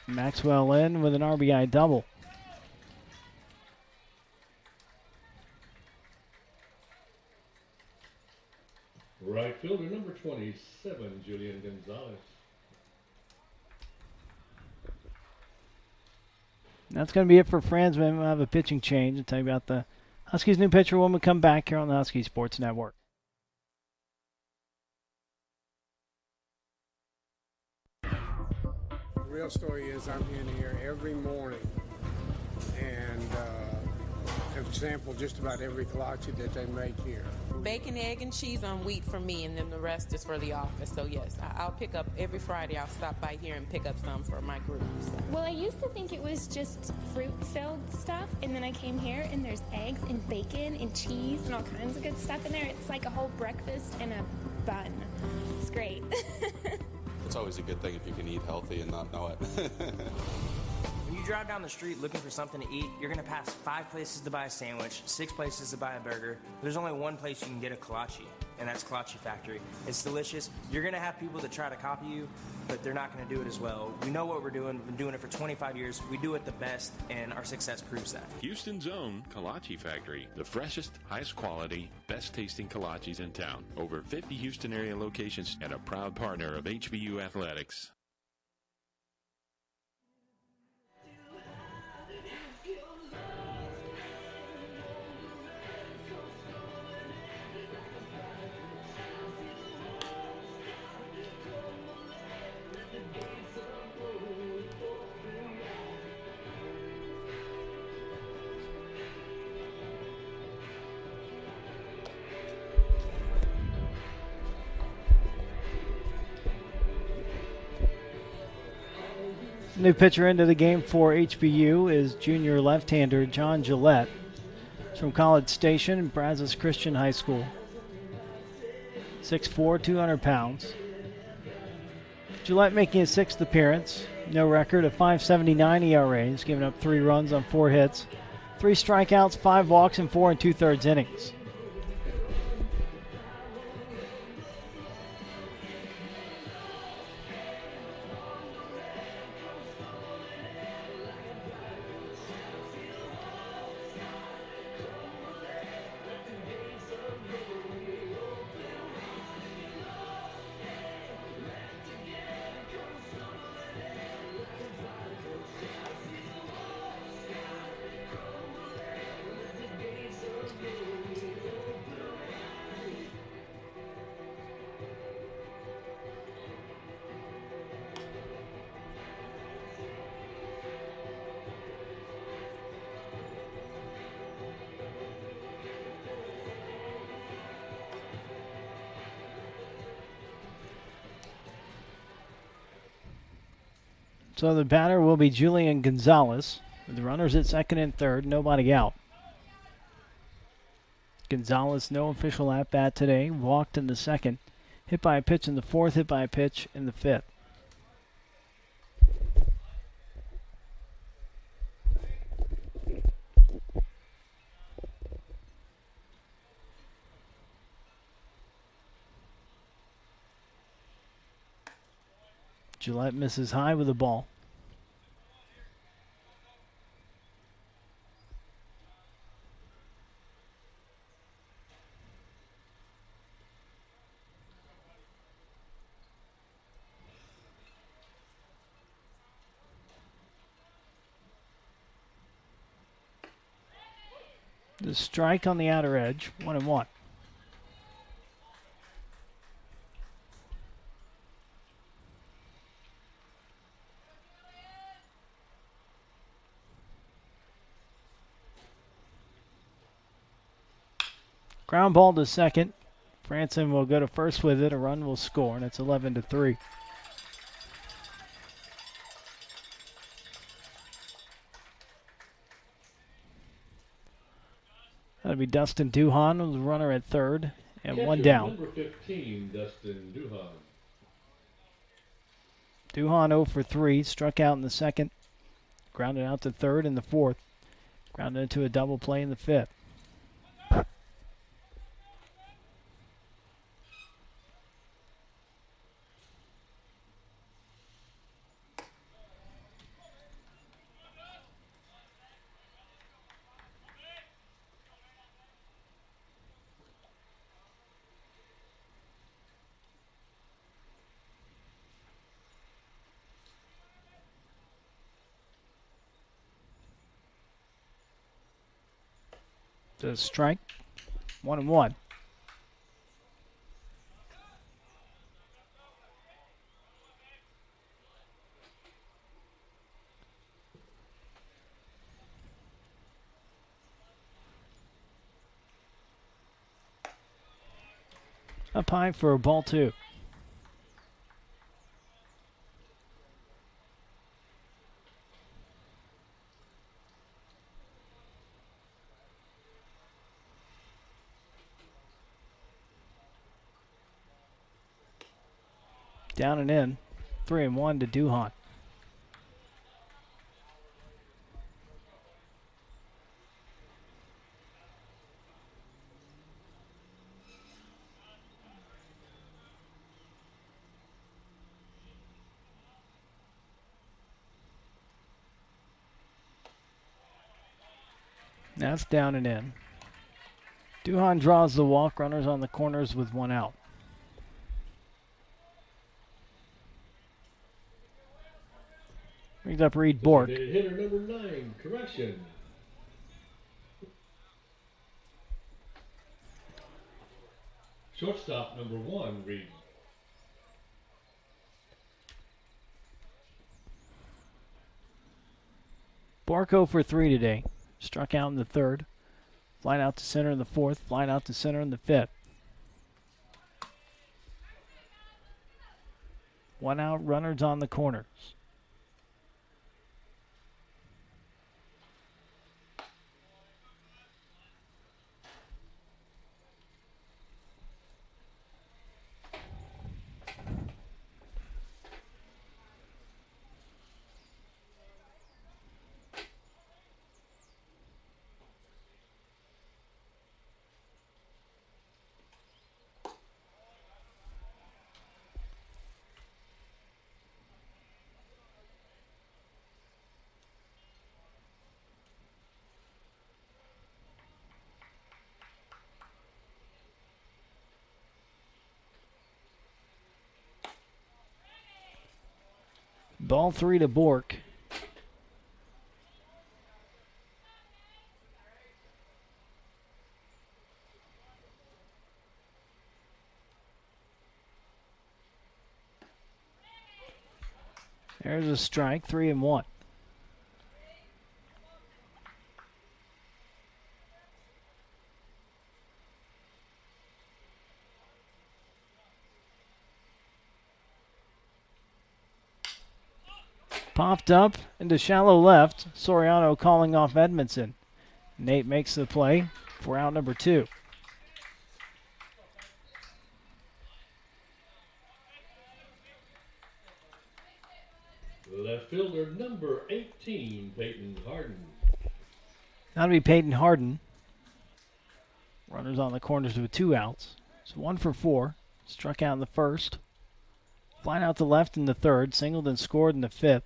Maxwell in with an RBI double. Right fielder number 27, Julian Gonzalez. That's going to be it for Franzman. We'll have a pitching change and tell you about the Huskies' new pitcher when we come back here on the Husky Sports Network. The real story is I'm in here every morning and have sampled just about every kolache that they make here. Bacon, egg, and cheese on wheat for me, and then the rest is for the office. So yes, I'll pick up every Friday. I'll stop by here and pick up some for my group. So. Well, I used to think it was just fruit-filled stuff, and then I came here, and there's eggs and bacon and cheese and all kinds of good stuff in there. It's like a whole breakfast and a bun. It's great. It's always a good thing if you can eat healthy and not know it. When you drive down the street looking for something to eat, you're going to pass 5 places to buy a sandwich, 6 places to buy a burger. There's only one place you can get a kolache, and that's Kolache Factory. It's delicious. You're going to have people that try to copy you, but they're not going to do it as well. We know what we're doing. We've been doing it for 25 years. We do it the best, and our success proves that. Houston's own Kolache Factory, the freshest, highest quality, best tasting kolaches in town. Over 50 Houston area locations and a proud partner of HBU Athletics. New pitcher into the game for HBU is junior left-hander John Gillette. He's from College Station and Brazos Christian High School. 6'4", 200 pounds. Gillette making his 6th appearance. No record, a .579 ERA. He's given up 3 runs on 4 hits, 3 strikeouts, 5 walks, and 4 2/3 innings. So the batter will be Julian Gonzalez, with the runners at second and third, nobody out. Gonzalez, no official at-bat today, walked in the second, hit by a pitch in the fourth, hit by a pitch in the fifth. Gillette misses high with the ball. The strike on the outer edge, 1-1. Ground ball to second. Franson will go to first with it. A run will score, and it's 11-3. That'll be Dustin Duhan, the runner at third, and Catcher, one down. Number 15, Dustin Duhan. Duhan 0 for 3, struck out in the second, grounded out to third in the fourth, grounded into a double play in the fifth. a strike. 1-1. Up high for ball 2. Down and in. 3-1 to Duhan. That's down and in. Duhan draws the walk. Runners on the corners with 1 out. Brings up Reed Bork. Hitter number 9, correction. Shortstop number 1, Reed. Bork 0 for 3 today. Struck out in the 3rd. Flying out to center in the 4th. Flying out to center in the 5th. 1 out. Runners on the corners. Ball 3 to Bork. There's a strike, 3-1. Popped up into shallow left. Soriano calling off Edmondson. Nate makes the play for out number 2. Left fielder number 18, Peyton Harden. That'll be Peyton Harden. Runners on the corners with 2 outs. So 1 for 4. Struck out in the 1st. Flying out to left in the 3rd. Singled and scored in the 5th.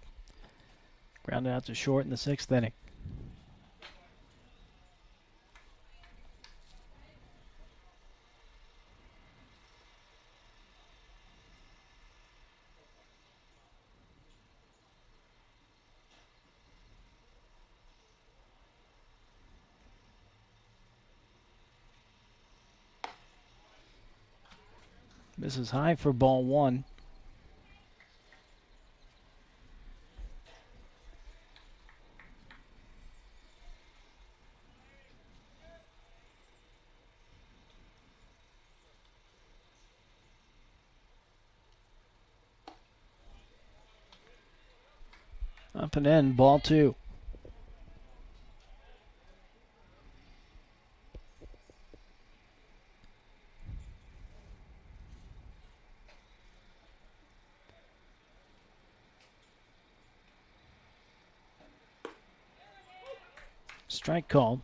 Grounded out to short in the 6th inning. This is high for ball 1. Up and in, ball 2. Strike called.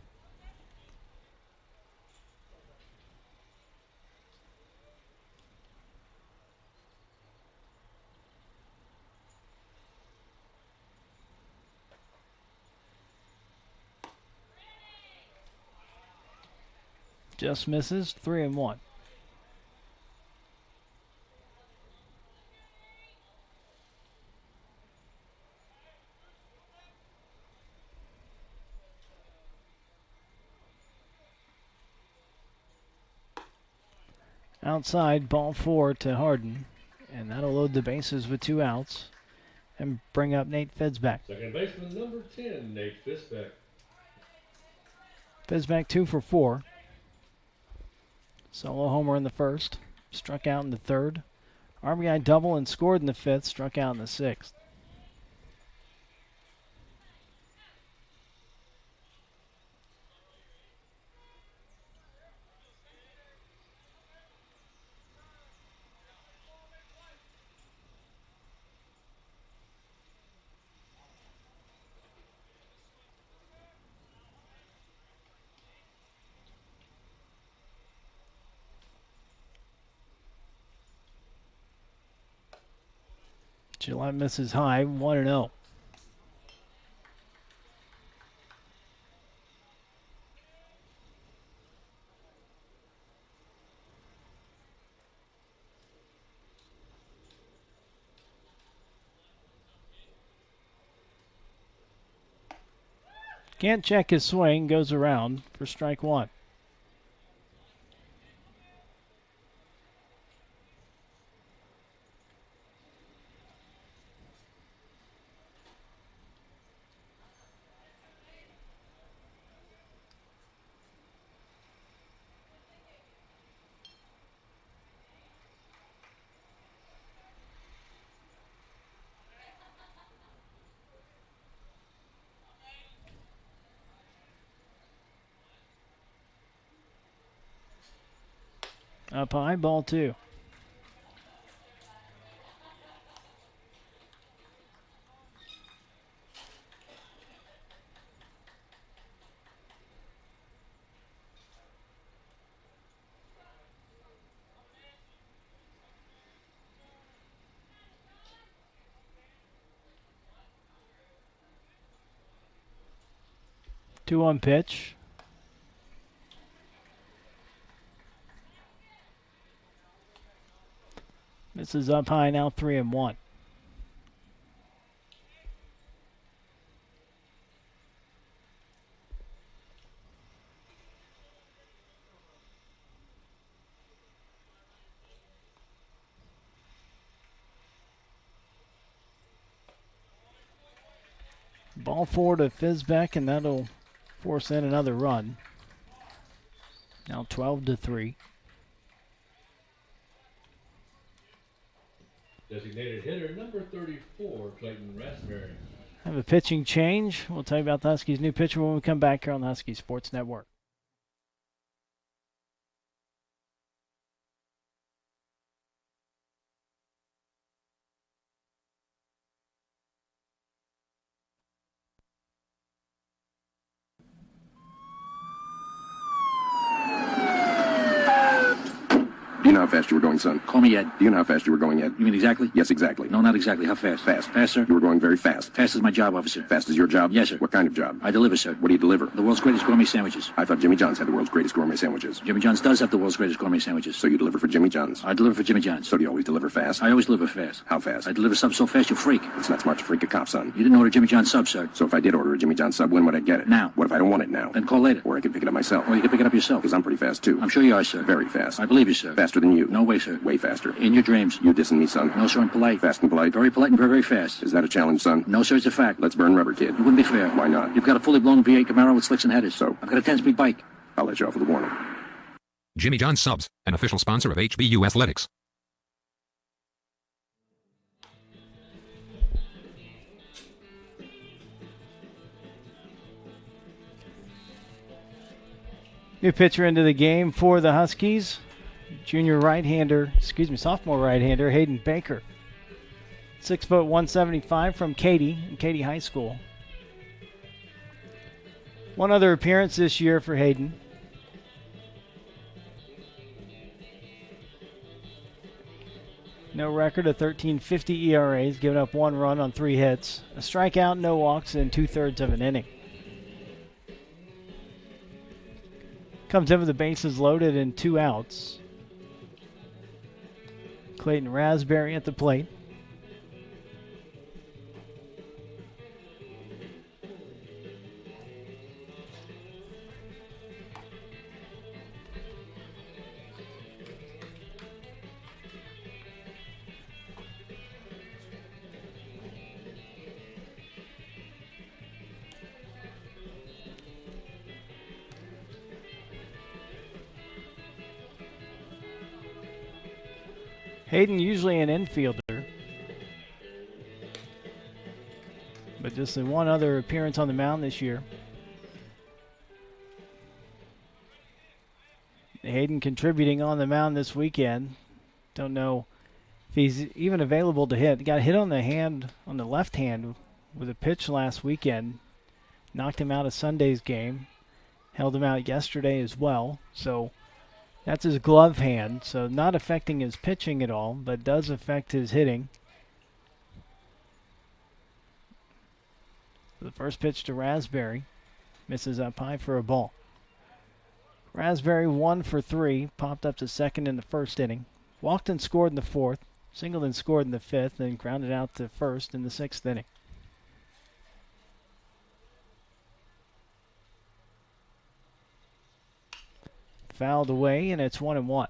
Just misses, 3-1. outside, ball 4 to Harden. And that'll load the bases with 2 outs and bring up Nate Fidsbeck. Second baseman number 10, Nate Fisbeck. Fidsbeck 2 for 4. Solo homer in the first. Struck out in the third. RBI double and scored in the fifth. Struck out in the sixth. Gillette misses high, 1-0. Can't check his swing, goes around for strike 1. Up high, ball 2. Two on pitch. This is up high now, 3-1. Ball 4 to Fisbeck, and that'll force in another run. Now 12-3. Designated hitter number 34, Clayton Raspberry. Have a pitching change. We'll tell you about the Huskies' new pitcher when we come back here on the Husky Sports Network. Do you know how fast you were going, son? Call me Ed. Do you know how fast you were going, Ed? You mean exactly? Yes, exactly. No, not exactly. How fast? Fast. Faster? You were going very fast. Fast is my job, officer. Fast is your job? Yes, sir. What kind of job? I deliver, sir. What do you deliver? The world's greatest gourmet sandwiches. I thought Jimmy John's had the world's greatest gourmet sandwiches. Jimmy John's does have the world's greatest gourmet sandwiches. So you deliver for Jimmy John's? I deliver for Jimmy John's. So do you always deliver fast? I always deliver fast. How fast? I deliver subs so fast you freak. It's not smart to freak a cop, son. You didn't order Jimmy John's sub, sir. So if I did order a Jimmy John's sub, when would I get it? Now. What if I don't want it now? Then call later. Or I could pick it up myself. Or you can pick it up yourself. Because I'm pretty fast, too. I'm sure you are, sir. Very fast. I believe you, sir. Faster than you. No way, sir. Way faster. In your dreams. You dissing me, son? No, sir, I'm polite. Fast and polite? Very polite and very, very fast. Is that a challenge, son? No, sir, it's a fact. Let's burn rubber, kid. It wouldn't be fair. Why not? You've got a fully blown V8 Camaro with slicks and headers. So? I've got a 10-speed bike. I'll let you off with a warning. Jimmy John's Subs, an official sponsor of HBU Athletics. New pitcher into the game for the Huskies. Sophomore right-hander, Hayden Baker. 6 foot 175 from Katy High School. One other appearance this year for Hayden. No record of 13.50 ERA. He's given up 1 run on 3 hits. A strikeout, no walks, in 2/3 of an inning. Comes in with the bases loaded and 2 outs. Clayton Raspberry at the plate. Hayden usually an infielder, but just the one other appearance on the mound this year. Hayden contributing on the mound this weekend. Don't know if he's even available to hit. Got hit on the hand, on the left hand, with a pitch last weekend. Knocked him out of Sunday's game. Held him out yesterday as well. So that's his glove hand. So not affecting his pitching at all, but does affect his hitting. The first pitch to Raspberry. Misses up high for a ball. Raspberry 1 for 3. Popped up to second in the first inning. Walked and scored in the fourth. Singled and scored in the fifth. Then grounded out to first in the sixth inning. Fouled away, and it's 1-1.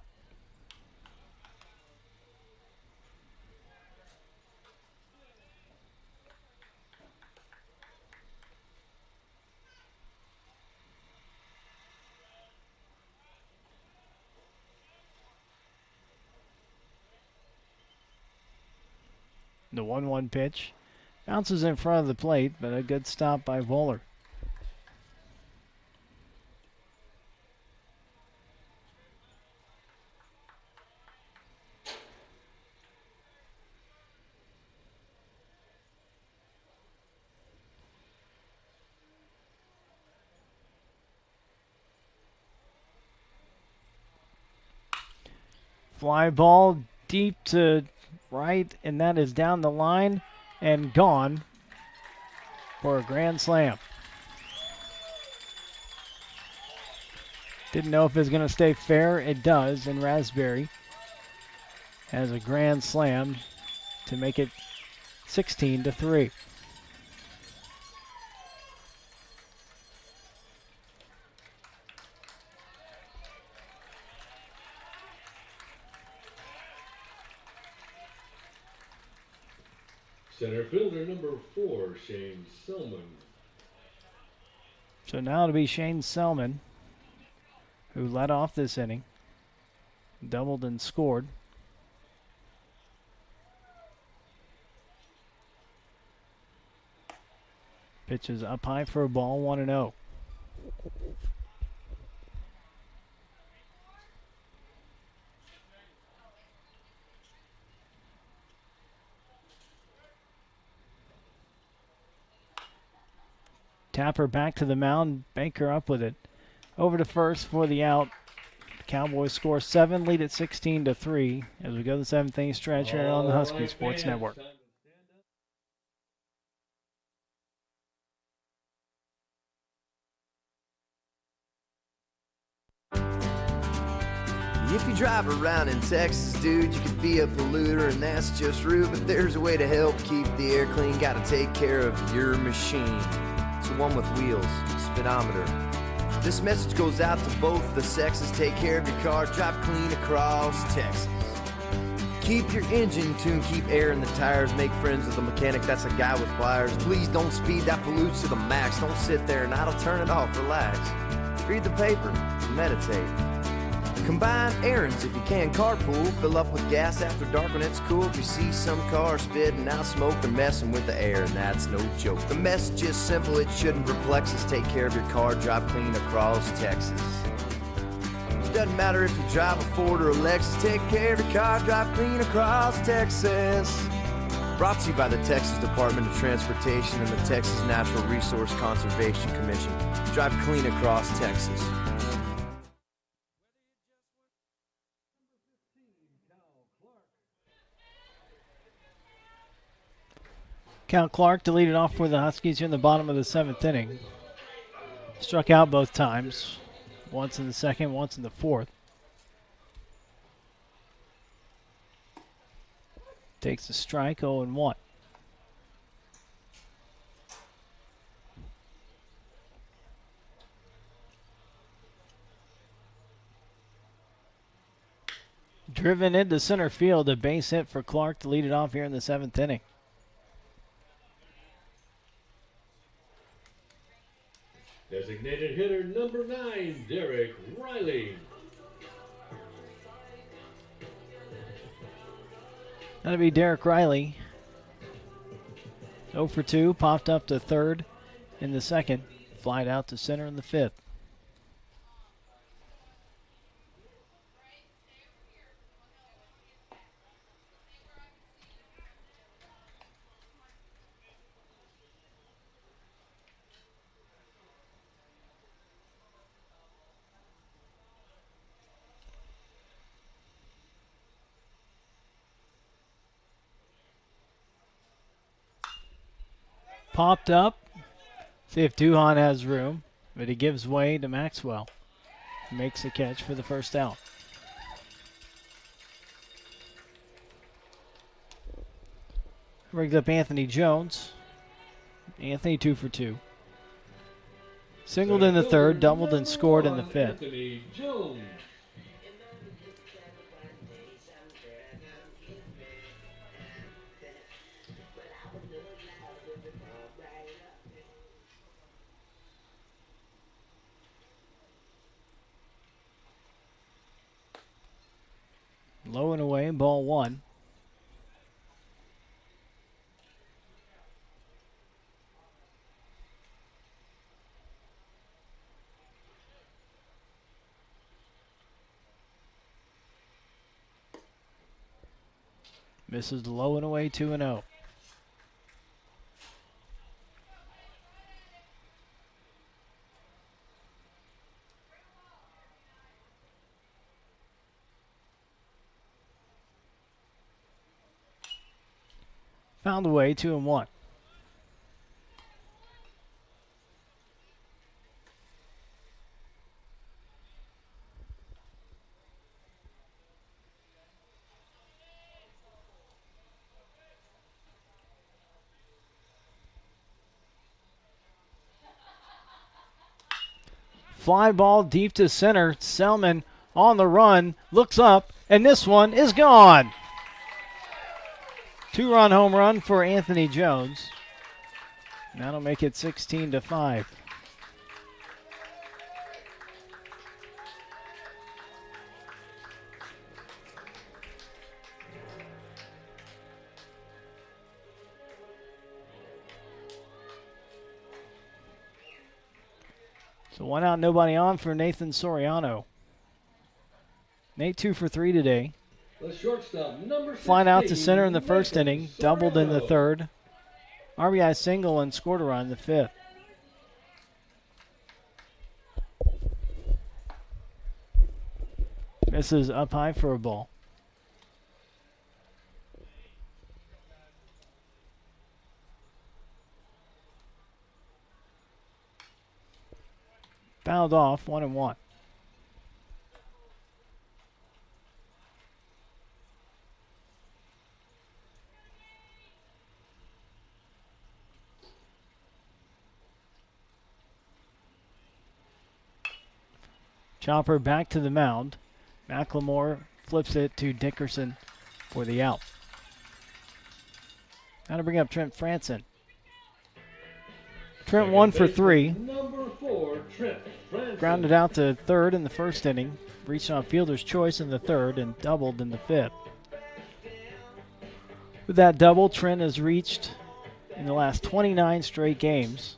The 1-1 pitch bounces in front of the plate, but a good stop by Voller. Fly ball deep to right, and that is down the line and gone for a grand slam. Didn't know if it was going to stay fair. It does, and Raspberry has a grand slam to make it 16-3. Center fielder number 4, Shane Selman. So now it'll be Shane Selman, who led off this inning, doubled and scored. Pitches up high for a ball, 1-0. Tapper back to the mound. Baker up with it. Over to first for the out. The Cowboys score 7, lead at 16-3 as we go to the seventh inning stretch here on the Husky Sports Network. If you drive around in Texas, dude, you could be a polluter, and that's just rude, but there's a way to help keep the air clean. Gotta take care of your machine. It's the one with wheels, speedometer. This message goes out to both the sexes. Take care of your car, drive clean across Texas. Keep your engine tuned, keep air in the tires, make friends with a mechanic that's a guy with pliers. Please don't speed, that pollutes to the max. Don't sit there and idle, turn it off, relax. Read the paper, meditate. Combine errands if you can, carpool. Fill up with gas after dark when it's cool. If you see some car spitting out smoke, they're messing with the air, and that's no joke. The message is simple, it shouldn't perplex us. Take care of your car, drive clean across Texas. Doesn't matter if you drive a Ford or a Lexus. Take care of your car, drive clean across Texas. Brought to you by the Texas Department of Transportation and the Texas Natural Resource Conservation Commission. Drive clean across Texas. Cal Clark to lead it off for the Huskies here in the bottom of the seventh inning. Struck out both times. Once in the second, once in the fourth. Takes a strike, 0-1. Driven into center field, a base hit for Clark to lead it off here in the seventh inning. Designated hitter number 9, Derek Riley. That'll be Derek Riley. 0 for 2, popped up to third in the second, flied out to center in the fifth. Popped up. See if Duhan has room, but he gives way to Maxwell. Makes the catch for the first out. Brings up Anthony Jones. Anthony 2 for 2. Singled in the third, doubled and scored in the fifth. Anthony Jones. Low and away, ball one. Misses the low and away, 2-0. Found a way, 2-1. Fly ball deep to center. Selman on the run, looks up, and this one is gone. 2-run home run for Anthony Jones. That'll make it 16-5. So 1 out, nobody on for Nathan Soriano. Nate 2 for 3 today. The shortstop, number Flying out to 16, center in the first Nathan inning, doubled in the Soriano. third. RBI single and scored a run in the fifth. Misses up high for a ball. Fouled off, 1-1. Chopper back to the mound. McLemore flips it to Dickerson for the out. Now to bring up Trent Franson. Trent 1 for 3. Number 4, Trent Franson. Grounded out to third in the first inning. Reached on fielder's choice in the third and doubled in the fifth. With that double, Trent has reached in the last 29 straight games.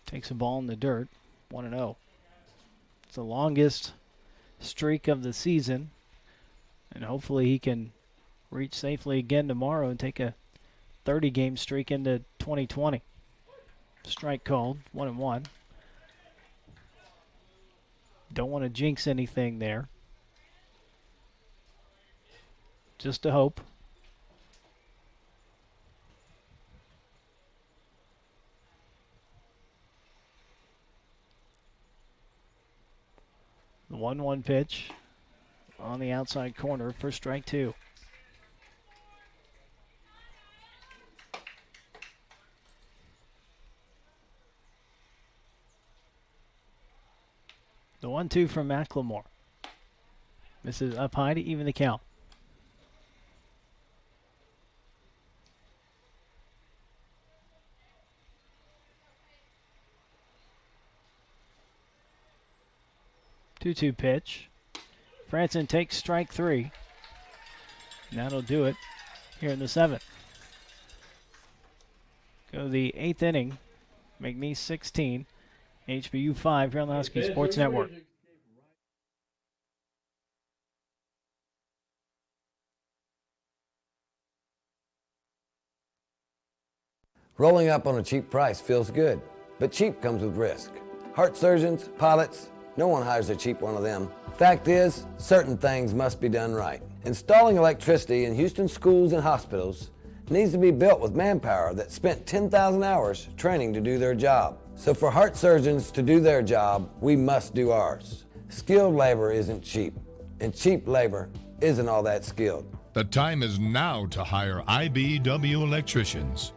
Takes a ball in the dirt, 1-0. It's the longest streak of the season, and hopefully he can reach safely again tomorrow and take a 30-game streak into 2020. Strike called, 1-1. Don't want to jinx anything there. Just a hope. The 1-1 pitch on the outside corner for strike two. The 1-2 from McLemore. Misses up high to even the count. 2-2 pitch. Franson takes strike 3. And that'll do it here in the 7th. Go to the 8th inning. McNeese 16, HBU 5 here on the Husky Sports Network. Rolling up on a cheap price feels good, but cheap comes with risk. Heart surgeons, pilots, no one hires a cheap one of them. Fact is, certain things must be done right. Installing electricity in Houston schools and hospitals needs to be built with manpower that spent 10,000 hours training to do their job. So for heart surgeons to do their job, we must do ours. Skilled labor isn't cheap, and cheap labor isn't all that skilled. The time is now to hire IBEW electricians.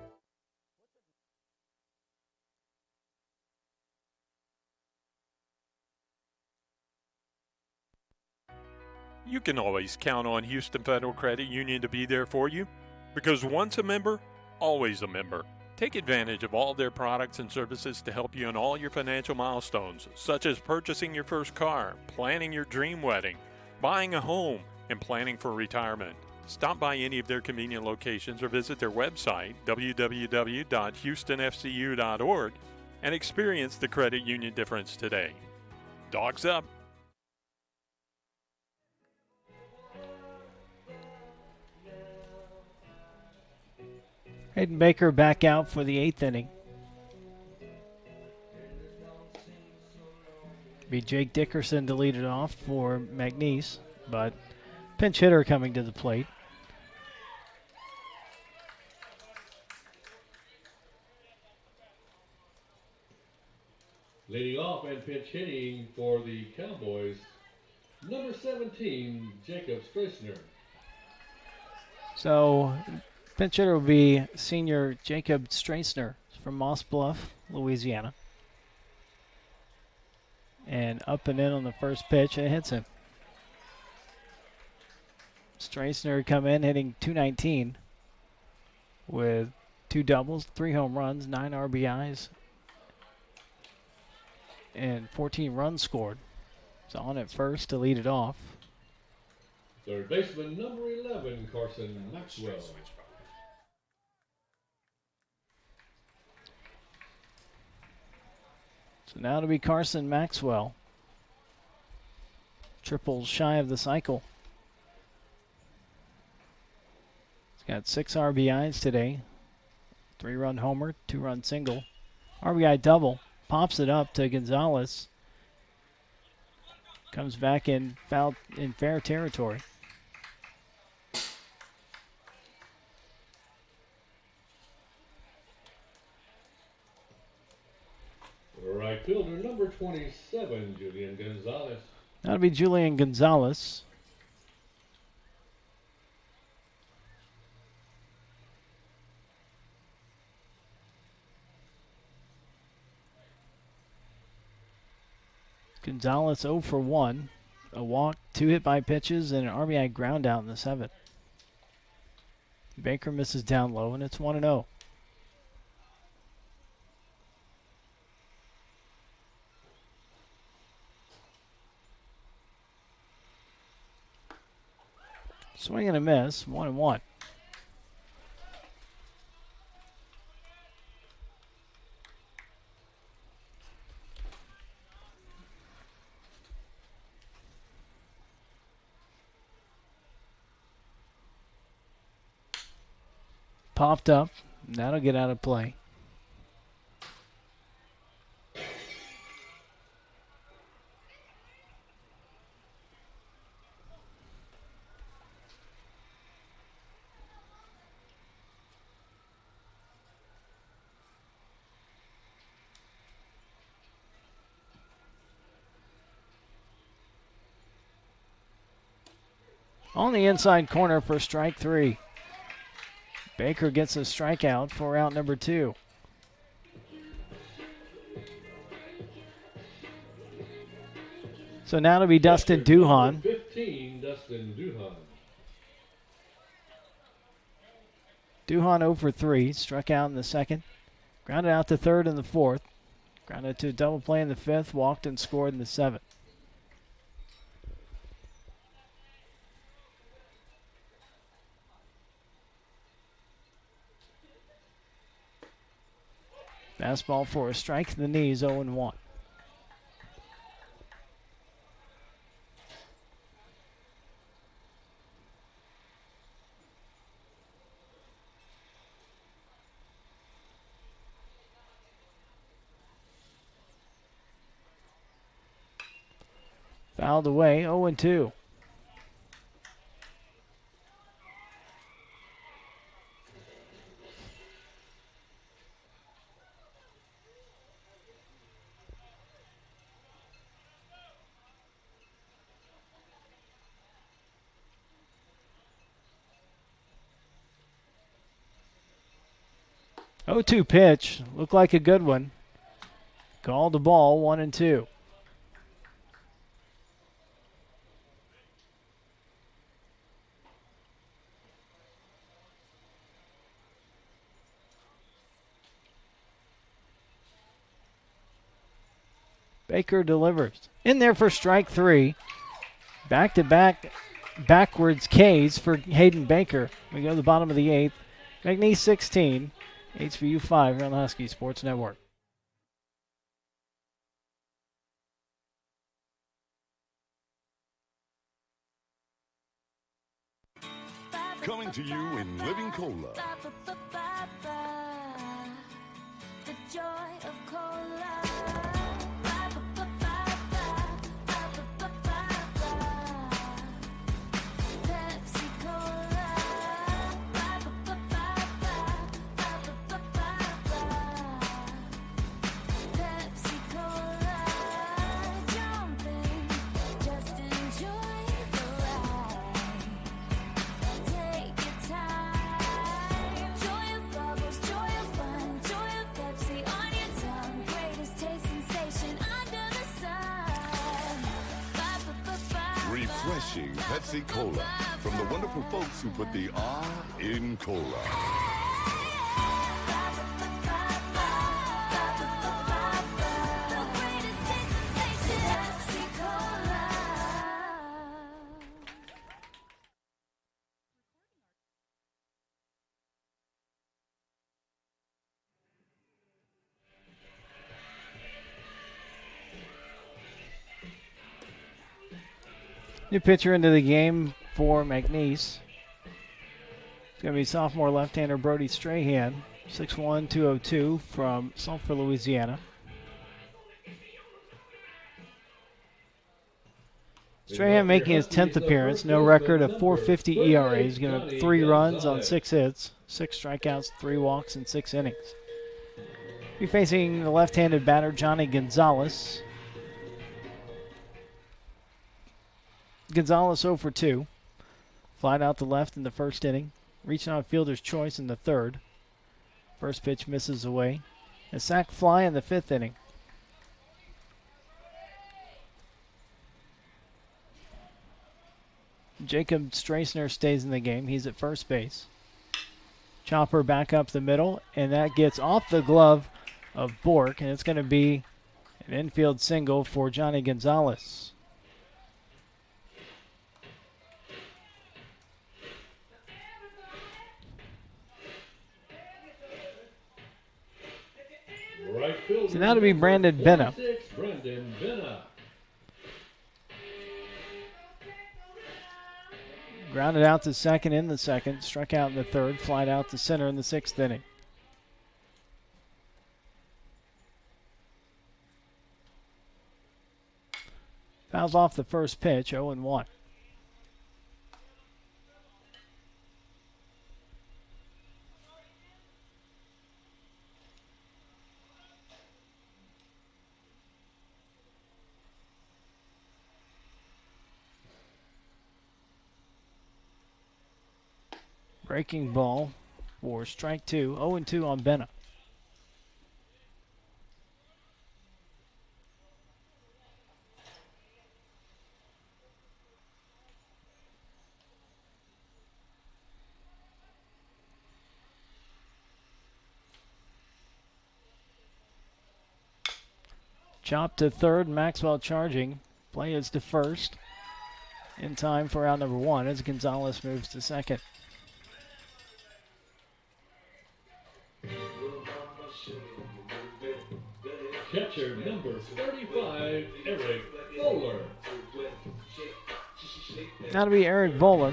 You can always count on Houston Federal Credit Union to be there for you, because once a member, always a member. Take advantage of all their products and services to help you in all your financial milestones, such as purchasing your first car, planning your dream wedding, buying a home, and planning for retirement. Stop by any of their convenient locations or visit their website, www.houstonfcu.org, and experience the credit union difference today. Dogs up. Hayden Baker back out for the 8th inning. Be Jake Dickerson to lead it off for McNeese, but pinch hitter coming to the plate. Leading off and pinch hitting for the Cowboys, number 17, Jacob Strasner. So pinch hitter will be senior Jacob Strasner from Moss Bluff, Louisiana. And up and in on the first pitch, and it hits him. Strasner come in hitting .219 with 2 doubles, 3 home runs, 9 RBIs, and 14 runs scored. He's on at first to lead it off. Third baseman, number 11, Carson Maxwell. So now it'll be Carson Maxwell. Triple shy of the cycle. He's got 6 RBIs today. 3-run homer, 2-run single. RBI double. Pops it up to Gonzalez. Comes back in fair territory. Right fielder, number 27, Julian Gonzalez. That'll be Julian Gonzalez. Gonzalez 0 for 1. A walk, 2 hit by pitches, and an RBI ground out in the 7th. Baker misses down low, and it's 1-0. Swing and a miss, 1-1. Popped up, that'll get out of play. On the inside corner for strike 3. Baker gets a strikeout for out number 2. So now it'll be Dustin Duhan. 15, Dustin Duhan. Duhan 0 for 3, struck out in the 2nd. Grounded out to 3rd in the 4th. Grounded to a double play in the 5th, walked and scored in the 7th. Fastball for a strike to the knees, 0-1. Fouled away, 0-2. Oh, 2 pitch. Looked like a good one. Called the ball, 1-2. Baker delivers. In there for strike 3. Back-to-back backwards Ks for Hayden Baker. We go to the bottom of the 8th. McNeese 16, HBU 5 here on the Husky Sports Network. Coming to you in Living Cola. The joy of cola. Refreshing Pepsi Cola from the wonderful folks who put the R in cola. New pitcher into the game for McNeese. It's going to be sophomore left-hander Brody Strahan, 6'1", 202 from Sulphur, Louisiana. Strahan making his 10th appearance, no record of .450 ERA. He's given up 3 runs on 6 hits, 6 strikeouts, 3 walks in 6 innings. He'll be facing the left-handed batter Johnny Gonzalez. Gonzalez 0 for 2. Flied out to left in the first inning. Reaching on fielder's choice in the third. First pitch misses away. A sac fly in the 5th inning. Jacob Strassner stays in the game. He's at first base. Chopper back up the middle, and that gets off the glove of Bork, and it's going to be an infield single for Johnny Gonzalez. So now to be Brandon Benna. Brandon Benna. Grounded out to second in the second, struck out in the third, flied out to center in the 6th inning. Fouls off the first pitch, 0-1. Breaking ball for strike 2. 0-2 on Benna. Chop to third, Maxwell charging. Play is to first. In time for out number 1 as Gonzalez moves to second. Catcher number 35, Eric Bowler. That'll be Eric Bowler.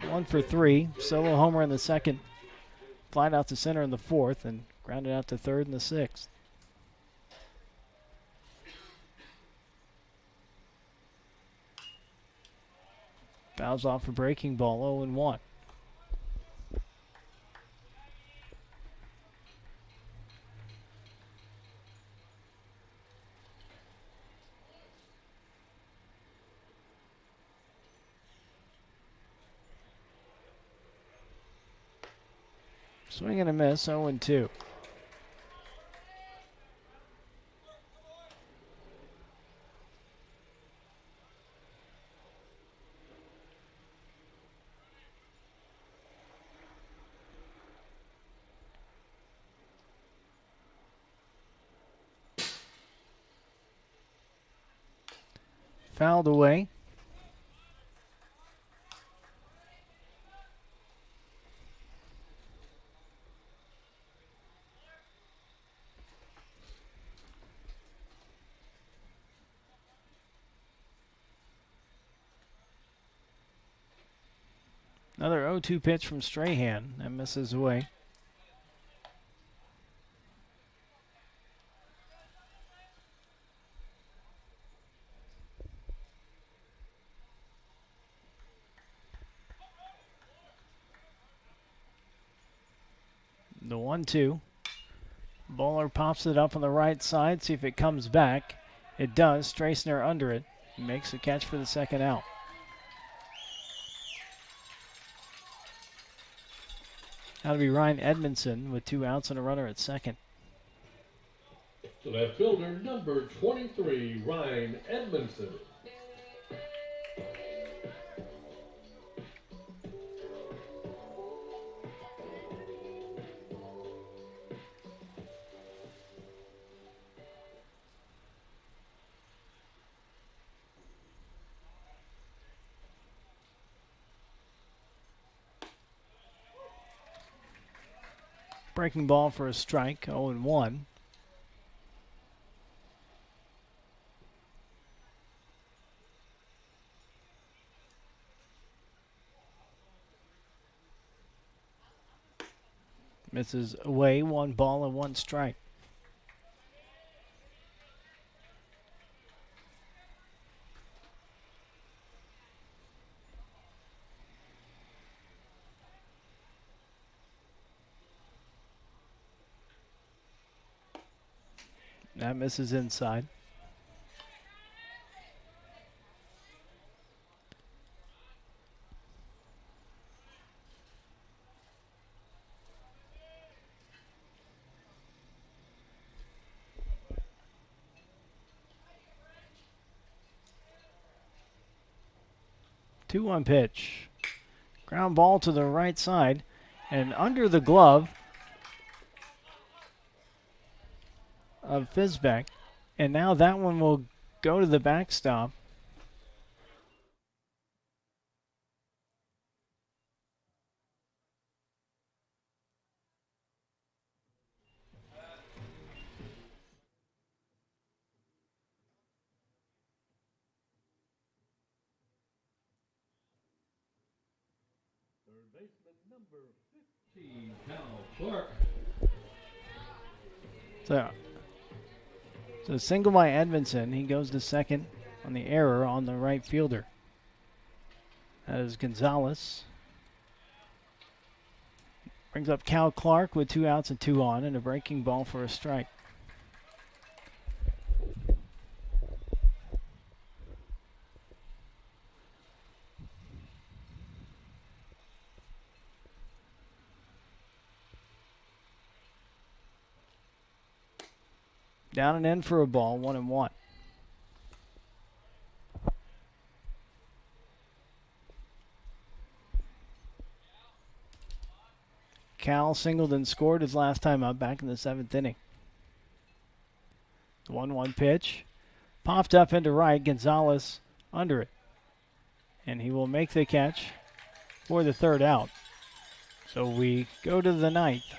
1 for 3. Solo homer in the second. Flied out to center in the fourth and grounded out to third in the sixth. Fouls off a breaking ball, 0-1. Swing and a miss, 0-2. Fouled away. Another 0-2 pitch from Strahan. That misses away. The 1-2. Bowler pops it up on the right side. See if it comes back. It does. Strassner under it. Makes a catch for the second out. That'll be Ryan Edmondson with 2 outs and a runner at second. So that fielder number 23, Ryan Edmondson. Breaking ball for a strike, 0-1. Misses away, 1 ball and 1 strike. That misses inside. Two-one pitch. Ground ball to the right side and under the glove of Fisbeck, and now that one will go to the backstop. Third baseman number 15, Cal Clark. So single by Edmondson. He goes to second on the error on the right fielder. That is Gonzalez. Brings up Cal Clark with 2 outs and 2 on and a breaking ball for a strike. Down and in for a ball, 1-1. Cal singled and scored his last time up back in the 7th inning. 1-1 pitch. Popped up into right, Gonzalez under it. And he will make the catch for the third out. So we go to the 9th.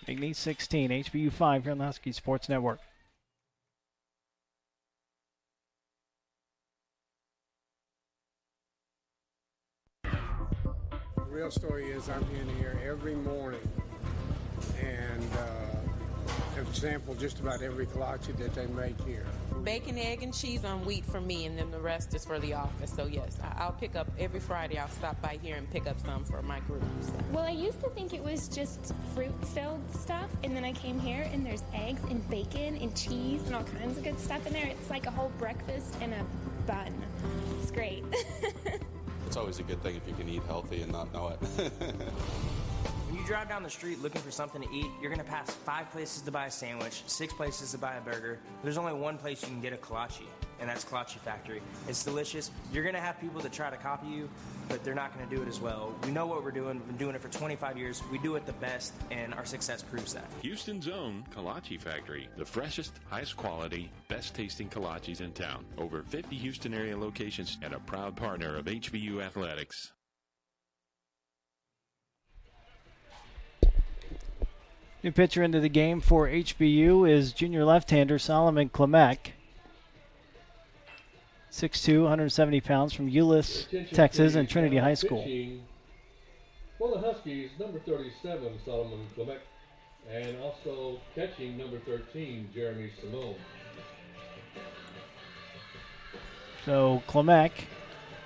McNeese 16, HBU 5 here on the Husky Sports Network. The real story is I'm in here every morning and have sampled just about every kolache that they make here. Bacon, egg, and cheese on wheat for me, and then the rest is for the office. So yes, I'll pick up every Friday. I'll stop by here and pick up some for my group. So. Well, I used to think it was just fruit-filled stuff, and then I came here, and there's eggs and bacon and cheese and all kinds of good stuff in there. It's like a whole breakfast and a bun. It's great. It's always a good thing if you can eat healthy and not know it. When you drive down the street looking for something to eat, you're going to pass 5 places to buy a sandwich, 6 places to buy a burger. There's only one place you can get a kolache, and that's Kolache Factory. It's delicious. You're going to have people that try to copy you, but they're not going to do it as well. We know what we're doing. We've been doing it for 25 years. We do it the best, and our success proves that. Houston's own Kolache Factory, the freshest, highest quality, best tasting kolaches in town. Over 50 Houston area locations and a proud partner of HBU Athletics. New pitcher into the game for HBU is junior left-hander Solomon Klemek. 6'2", 170 pounds from Euless, Texas, and Trinity High School. For the Huskies, number 37, Solomon Klemek, and also catching number 13, Jeremy Simone. So Klemek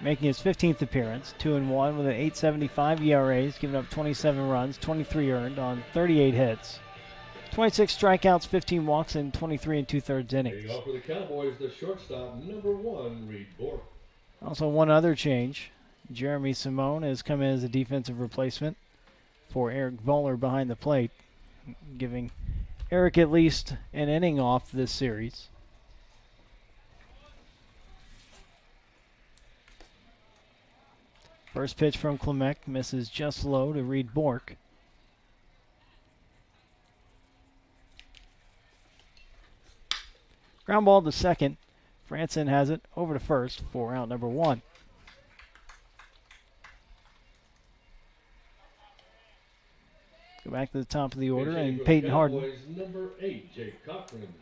making his 15th appearance, 2-1 with an 8.75 ERA. He's given up 27 runs, 23 earned on 38 hits. 26 strikeouts, 15 walks, and 23 2/3 innings. Leading off for the Cowboys, the shortstop, number 1, Reed Bork. Also one other change. Jeremy Simone has come in as a defensive replacement for Eric Voller behind the plate, giving Eric at least an inning off this series. First pitch from Klemek misses just low to Reed Bork. Ground ball to second. Franson has it over to first for out number 1. Go back to the top of the order, and Peyton Harden. Number 8, Jake Cochran.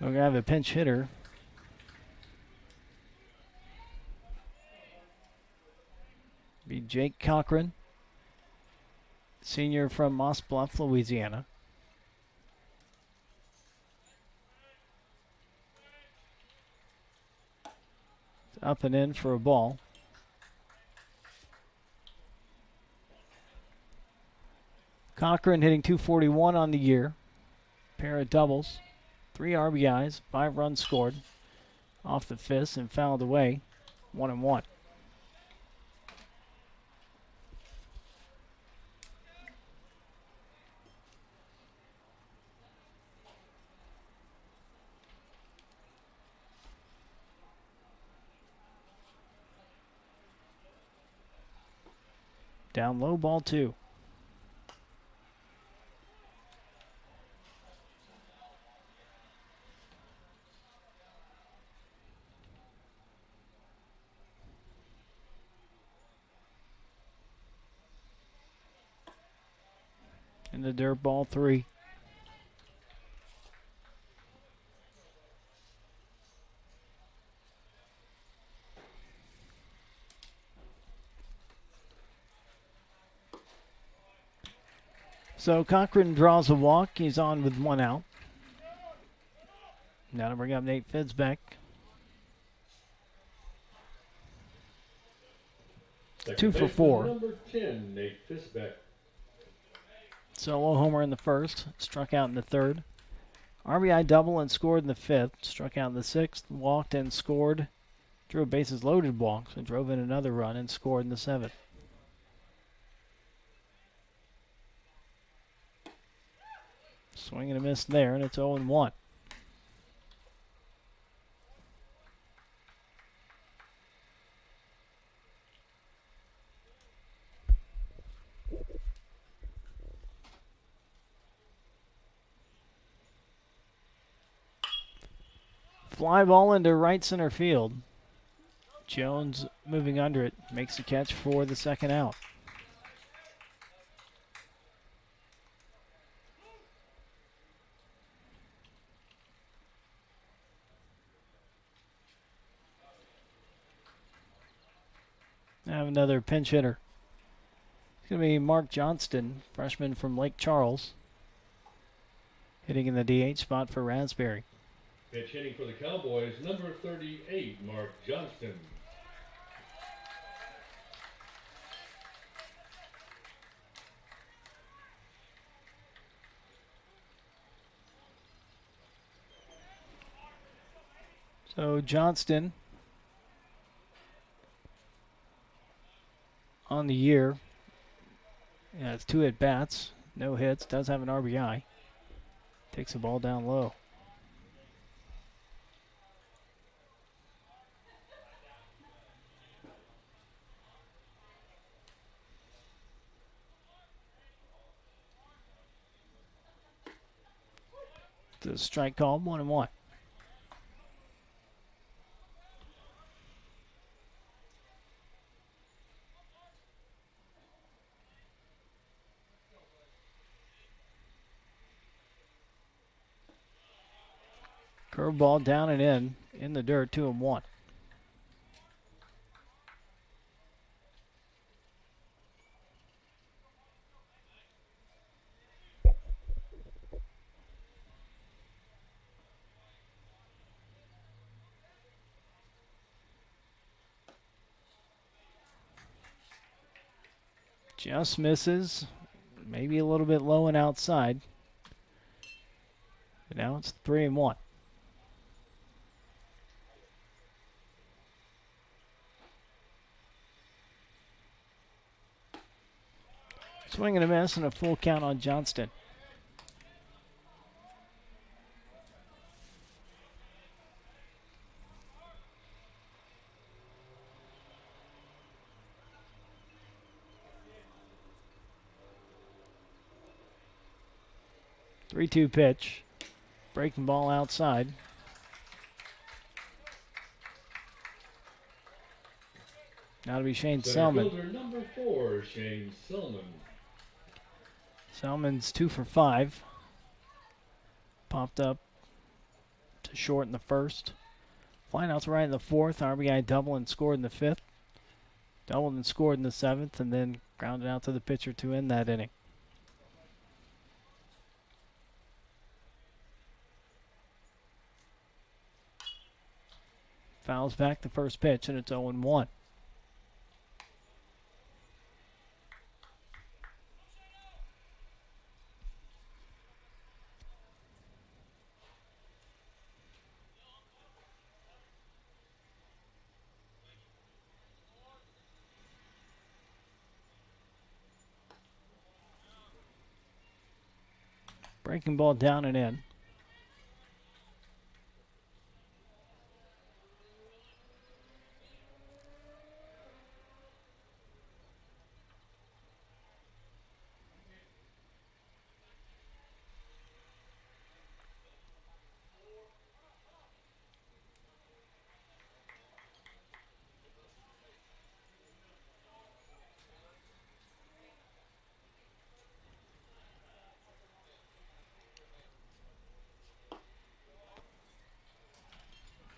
We're going to have a pinch hitter. Be Jake Cochran, senior from Moss Bluff, Louisiana. It's up and in for a ball. Cochran hitting .241 on the year. Pair of doubles, 3 RBIs, 5 runs scored. Off the fist and fouled away, 1-1. Down low, ball 2. And the dirt, ball 3. So Cochran draws a walk. He's on with 1 out. Now to bring up Nate Fitzbeck. Second 2 for baseman, 4. Number 10, Nate Fitzbeck. Solo homer in the first. Struck out in the third. RBI double and scored in the fifth. Struck out in the sixth. Walked and scored. Drew a bases loaded walk. So drove in another run and scored in the seventh. Swing and a miss there, and it's 0-1. Fly ball into right center field. Jones moving under it, makes the catch for the second out. have another pinch hitter. It's going to be Mark Johnston, freshman from Lake Charles, hitting in the DH spot for Raspberry. Pitch hitting for the Cowboys, number 38, Mark Johnston. So Johnston on the year, it's 2 at-bats, no hits, does have an RBI. Takes the ball down low. The strike call, 1-1. Curveball down and in the dirt, 2-1. Just misses, maybe a little bit low and outside. But now it's 3-1. Swing and a miss and a full count on Johnston. Three-two pitch. Breaking ball outside. Now to be Shane Selman. Fielder number 4, Shane Selman. Selman's 2 for 5. Popped up to short in the first. Flyouts right in the fourth. RBI double and scored in the fifth. Doubled and scored in the seventh, and then grounded out to the pitcher to end that inning. Fouls back the first pitch, and it's 0-1. Breaking ball down and in.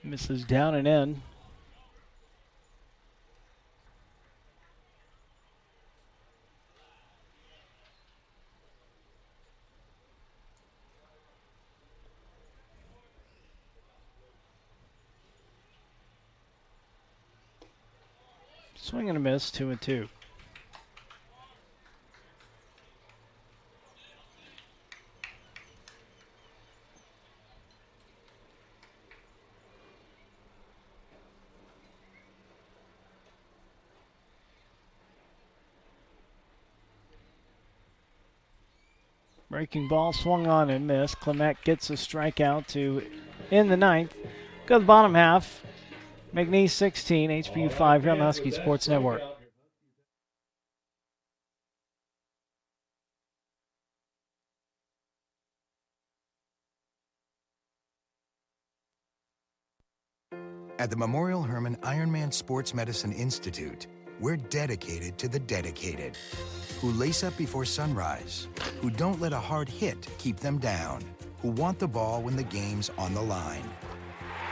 Misses down and in. Swing and a miss, 2-2. Breaking ball swung on and missed. Clement gets a strikeout to end the ninth. Go to the bottom half. McNeese 16, HBU 5 here on the Husky Sports Network. At the Memorial Hermann Ironman Sports Medicine Institute, we're dedicated to the dedicated, who lace up before sunrise, who don't let a hard hit keep them down, who want the ball when the game's on the line.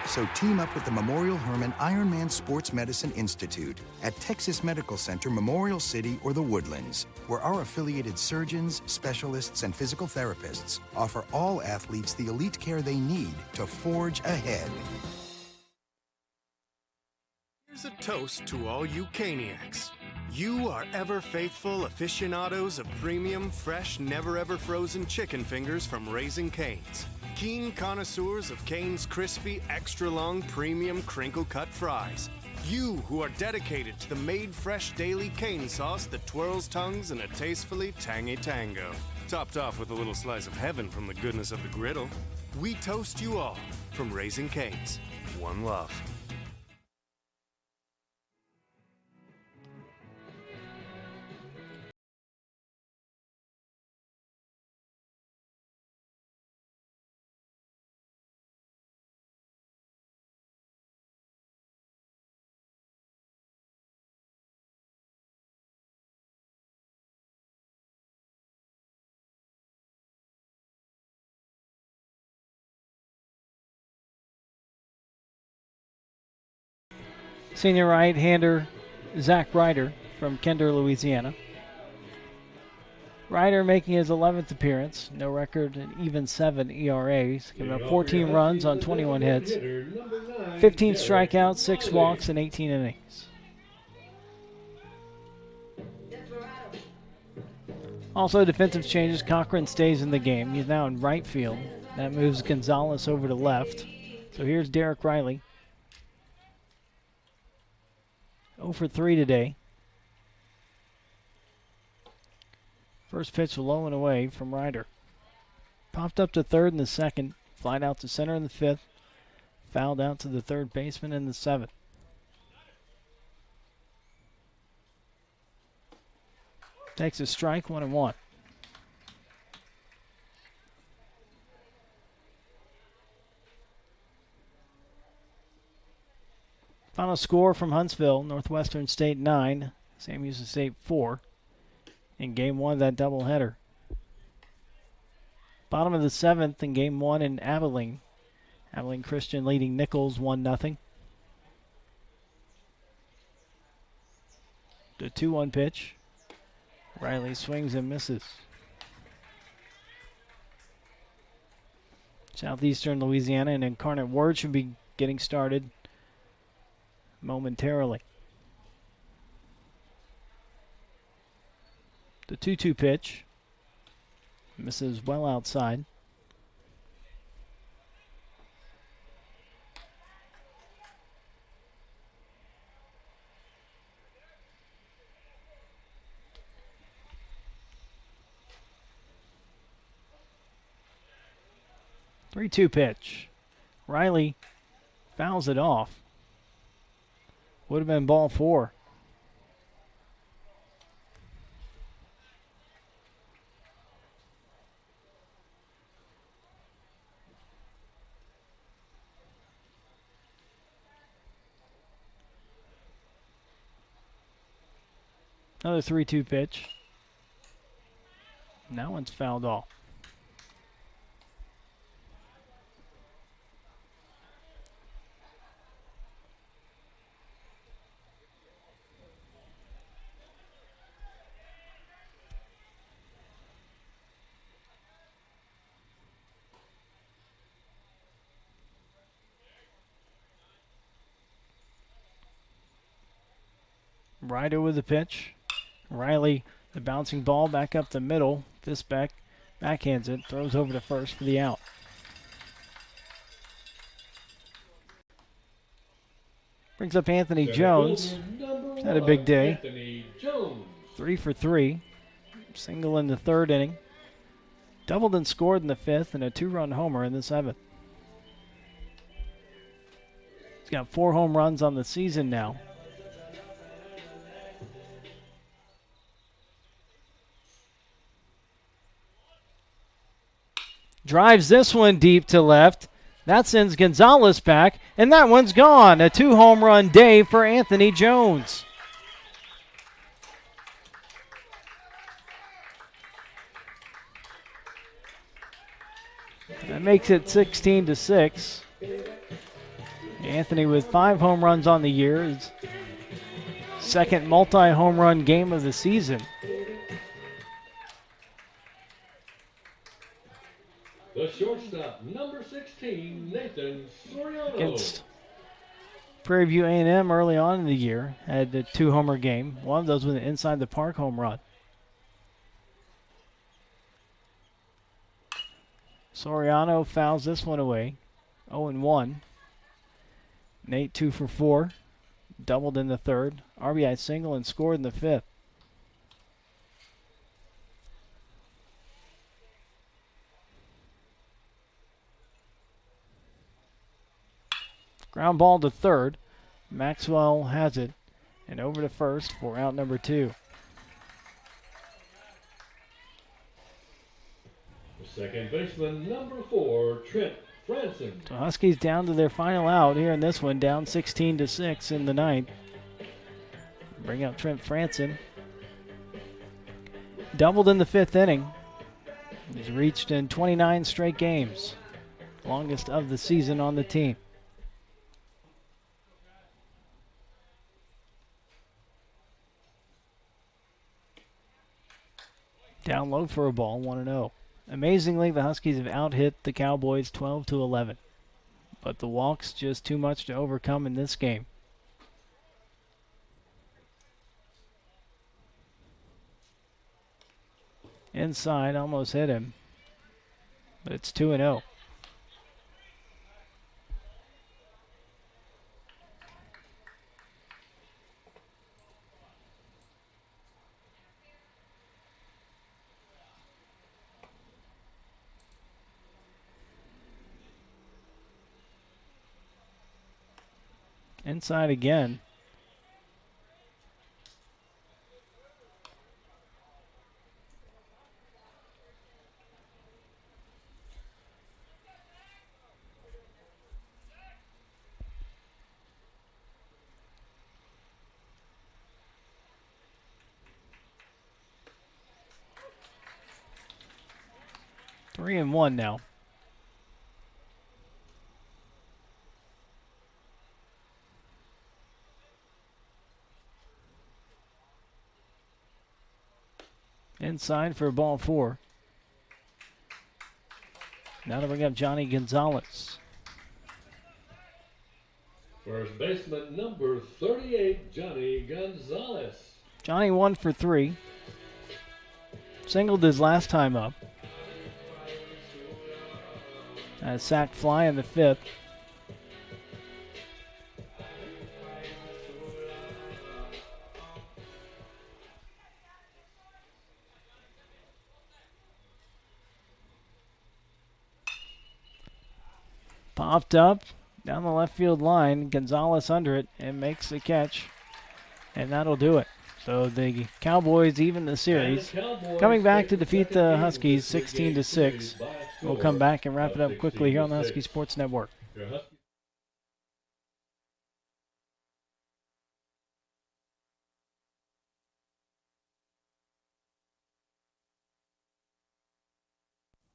So team up with the Memorial Hermann Ironman Sports Medicine Institute at Texas Medical Center, Memorial City, or the Woodlands, where our affiliated surgeons, specialists, and physical therapists offer all athletes the elite care they need to forge ahead. Here's a toast to all you Caniacs. You are ever faithful aficionados of premium, fresh, never-ever frozen chicken fingers from Raising Cane's. Keen connoisseurs of Cane's crispy, extra-long, premium crinkle-cut fries. You who are dedicated to the made-fresh daily cane sauce that twirls tongues in a tastefully tangy tango. Topped off with a little slice of heaven from the goodness of the griddle. We toast you all from Raising Cane's. One love. Senior right-hander Zach Ryder from Kinder, Louisiana. Ryder making his 11th appearance. No record, an even 7 ERAs. Giving up 14 runs on 21 hits. 15 strikeouts, 6 walks, and 18 innings. Also defensive changes. Cochran stays in the game. He's now in right field. That moves Gonzalez over to left. So here's Derek Riley. 0 for 3 today. First pitch low and away from Ryder. Popped up to third in the second. Flied out to center in the fifth. Fouled out to the third baseman in the seventh. Takes a strike, 1-1. Final score from Huntsville, Northwestern State 9, Sam Houston State 4 in Game 1 of that doubleheader. Bottom of the 7th in Game 1 in Abilene. Abilene Christian leading Nichols 1-0. The 2-1 pitch. Riley swings and misses. Southeastern Louisiana and Incarnate Word should be getting started momentarily. The 2-2 pitch misses well outside. The 3-2 pitch. Riley fouls it off. Would have been ball 4. Another 3-2 pitch. And that one's fouled off. Ryder with the pitch. Riley, the bouncing ball back up the middle. Fisbeck backhands it, throws over to first for the out. Brings up Anthony Jones. Had a big day. Anthony Jones. 3 for 3. Single in the third inning. Doubled and scored in the fifth, and a 2-run homer in the seventh. He's got 4 home runs on the season now. Drives this one deep to left. That sends Gonzalez back, and that one's gone. A 2-home run day for Anthony Jones. That makes it 16-6. Anthony with 5 home runs on the year. His second multi-home run game of the season. The shortstop, number 16, Nathan Soriano. Against Prairie View A&M early on in the year. Had a 2-homer game. One of those was an inside the park home run. Soriano fouls this one away. 0-1. Nate 2 for 4. Doubled in the third. RBI single and scored in the fifth. Ground ball to third. Maxwell has it. And over to first for out number 2. The second baseman, number 4, Trent Franson. So Huskies down to their final out here in this one, down 16-6 in the ninth. Bring out Trent Franson. Doubled in the 5th inning. He's reached in 29 straight games. Longest of the season on the team. Down low for a ball, 1-0. Amazingly, the Huskies have out-hit the Cowboys 12-11. But the walks just too much to overcome in this game. Inside, almost hit him. But it's 2-0. Inside again. Three and one now. Inside for ball 4. Now to bring up Johnny Gonzalez. First baseman, number 38, Johnny Gonzalez. Johnny 1 for 3. Singled his last time up. A sac fly in the 5th. Popped up down the left field line. Gonzalez under it and makes the catch. And that'll do it. So the Cowboys even the series. Coming back to defeat the Huskies 16-6. We'll come back and wrap it up quickly here on the Husky Sports Network.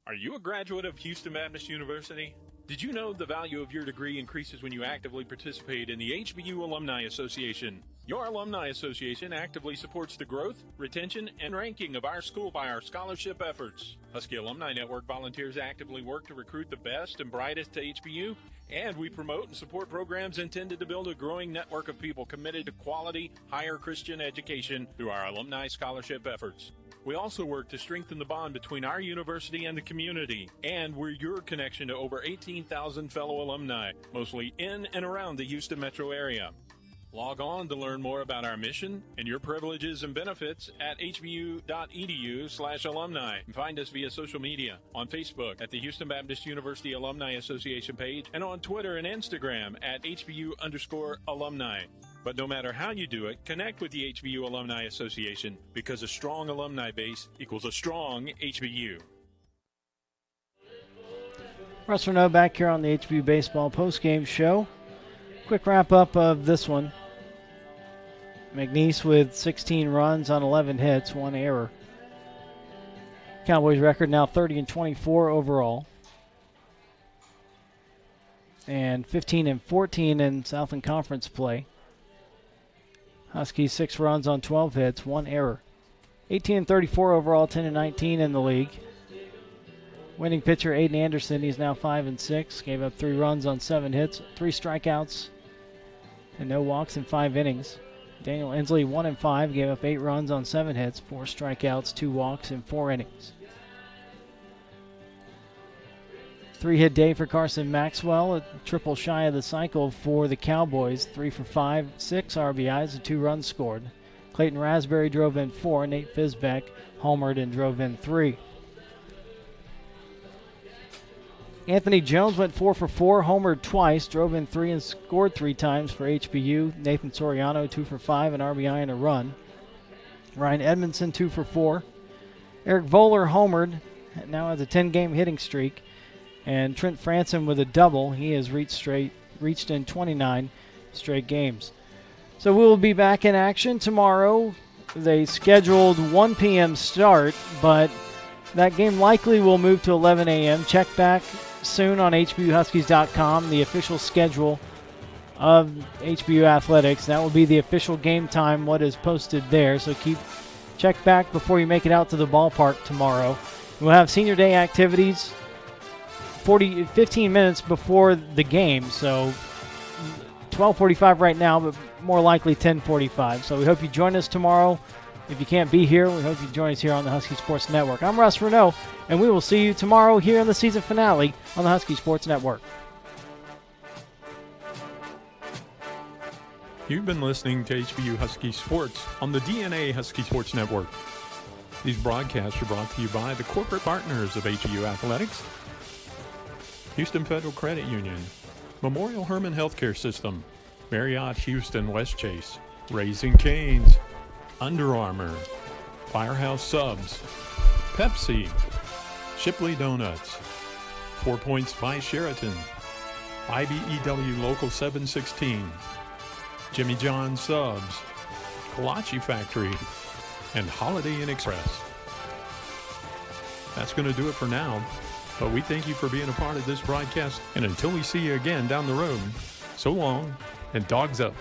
Are you a graduate of Houston Baptist University? Did you know the value of your degree increases when you actively participate in the HBU Alumni Association? Your Alumni Association actively supports the growth, retention, and ranking of our school by our scholarship efforts. Husky Alumni Network volunteers actively work to recruit the best and brightest to HBU, and we promote and support programs intended to build a growing network of people committed to quality, higher Christian education through our alumni scholarship efforts. We also work to strengthen the bond between our university and the community, and we're your connection to over 18,000 fellow alumni, mostly in and around the Houston metro area. Log on to learn more about our mission and your privileges and benefits at hbu.edu/alumni. And find us via social media on Facebook at the Houston Baptist University Alumni Association page and on Twitter and Instagram at HBU_alumni. But no matter how you do it, connect with the HBU Alumni Association because a strong alumni base equals a strong HBU. Russ Renaud back here on the HBU Baseball postgame show. Quick wrap-up of this one. McNeese with 16 runs on 11 hits, 1 error. Cowboys record now 30-24 overall. and 15-14 in Southland Conference play. Huskies 6 runs on 12 hits, 1 error. 18-34 overall, 10-19 in the league. Winning pitcher Aiden Anderson, he's now 5-6. Gave up 3 runs on 7 hits, 3 strikeouts, and no walks in 5 innings. Daniel Inslee, 1-5, gave up 8 runs on 7 hits, 4 strikeouts, 2 walks in 4 innings. 3-hit day for Carson Maxwell, a triple shy of the cycle for the Cowboys. 3 for 5, 6 RBIs, and 2 runs scored. Clayton Raspberry drove in 4, Nate Fisbeck homered and drove in 3. Anthony Jones went 4 for 4, homered twice, drove in 3 and scored 3 times for HBU. Nathan Soriano 2 for 5, an RBI and a run. Ryan Edmondson 2 for 4. Eric Voller homered, now has a 10-game hitting streak. And Trent Franson with a double. He has reached in 29 straight games. So we will be back in action tomorrow. They scheduled 1 p.m. start, but that game likely will move to 11 a.m. Check back soon on HBUHuskies.com, the official schedule of HBU Athletics. That will be the official game time, what is posted there. So check back before you make it out to the ballpark tomorrow. We'll have senior day activities 15 minutes before the game, so 12:45 right now, but more likely 10:45. So we hope you join us tomorrow. If you can't be here, we hope you join us here on the Husky Sports Network. I'm Russ Renault, and we will see you tomorrow here in the season finale on the Husky Sports Network. You've been listening to HBU Husky Sports on the DNA Husky Sports Network. These broadcasts are brought to you by the corporate partners of HBU Athletics: Houston Federal Credit Union, Memorial Hermann Healthcare System, Marriott Houston Westchase, Raising Cane's, Under Armour, Firehouse Subs, Pepsi, Shipley Donuts, 4 Points by Sheraton, IBEW Local 716, Jimmy John Subs, Kolache Factory, and Holiday Inn Express. That's going to do it for now. But we thank you for being a part of this broadcast. And until we see you again down the road, so long and dogs up.